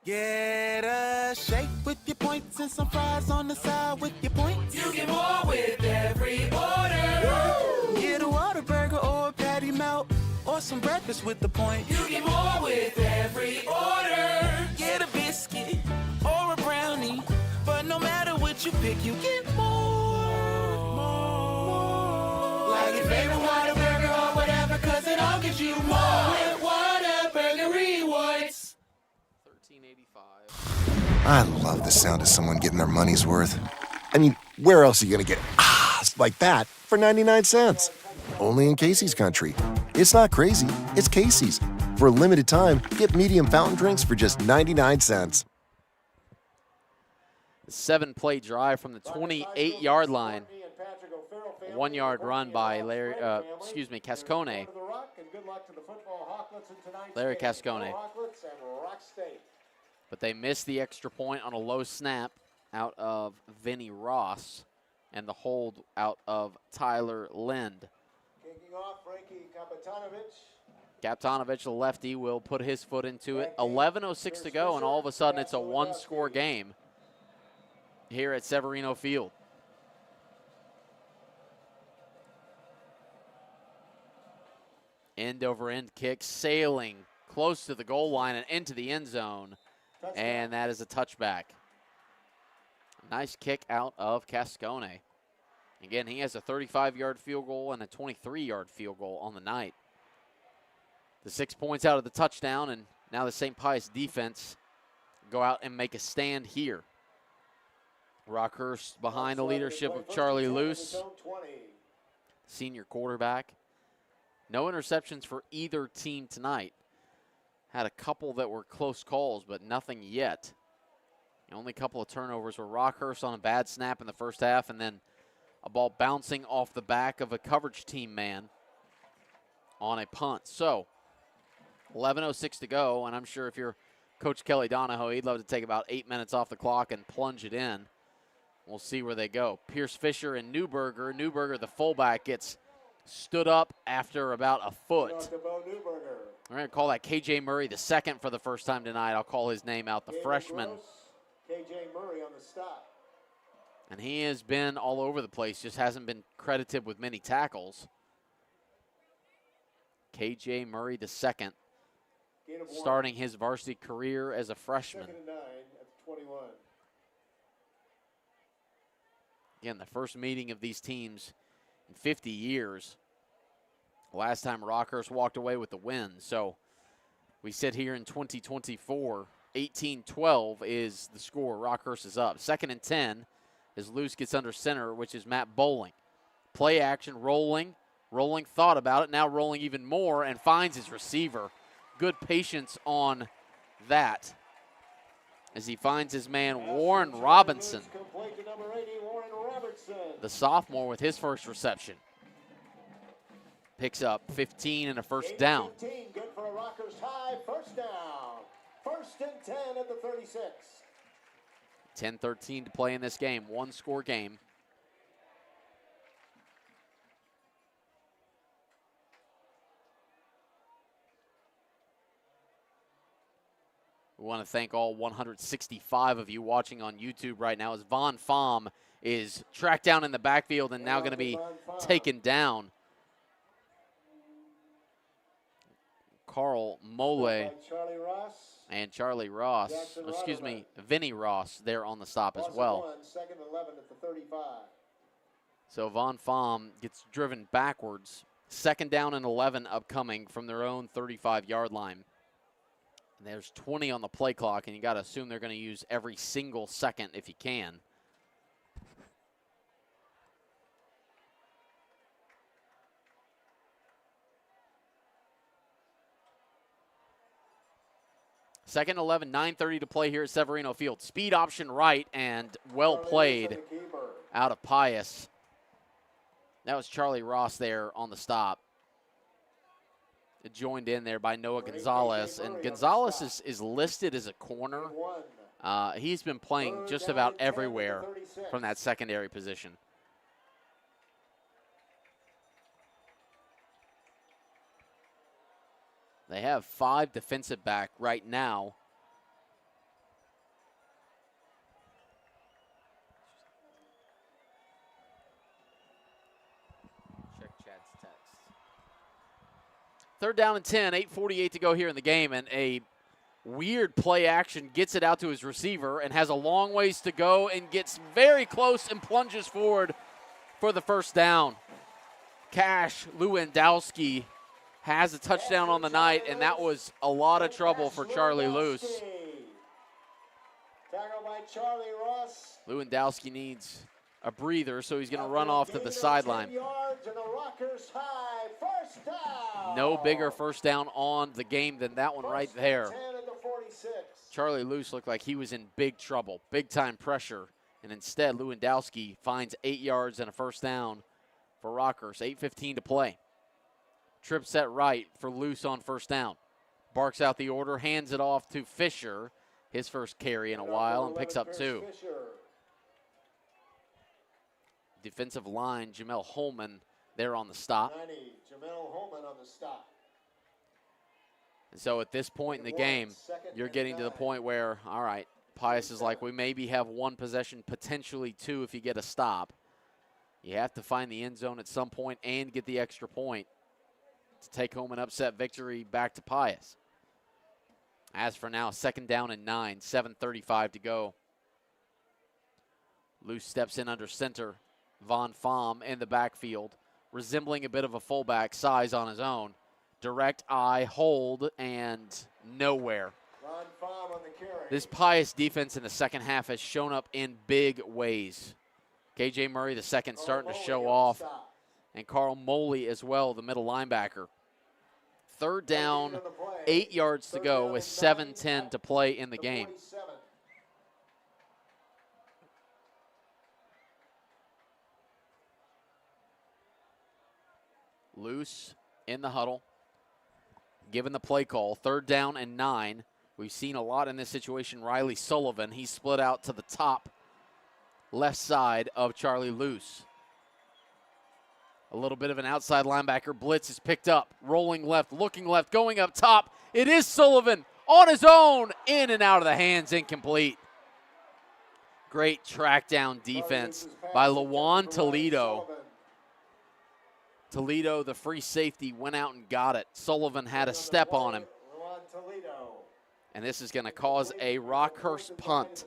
Get a shake with your points and some fries on the side with your points. You get more with every order. Get a Whataburger or a patty melt or some breakfast with the points. You get more with every order. Get a biscuit or a brownie, but no matter what you pick, you get more. Like your favorite Whataburger or whatever, cause it all gives you more with Whataburger Rewards. $13.85. I love the sound of someone getting their money's worth. I mean, where else are you going to get like that for 99 cents? Only in Casey's Country. It's not crazy, it's Casey's. For a limited time, get medium fountain drinks for just 99 cents. 7-play drive from the 28-yard line. 1-yard run by Cascone. Larry Cascone. But they missed the extra point on a low snap out of Vinny Ross and the hold out of Tyler Lind. Kicking off, Frankie Kapitanovic. Kapitanovic, the lefty, will put his foot into it. 11:06 to go, and all of a sudden it's a one-score game here at Severino Field. End-over-end kick, sailing close to the goal line and into the end zone, and that is a touchback. Nice kick out of Cascone. Again, he has a 35-yard field goal and a 23-yard field goal on the night. The 6 points out of the touchdown, and now the St. Pius defense go out and make a stand here. Rockhurst behind the leadership of Charlie Luce, senior quarterback. No interceptions for either team tonight. Had a couple that were close calls, but nothing yet. The only couple of turnovers were Rockhurst on a bad snap in the first half, and then a ball bouncing off the back of a coverage team man on a punt. So, 11:06 to go, and I'm sure if you're Coach Kelly Donahoe, he'd love to take about 8 minutes off the clock and plunge it in. We'll see where they go. Pierce Fisher and Newberger. Newberger, the fullback, gets stood up after about a foot. We're going to call that KJ Murray the second for the first time tonight. I'll call his name out, the freshman. KJ Murray on the stop. And he has been all over the place, just hasn't been credited with many tackles. KJ Murray the second, starting his varsity career as a freshman. 2nd and 9 at 21. Again, the first meeting of these teams in 50 years. Last time Rockhurst walked away with the win. So we sit here in 2024. 18-12 is the score. Rockhurst is up. 2nd and 10 as Luce gets under center, which is Matt Bowling. Play action, rolling. Rolling thought about it, now rolling even more and finds his receiver. Good patience on that as he finds his man Warren Robinson, Complete to number 80, Warren Robertson. the sophomore, with his first reception. Picks up 15 and a first down. 15, good for a Rockhurst high, first down. 1st and 10 at the 36. 10-13 to play in this game, one-score game. We want to thank all 165 of you watching on YouTube right now as Von Pham is tracked down in the backfield and now going to be taken down. Carl Mole and Charlie Ross, Vinny Ross there on the stop as well. 2nd and 11 at the 35. So Von Pham gets driven backwards. 2nd down and 11 upcoming from their own 35-yard line. And there's 20 on the play clock, and you got to assume they're going to use every single second if you can. Second 11, 9:30 to play here at Severino Field. Speed option right, and well played out of Pius. That was Charlie Ross there on the stop. It joined in there by Noah Gonzalez. And Gonzalez is listed as a corner. He's been playing just about everywhere from that secondary position. They have 5 defensive back right now. Check Chad's text. 3rd down and 10, 8:48 to go here in the game, and a weird play action gets it out to his receiver and has a long ways to go and gets very close and plunges forward for the first down. Cash Lewandowski has a touchdown on the night, and that was a lot of trouble for Charlie Luce. Tackled by Charlie Ross. Lewandowski needs a breather, so he's going to run off to the sideline. No bigger first down on the game than that one right there. Charlie Luce looked like he was in big trouble, big-time pressure, and instead Lewandowski finds 8 yards and a first down for Rockhurst. 8:15 to play. Trip set right for Luce on first down. Barks out the order, hands it off to Fisher. his first carry in a while and picks up 2. Defensive line, Jamel Holman there on the stop. Jamel Holman on the stop. And so at this point in the game, you're getting to the point where, all right, Pius is like, we maybe have 1 possession, potentially 2 if you get a stop. You have to find the end zone at some point and get the extra point to take home an upset victory back to Pius. As for now, 2nd down and 9, 7:35 to go. Luce steps in under center. Von Pham in the backfield, resembling a bit of a fullback size on his own. Direct eye, hold, and nowhere. Von Pham on the carry. This Pius defense in the second half has shown up in big ways. KJ Murray the second starting to show off, and Carl Moley as well, the middle linebacker. 3rd down, 8 yards to go with 7:10 to play in the game. Luce in the huddle, given the play call, 3rd down and 9. We've seen a lot in this situation. Riley Sullivan, he's split out to the top left side of Charlie Luce. A little bit of an outside linebacker blitz is picked up, rolling left, looking left, going up top. It is Sullivan on his own, in and out of the hands, incomplete. Great track down defense by Lawan Toledo. Toledo, the free safety, went out and got it. Sullivan had a step on him. And this is going to cause a Rockhurst punt.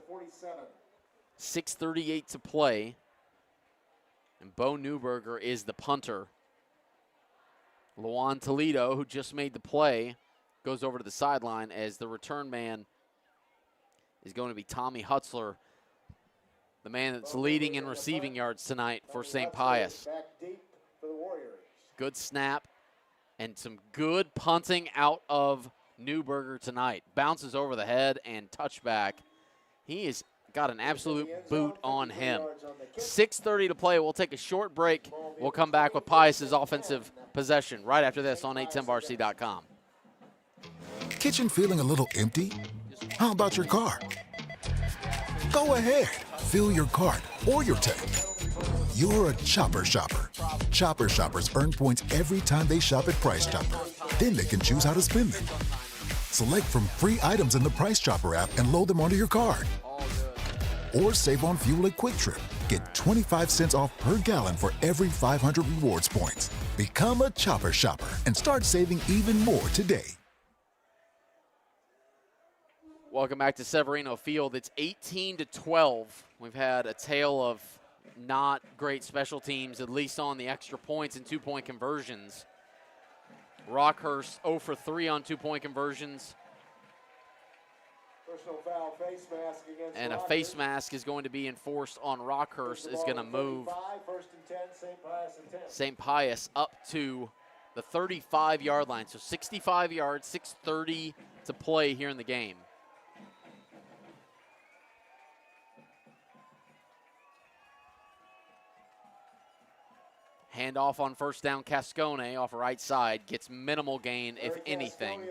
6:38 to play. And Bo Newberger is the punter. Lawan Toledo, who just made the play, goes over to the sideline as the return man is going to be Tommy Hutzler, the man that's leading in receiving yards tonight for St. Pius. Good snap and some good punting out of Newberger tonight. Bounces over the head and touchback. He has got an absolute boot on him. 6:30 to play. We'll take a short break. We'll come back with Pius's offensive possession right after this on 810varsity.com. Kitchen feeling a little empty? How about your car? Go ahead, fill your cart or your tank. You're a Chopper shopper. Chopper shoppers earn points every time they shop at Price Chopper. Then they can choose how to spend them. Select from free items in the Price Chopper app and load them onto your card. Or save on fuel at Quick Trip. Get 25 cents off per gallon for every 500 rewards points. Become a Chopper shopper and start saving even more today. Welcome back to Severino Field. It's 18-12. We've had a tale of not great special teams, at least on the extra points and 2-point conversions. Rockhurst 0 for 3 on 2-point conversions. Personal foul, face mask against And a Rockhurst. face mask is going to be enforced on Rockhurst. Is going to move 1st and 10, St. Pius and 10. St. Pius up to the 35-yard line. So 65 yards, 6:30 to play here in the game. Handoff on 1st down, Cascone off right side. Gets minimal gain, if anything.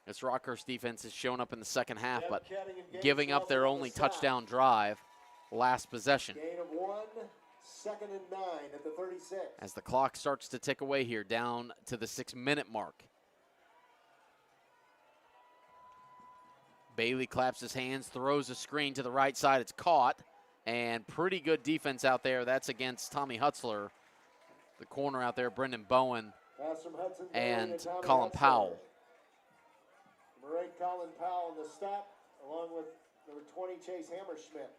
This Rockhurst defense has shown up in the second half, but giving up their only touchdown drive last possession. Gain of 1, 2nd and 9 at the 36. As the clock starts to tick away here, down to the 6-minute mark. Bailey claps his hands, throws a screen to the right side. It's caught. And pretty good defense out there. That's against Tommy Hutzler, the corner out there, Brendan Bowen, and Colin Powell. Number 8, Colin Powell in the stop, along with number 20, Chase Hammerschmidt.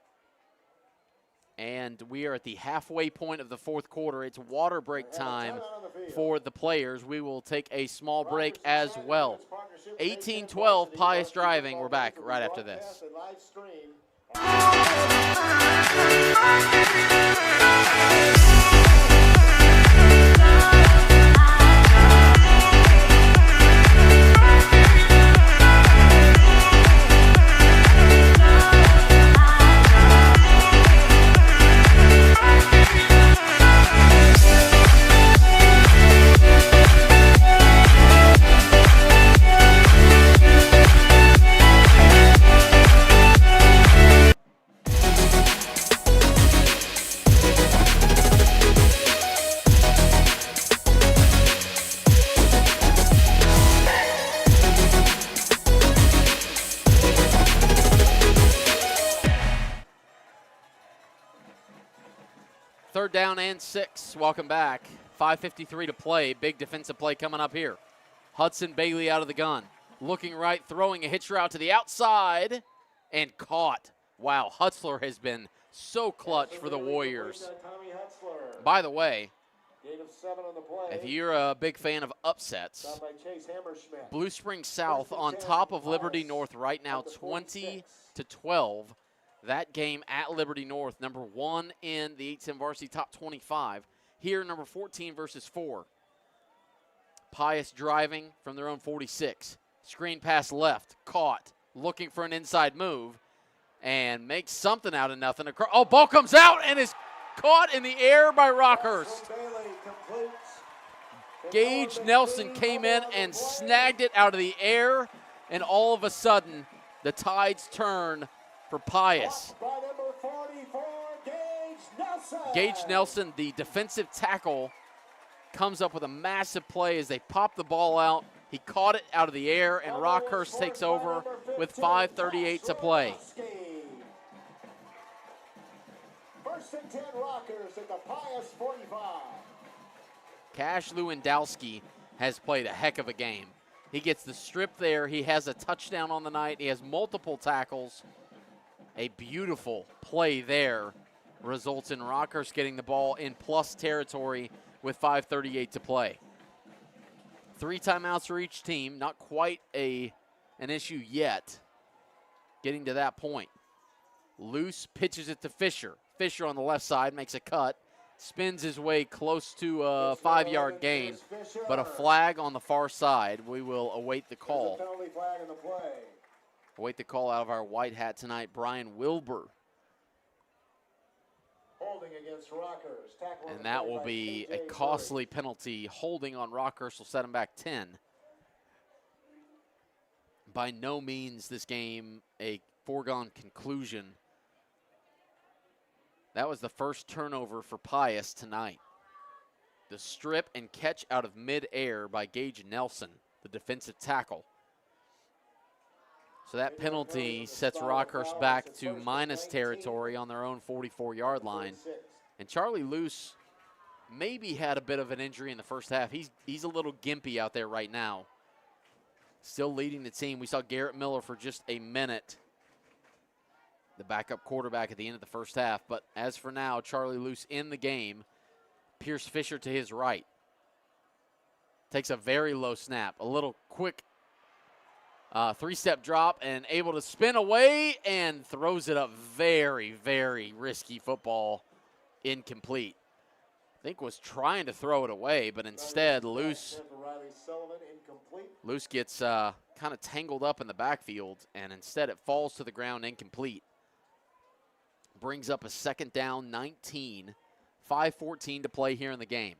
And we are at the halfway point of the 4th quarter. It's water break time for the players. We will take a small break as well. 18-12, Pius driving. We're back right after this. 3rd down and 6. Welcome back. 5:53 to play. Big defensive play coming up here. Hudson Bailey out of the gun. Looking right, throwing a hitch route to the outside, and caught. Wow, Hutzler has been so clutch for the Warriors. By the way, if you're a big fan of upsets, Blue Springs South on top of Liberty North right now, 20-12. That game at Liberty North, number 1 in the 8-10 varsity top 25. Here, number 14 versus 4. Pius driving from their own 46. Screen pass left, caught, looking for an inside move, and makes something out of nothing. Oh, ball comes out and is caught in the air by Rockhurst. Gage Nelson came in and snagged it out of the air, and all of a sudden, the tides turn for Pius. Gage Nelson, the defensive tackle, comes up with a massive play as they pop the ball out. He caught it out of the air, and Rockhurst takes over with 5:38 to play. 1st and 10 Rockhurst at the Pius 45. Cash Lewandowski has played a heck of a game. He gets the strip there. He has a touchdown on the night. He has multiple tackles. A beautiful play there results in Rockhurst getting the ball in plus territory with 5:38 to play. 3 timeouts for each team. Not quite an issue yet. Getting to that point. Luce pitches it to Fisher. Fisher on the left side makes a cut. Spins his way close to a 5-yard gain, but a flag on the far side. We will await the call. Await the call out of our white hat tonight, Brian Wilbur. Holding against Rockhurst. And that will be a costly penalty. Holding on Rockhurst will set him back 10. By no means this game a foregone conclusion. That was the first turnover for Pius tonight. The strip and catch out of midair by Gage Nelson, the defensive tackle. So that penalty sets Rockhurst back to minus territory on their own 44-yard line. And Charlie Luce maybe had a bit of an injury in the first half. He's a little gimpy out there right now. Still leading the team. We saw Garrett Miller for just a minute, the backup quarterback at the end of the first half. But as for now, Charlie Luce in the game. Pierce Fisher to his right. Takes a very low snap. A little quick 3-step drop and able to spin away and throws it up. Very, very risky football. Incomplete. I think was trying to throw it away, but instead Luce gets kind of tangled up in the backfield, and instead it falls to the ground incomplete. Brings up a 2nd down, 19. 5:14 to play here in the game.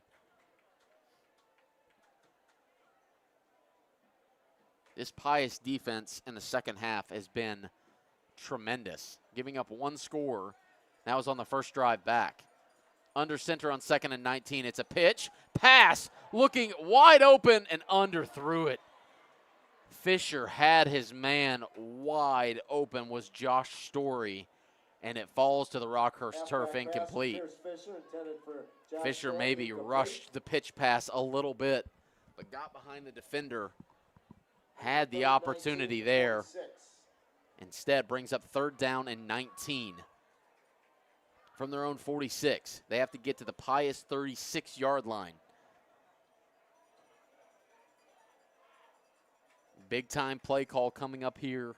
This Pius defense in the second half has been tremendous, giving up 1 score. That was on the first drive back. Under center on 2nd and 19. It's a pitch, pass, looking wide open and underthrew it. Fisher had his man wide open, was Josh Story, and it falls to the Rockhurst turf incomplete. Fisher maybe rushed the pitch pass a little bit, but got behind the defender, had the opportunity there. Instead brings up 3rd down and 19. From their own 46. They have to get to the Pius 36-yard line. Big-time play call coming up here.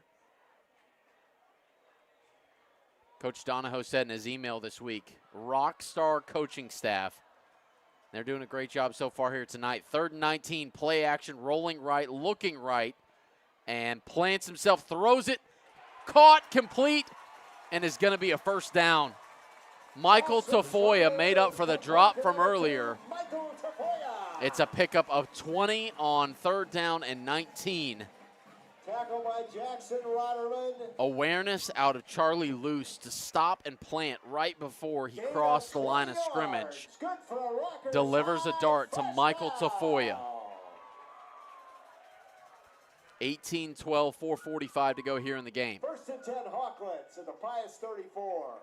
Coach Donahoe said in his email this week, rock star coaching staff. They're doing a great job so far here tonight. 3rd and 19, play action, rolling right, looking right, and plants himself, throws it, caught, complete, and is going to be a 1st down. Michael Tafoya made up for the drop from earlier. It's a pickup of 20 on 3rd down and 19. Tackle by Jackson Rotterman. Awareness out of Charlie Luce to stop and plant right before he crossed the line of scrimmage. Delivers a dart to Michael Tafoya. 18-12, 4:45 to go here in the game. 1st and 10 Hawklets at the Pius 34.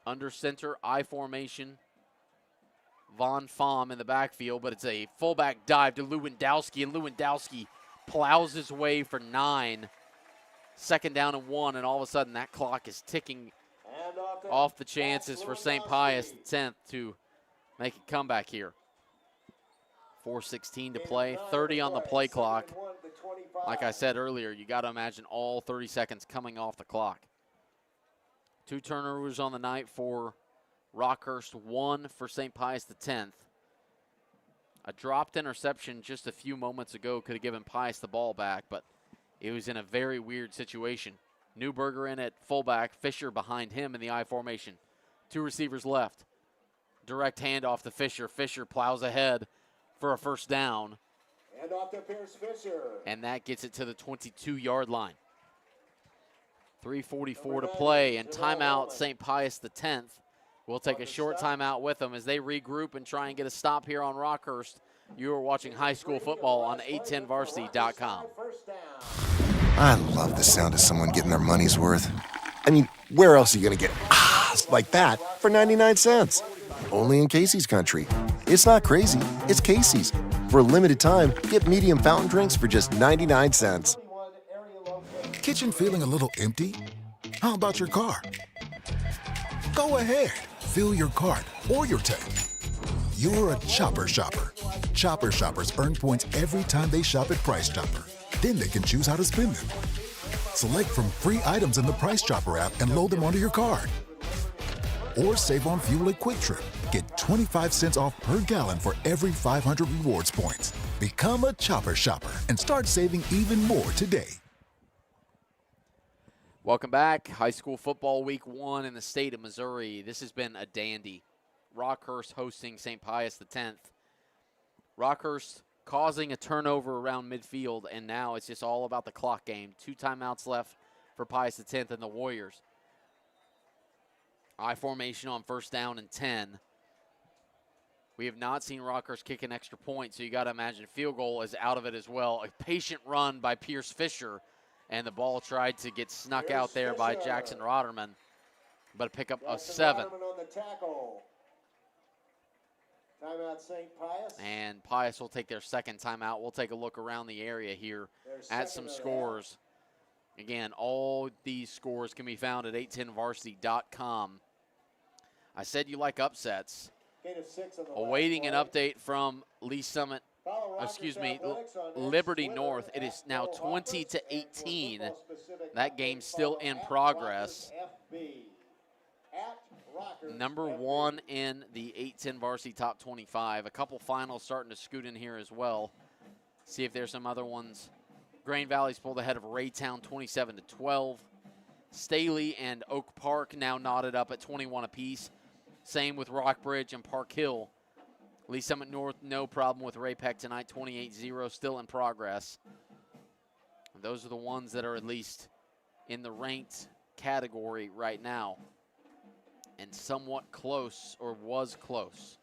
Under center, I formation. Von Pham in the backfield, but it's a fullback dive to Lewandowski, and Lewandowski plows his way for 9. 2nd down and 1, and all of a sudden that clock is ticking off the chances for St. Pius X to make a comeback here. 4:16 to play, 30 on the play clock. Like I said earlier, you got to imagine all 30 seconds coming off the clock. 2 turnovers on the night for Rockhurst, 1 for St. Pius X. A dropped interception just a few moments ago could have given Pius the ball back, but it was in a very weird situation. Newberger in at fullback, Fisher behind him in the I formation. 2 receivers left. Direct handoff to Fisher. Fisher plows ahead for a 1st down. And off to Pius Fisher. And that gets it to the 22-yard line. 3:44 to play, and timeout St. Pius X. We'll take a short timeout with them as they regroup and try and get a stop here on Rockhurst. You are watching high school football on 810varsity.com. I love the sound of someone getting their money's worth. I mean, where else are you going to get like that for 99 cents? Only in Casey's Country. It's not crazy, it's Casey's. For a limited time, get medium fountain drinks for just 99 cents. Kitchen feeling a little empty? How about your car? Go ahead, fill your cart or your tank. You're a Chopper Shopper. Chopper Shoppers earn points every time they shop at Price Chopper. Then they can choose how to spend them. Select from free items in the Price Chopper app and load them onto your card. Or save on fuel at Quick Trip. Get 25 cents off per gallon for every 500 rewards points. Become a Chopper Shopper and start saving even more today. Welcome back. High school football week 1 in the state of Missouri. This has been a dandy. Rockhurst hosting St. Pius X. Rockhurst causing a turnover around midfield, and now it's just all about the clock game. 2 timeouts left for Pius X and the Warriors. I formation on 1st down and 10. We have not seen Rockhurst kick an extra point, so you got to imagine field goal is out of it as well. A patient run by Pius Fisher, and the ball tried to get snuck out there by Jackson Rotterman, but a pickup of 7. Timeout St. Pius. And Pius will take their 2nd timeout. We'll take a look around the area here at some scores. Again, all these scores can be found at 810varsity.com. I said you like upsets. Awaiting an update from Lee Summit, Liberty North. It is now 20-18. That game still in progress. Number 1 in the 810 varsity top 25. A couple finals starting to scoot in here as well. See if there's some other ones. Grain Valley's pulled ahead of Raytown 27-12. Staley and Oak Park now knotted up at 21 apiece. Same with Rockbridge and Park Hill. Lee Summit North, no problem with Ray-Pec tonight, 28-0, still in progress. Those are the ones that are at least in the ranked category right now. And somewhat close, or was close.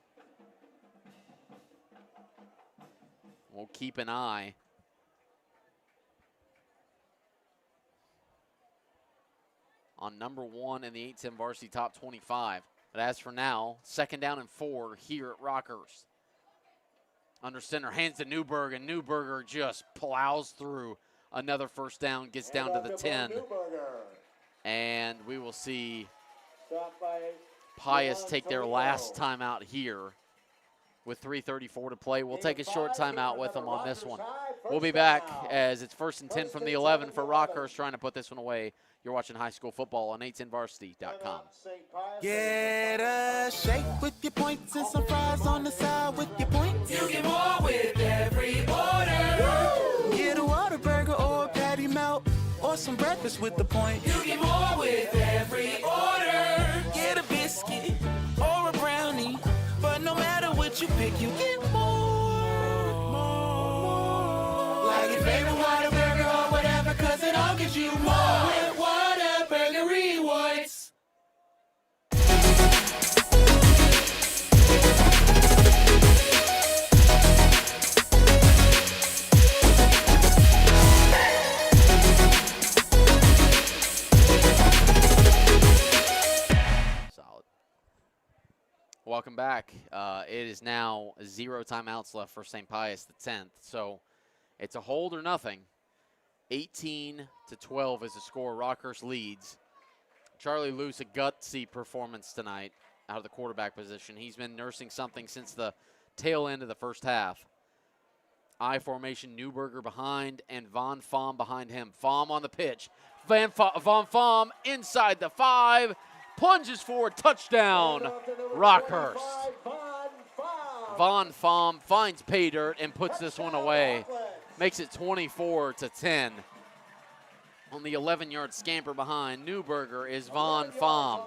We'll keep an eye on number 1 in the 810 varsity top 25. But as for now, 2nd down and 4 here at Rockhurst. Under center, hands to Newberger, and Newberger just plows through another 1st down, gets down to the 10. And we will see Pius take their last timeout here with 3:34 to play. We'll take a short timeout with them on this one. We'll be back as it's 1st and 10 from the 11 for Rockhurst trying to put this one away. You're watching high school football on 810varsity.com. Get a shake with your points and some fries on the side with your points. You get more with every order. Get a Whataburger or a patty melt or some breakfast with the points. You get more with every order. Get a biscuit or a brownie, but no matter what you pick, you get more. Like your favorite Whataburger or whatever, 'cause it all gives you more with Whataburger rewards. back. It is now 0 timeouts left for St. Pius X. So it's a hold or nothing. 18-12 is the score. Rockhurst leads. Charlie Luce, a gutsy performance tonight out of the quarterback position. He's been nursing something since the tail end of the first half. I formation, Newberger behind, and Von Fahm behind him. Fahm on the pitch. Von Fahm inside the 5, plunges forward, touchdown, Rockhurst. Von Fahm finds pay dirt and puts this one away. Makes it 24-10. On the 11-yard scamper behind Newberger is Von Fahm.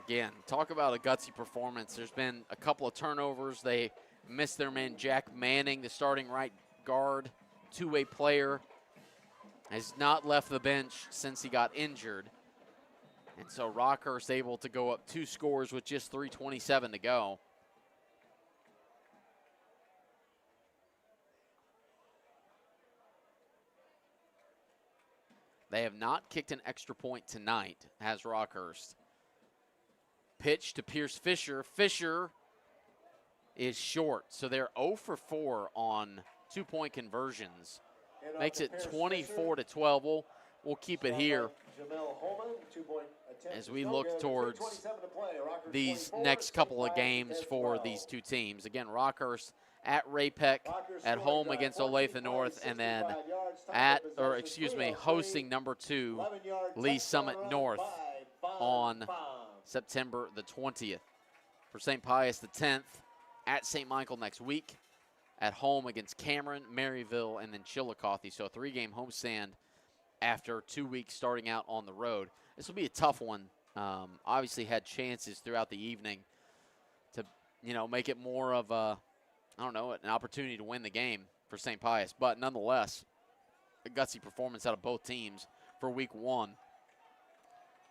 Again, talk about a gutsy performance. There's been a couple of turnovers. They missed their man Jack Manning, the starting right guard, two-way player. Has not left the bench since he got injured. And so Rockhurst able to go up 2 scores with just 3:27 to go. They have not kicked an extra point tonight, has Rockhurst. Pitch to Pierce Fisher. Fisher is short, so they're 0 for 4 on 2-point conversions. Makes it 24-12. We'll keep it here as we look towards these next couple of games for these two teams. Again, Rockhurst at Ray-Pec, at home against Olathe North, and then hosting number 2, Lee Summit North on September the 20th. For St. Pius X, at St. Michael next week, at home against Cameron, Maryville, and then Chillicothe. So a 3-game homestand after 2 weeks starting out on the road. This will be a tough one. Obviously had chances throughout the evening to, make it more of an opportunity to win the game for St. Pius. But nonetheless, a gutsy performance out of both teams for week 1.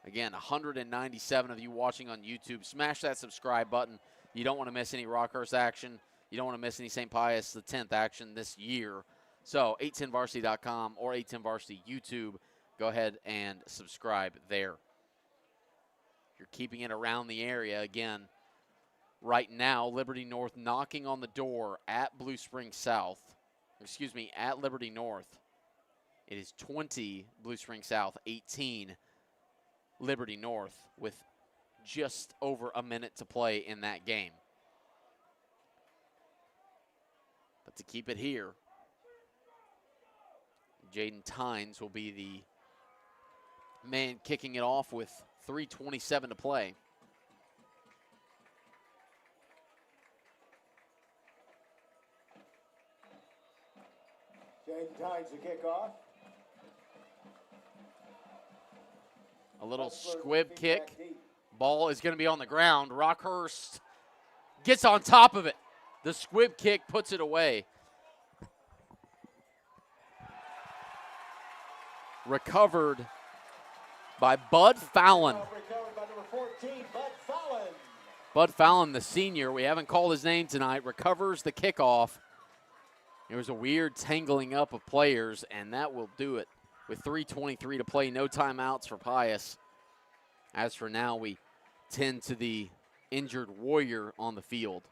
Again, 197 of you watching on YouTube. Smash that subscribe button. You don't want to miss any Rockhurst action. You don't want to miss any St. Pius X action this year. So 810varsity.com or 810varsity YouTube. Go ahead and subscribe there. If you're keeping it around the area, again, right now, Liberty North knocking on the door at Blue Springs South. At Liberty North. It is 20 Blue Springs South, 18 Liberty North, with just over a minute to play in that game. But to keep it here, Jaden Tynes will be the man kicking it off with 3:27 to play. Jaden Tynes the kickoff. A little squib kick. Ball is going to be on the ground. Rockhurst gets on top of it. The squib kick puts it away. Recovered by Bud Fallon. Recovered by number 14, Bud Fallon. Bud Fallon, the senior, we haven't called his name tonight, recovers the kickoff. There was a weird tangling up of players, and that will do it. With 3:23 to play, no timeouts for Pius. As for now, we tend to the injured Warrior on the field.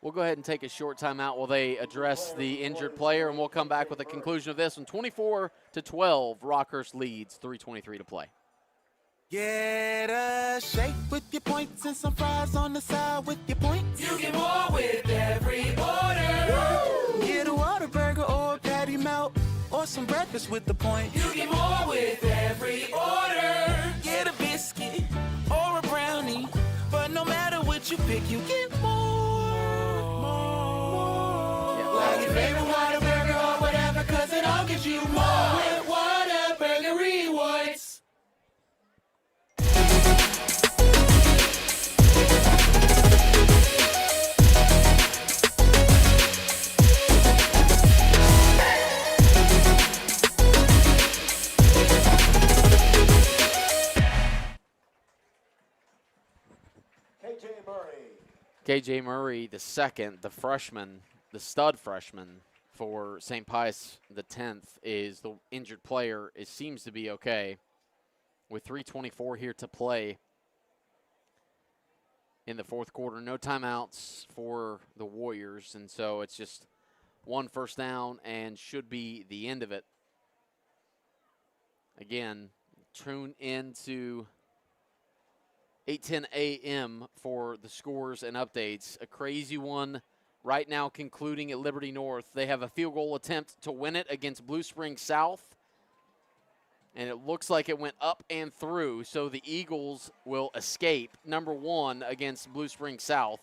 We'll go ahead and take a short timeout while they address the injured player, and we'll come back with the conclusion of this one. 24-12, Rockhurst leads, 3:23 to play. Get a shake with your points and some fries on the side with your points. You get more with every order. Get a Whataburger or a patty melt or some breakfast with the points. You get more with every order. Get a biscuit or a brownie, but no matter what you pick, you get more. Like your favorite Whataburger or whatever, cause it all gives you more with Whataburger rewards. KJ Murray. KJ Murray, the second, the freshman, the stud freshman for St. Pius X is the injured player seems to be okay with 3:24 here to play in the fourth quarter. No timeouts for the Warriors, and so it's just one first down and should be the end of it. Again, tune into 8:10 a.m. for the scores and updates. A crazy one right now concluding at Liberty North. They have a field goal attempt to win it against Blue Springs South, and it looks like it went up and through, so the Eagles will escape number one against Blue Springs South,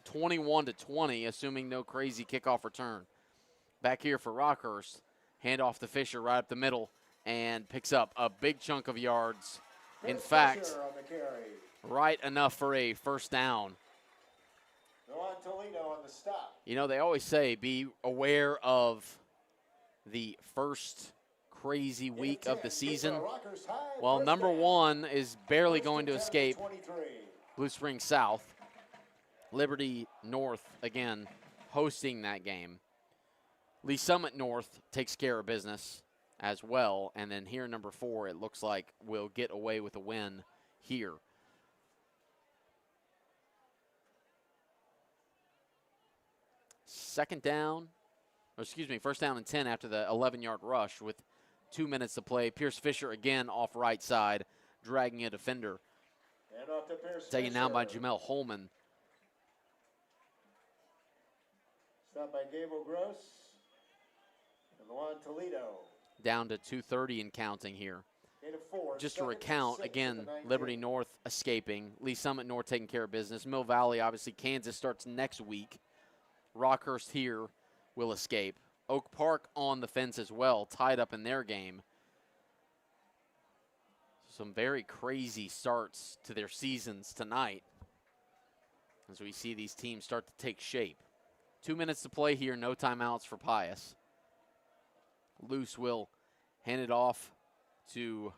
21-20, assuming no crazy kickoff return. Back here for Rockhurst, handoff to Fisher right up the middle, and picks up a big chunk of yards. In fact, right enough for a first down. Toledo on the stop. You know, they always say be aware of the first crazy week of the season. Well, number one is barely going to escape Blue Springs South. Liberty North, again, hosting that game. Lee Summit North takes care of business as well. And then here, number 4, it looks like we'll get away with a win here. First down and 10 after the 11-yard rush with 2 minutes to play. Pierce Fisher again off right side, dragging a defender. And off to Pierce Taken down by Jamel Holman. Stopped by Gable Gross. And Luan Toledo. Down to 2:30 and counting here. Four, just to recount, again, Liberty North escaping. Lee Summit North taking care of business. Mill Valley, obviously, Kansas starts next week. Rockhurst here will escape. Oak Park on the fence as well, tied up in their game. Some very crazy starts to their seasons tonight as we see these teams start to take shape. 2 minutes to play here, no timeouts for Pius. Luce will hand it off to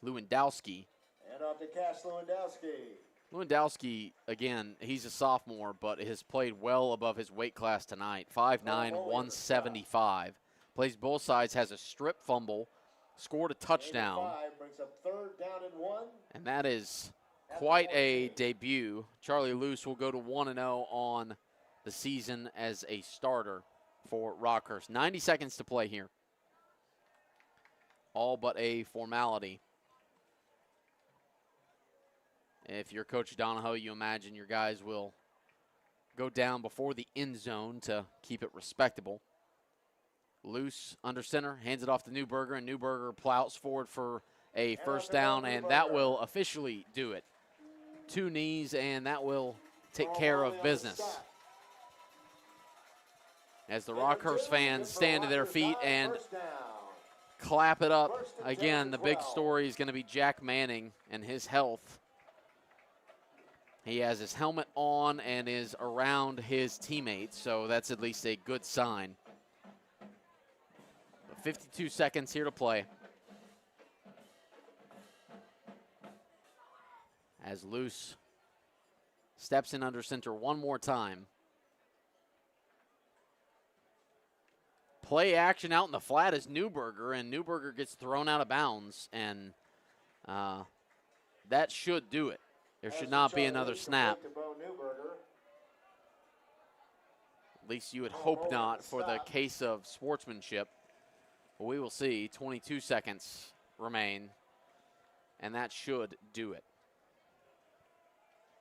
Lewandowski. And off to Cass Lewandowski. Lewandowski, again, he's a sophomore, but has played well above his weight class tonight. 5'9", 175. Plays both sides, has a strip fumble, scored a touchdown. Brings up 3rd down and 1. And that is quite a debut. Charlie Luce will go to 1-0 on the season as a starter for Rockhurst. 90 seconds to play here. All but a formality. If you're Coach Donahoe, you imagine your guys will go down before the end zone to keep it respectable. Luce under center, hands it off to Newberger, and Newberger plows forward for a first down, and that will officially do it. 2 knees, and that will take care of business. As the Rockhurst fans stand to their feet and clap it up. Again, the big story is going to be Jack Manning and his health. He has his helmet on and is around his teammates, so that's at least a good sign. 52 seconds here to play. As Luce steps in under center one more time. Play action out in the flat is Newberger, and Newberger gets thrown out of bounds, and that should do it. There should not be another snap. At least you would hope not for the case of sportsmanship. But we will see. 22 seconds remain, and that should do it.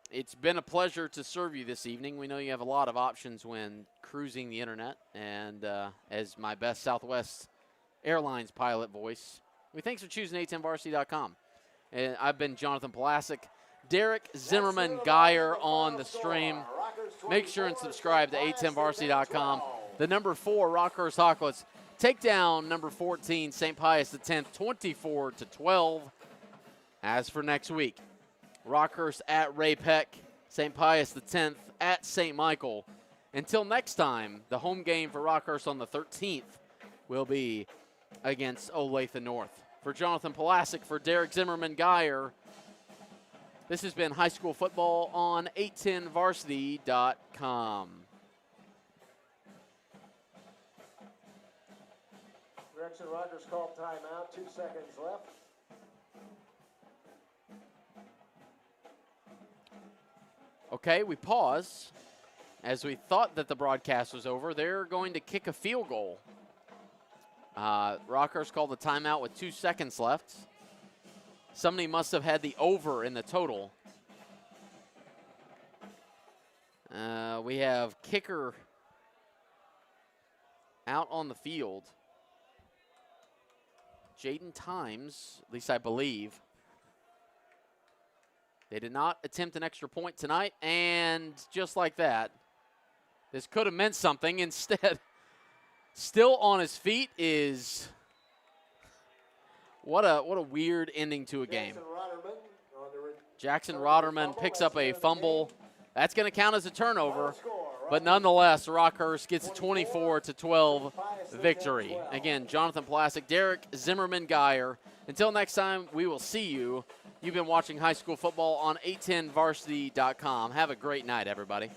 It's been a pleasure to serve you this evening. We know you have a lot of options when cruising the internet, and as my best Southwest Airlines pilot voice, we thanks for choosing a10varsity.com. And I've been Jonathan Pulaski. Derek Zimmerman Geyer on the stream. Make sure and subscribe to a10varsity.com. The number 4 Rockhurst Hawklets take down number 14 St. Pius X 24-12. As for next week, Rockhurst at Ray Peck, St. Pius X at St. Michael. Until next time, the home game for Rockhurst on the 13th will be against Olathe North. For Jonathan Pulaski, for Derek Zimmerman Geyer, this has been High School Football on 810varsity.com. Jackson Rogers called timeout. 2 seconds left. Okay, we pause. As we thought that the broadcast was over, they're going to kick a field goal. Rockhurst called the timeout with 2 seconds left. Somebody must have had the over in the total. We have kicker out on the field. Jaden Times, at least I believe. They did not attempt an extra point tonight, and just like that, this could have meant something. Instead, still on his feet is what a weird ending to a game. Jackson Rotterman picks up a fumble. That's going to count as a turnover, but nonetheless, Rockhurst gets a 24-12 victory. Again, Jonathan Plasek, Derek Zimmerman-Geyer. Until next time, we will see you. You've been watching high school football on 810varsity.com. Have a great night, everybody.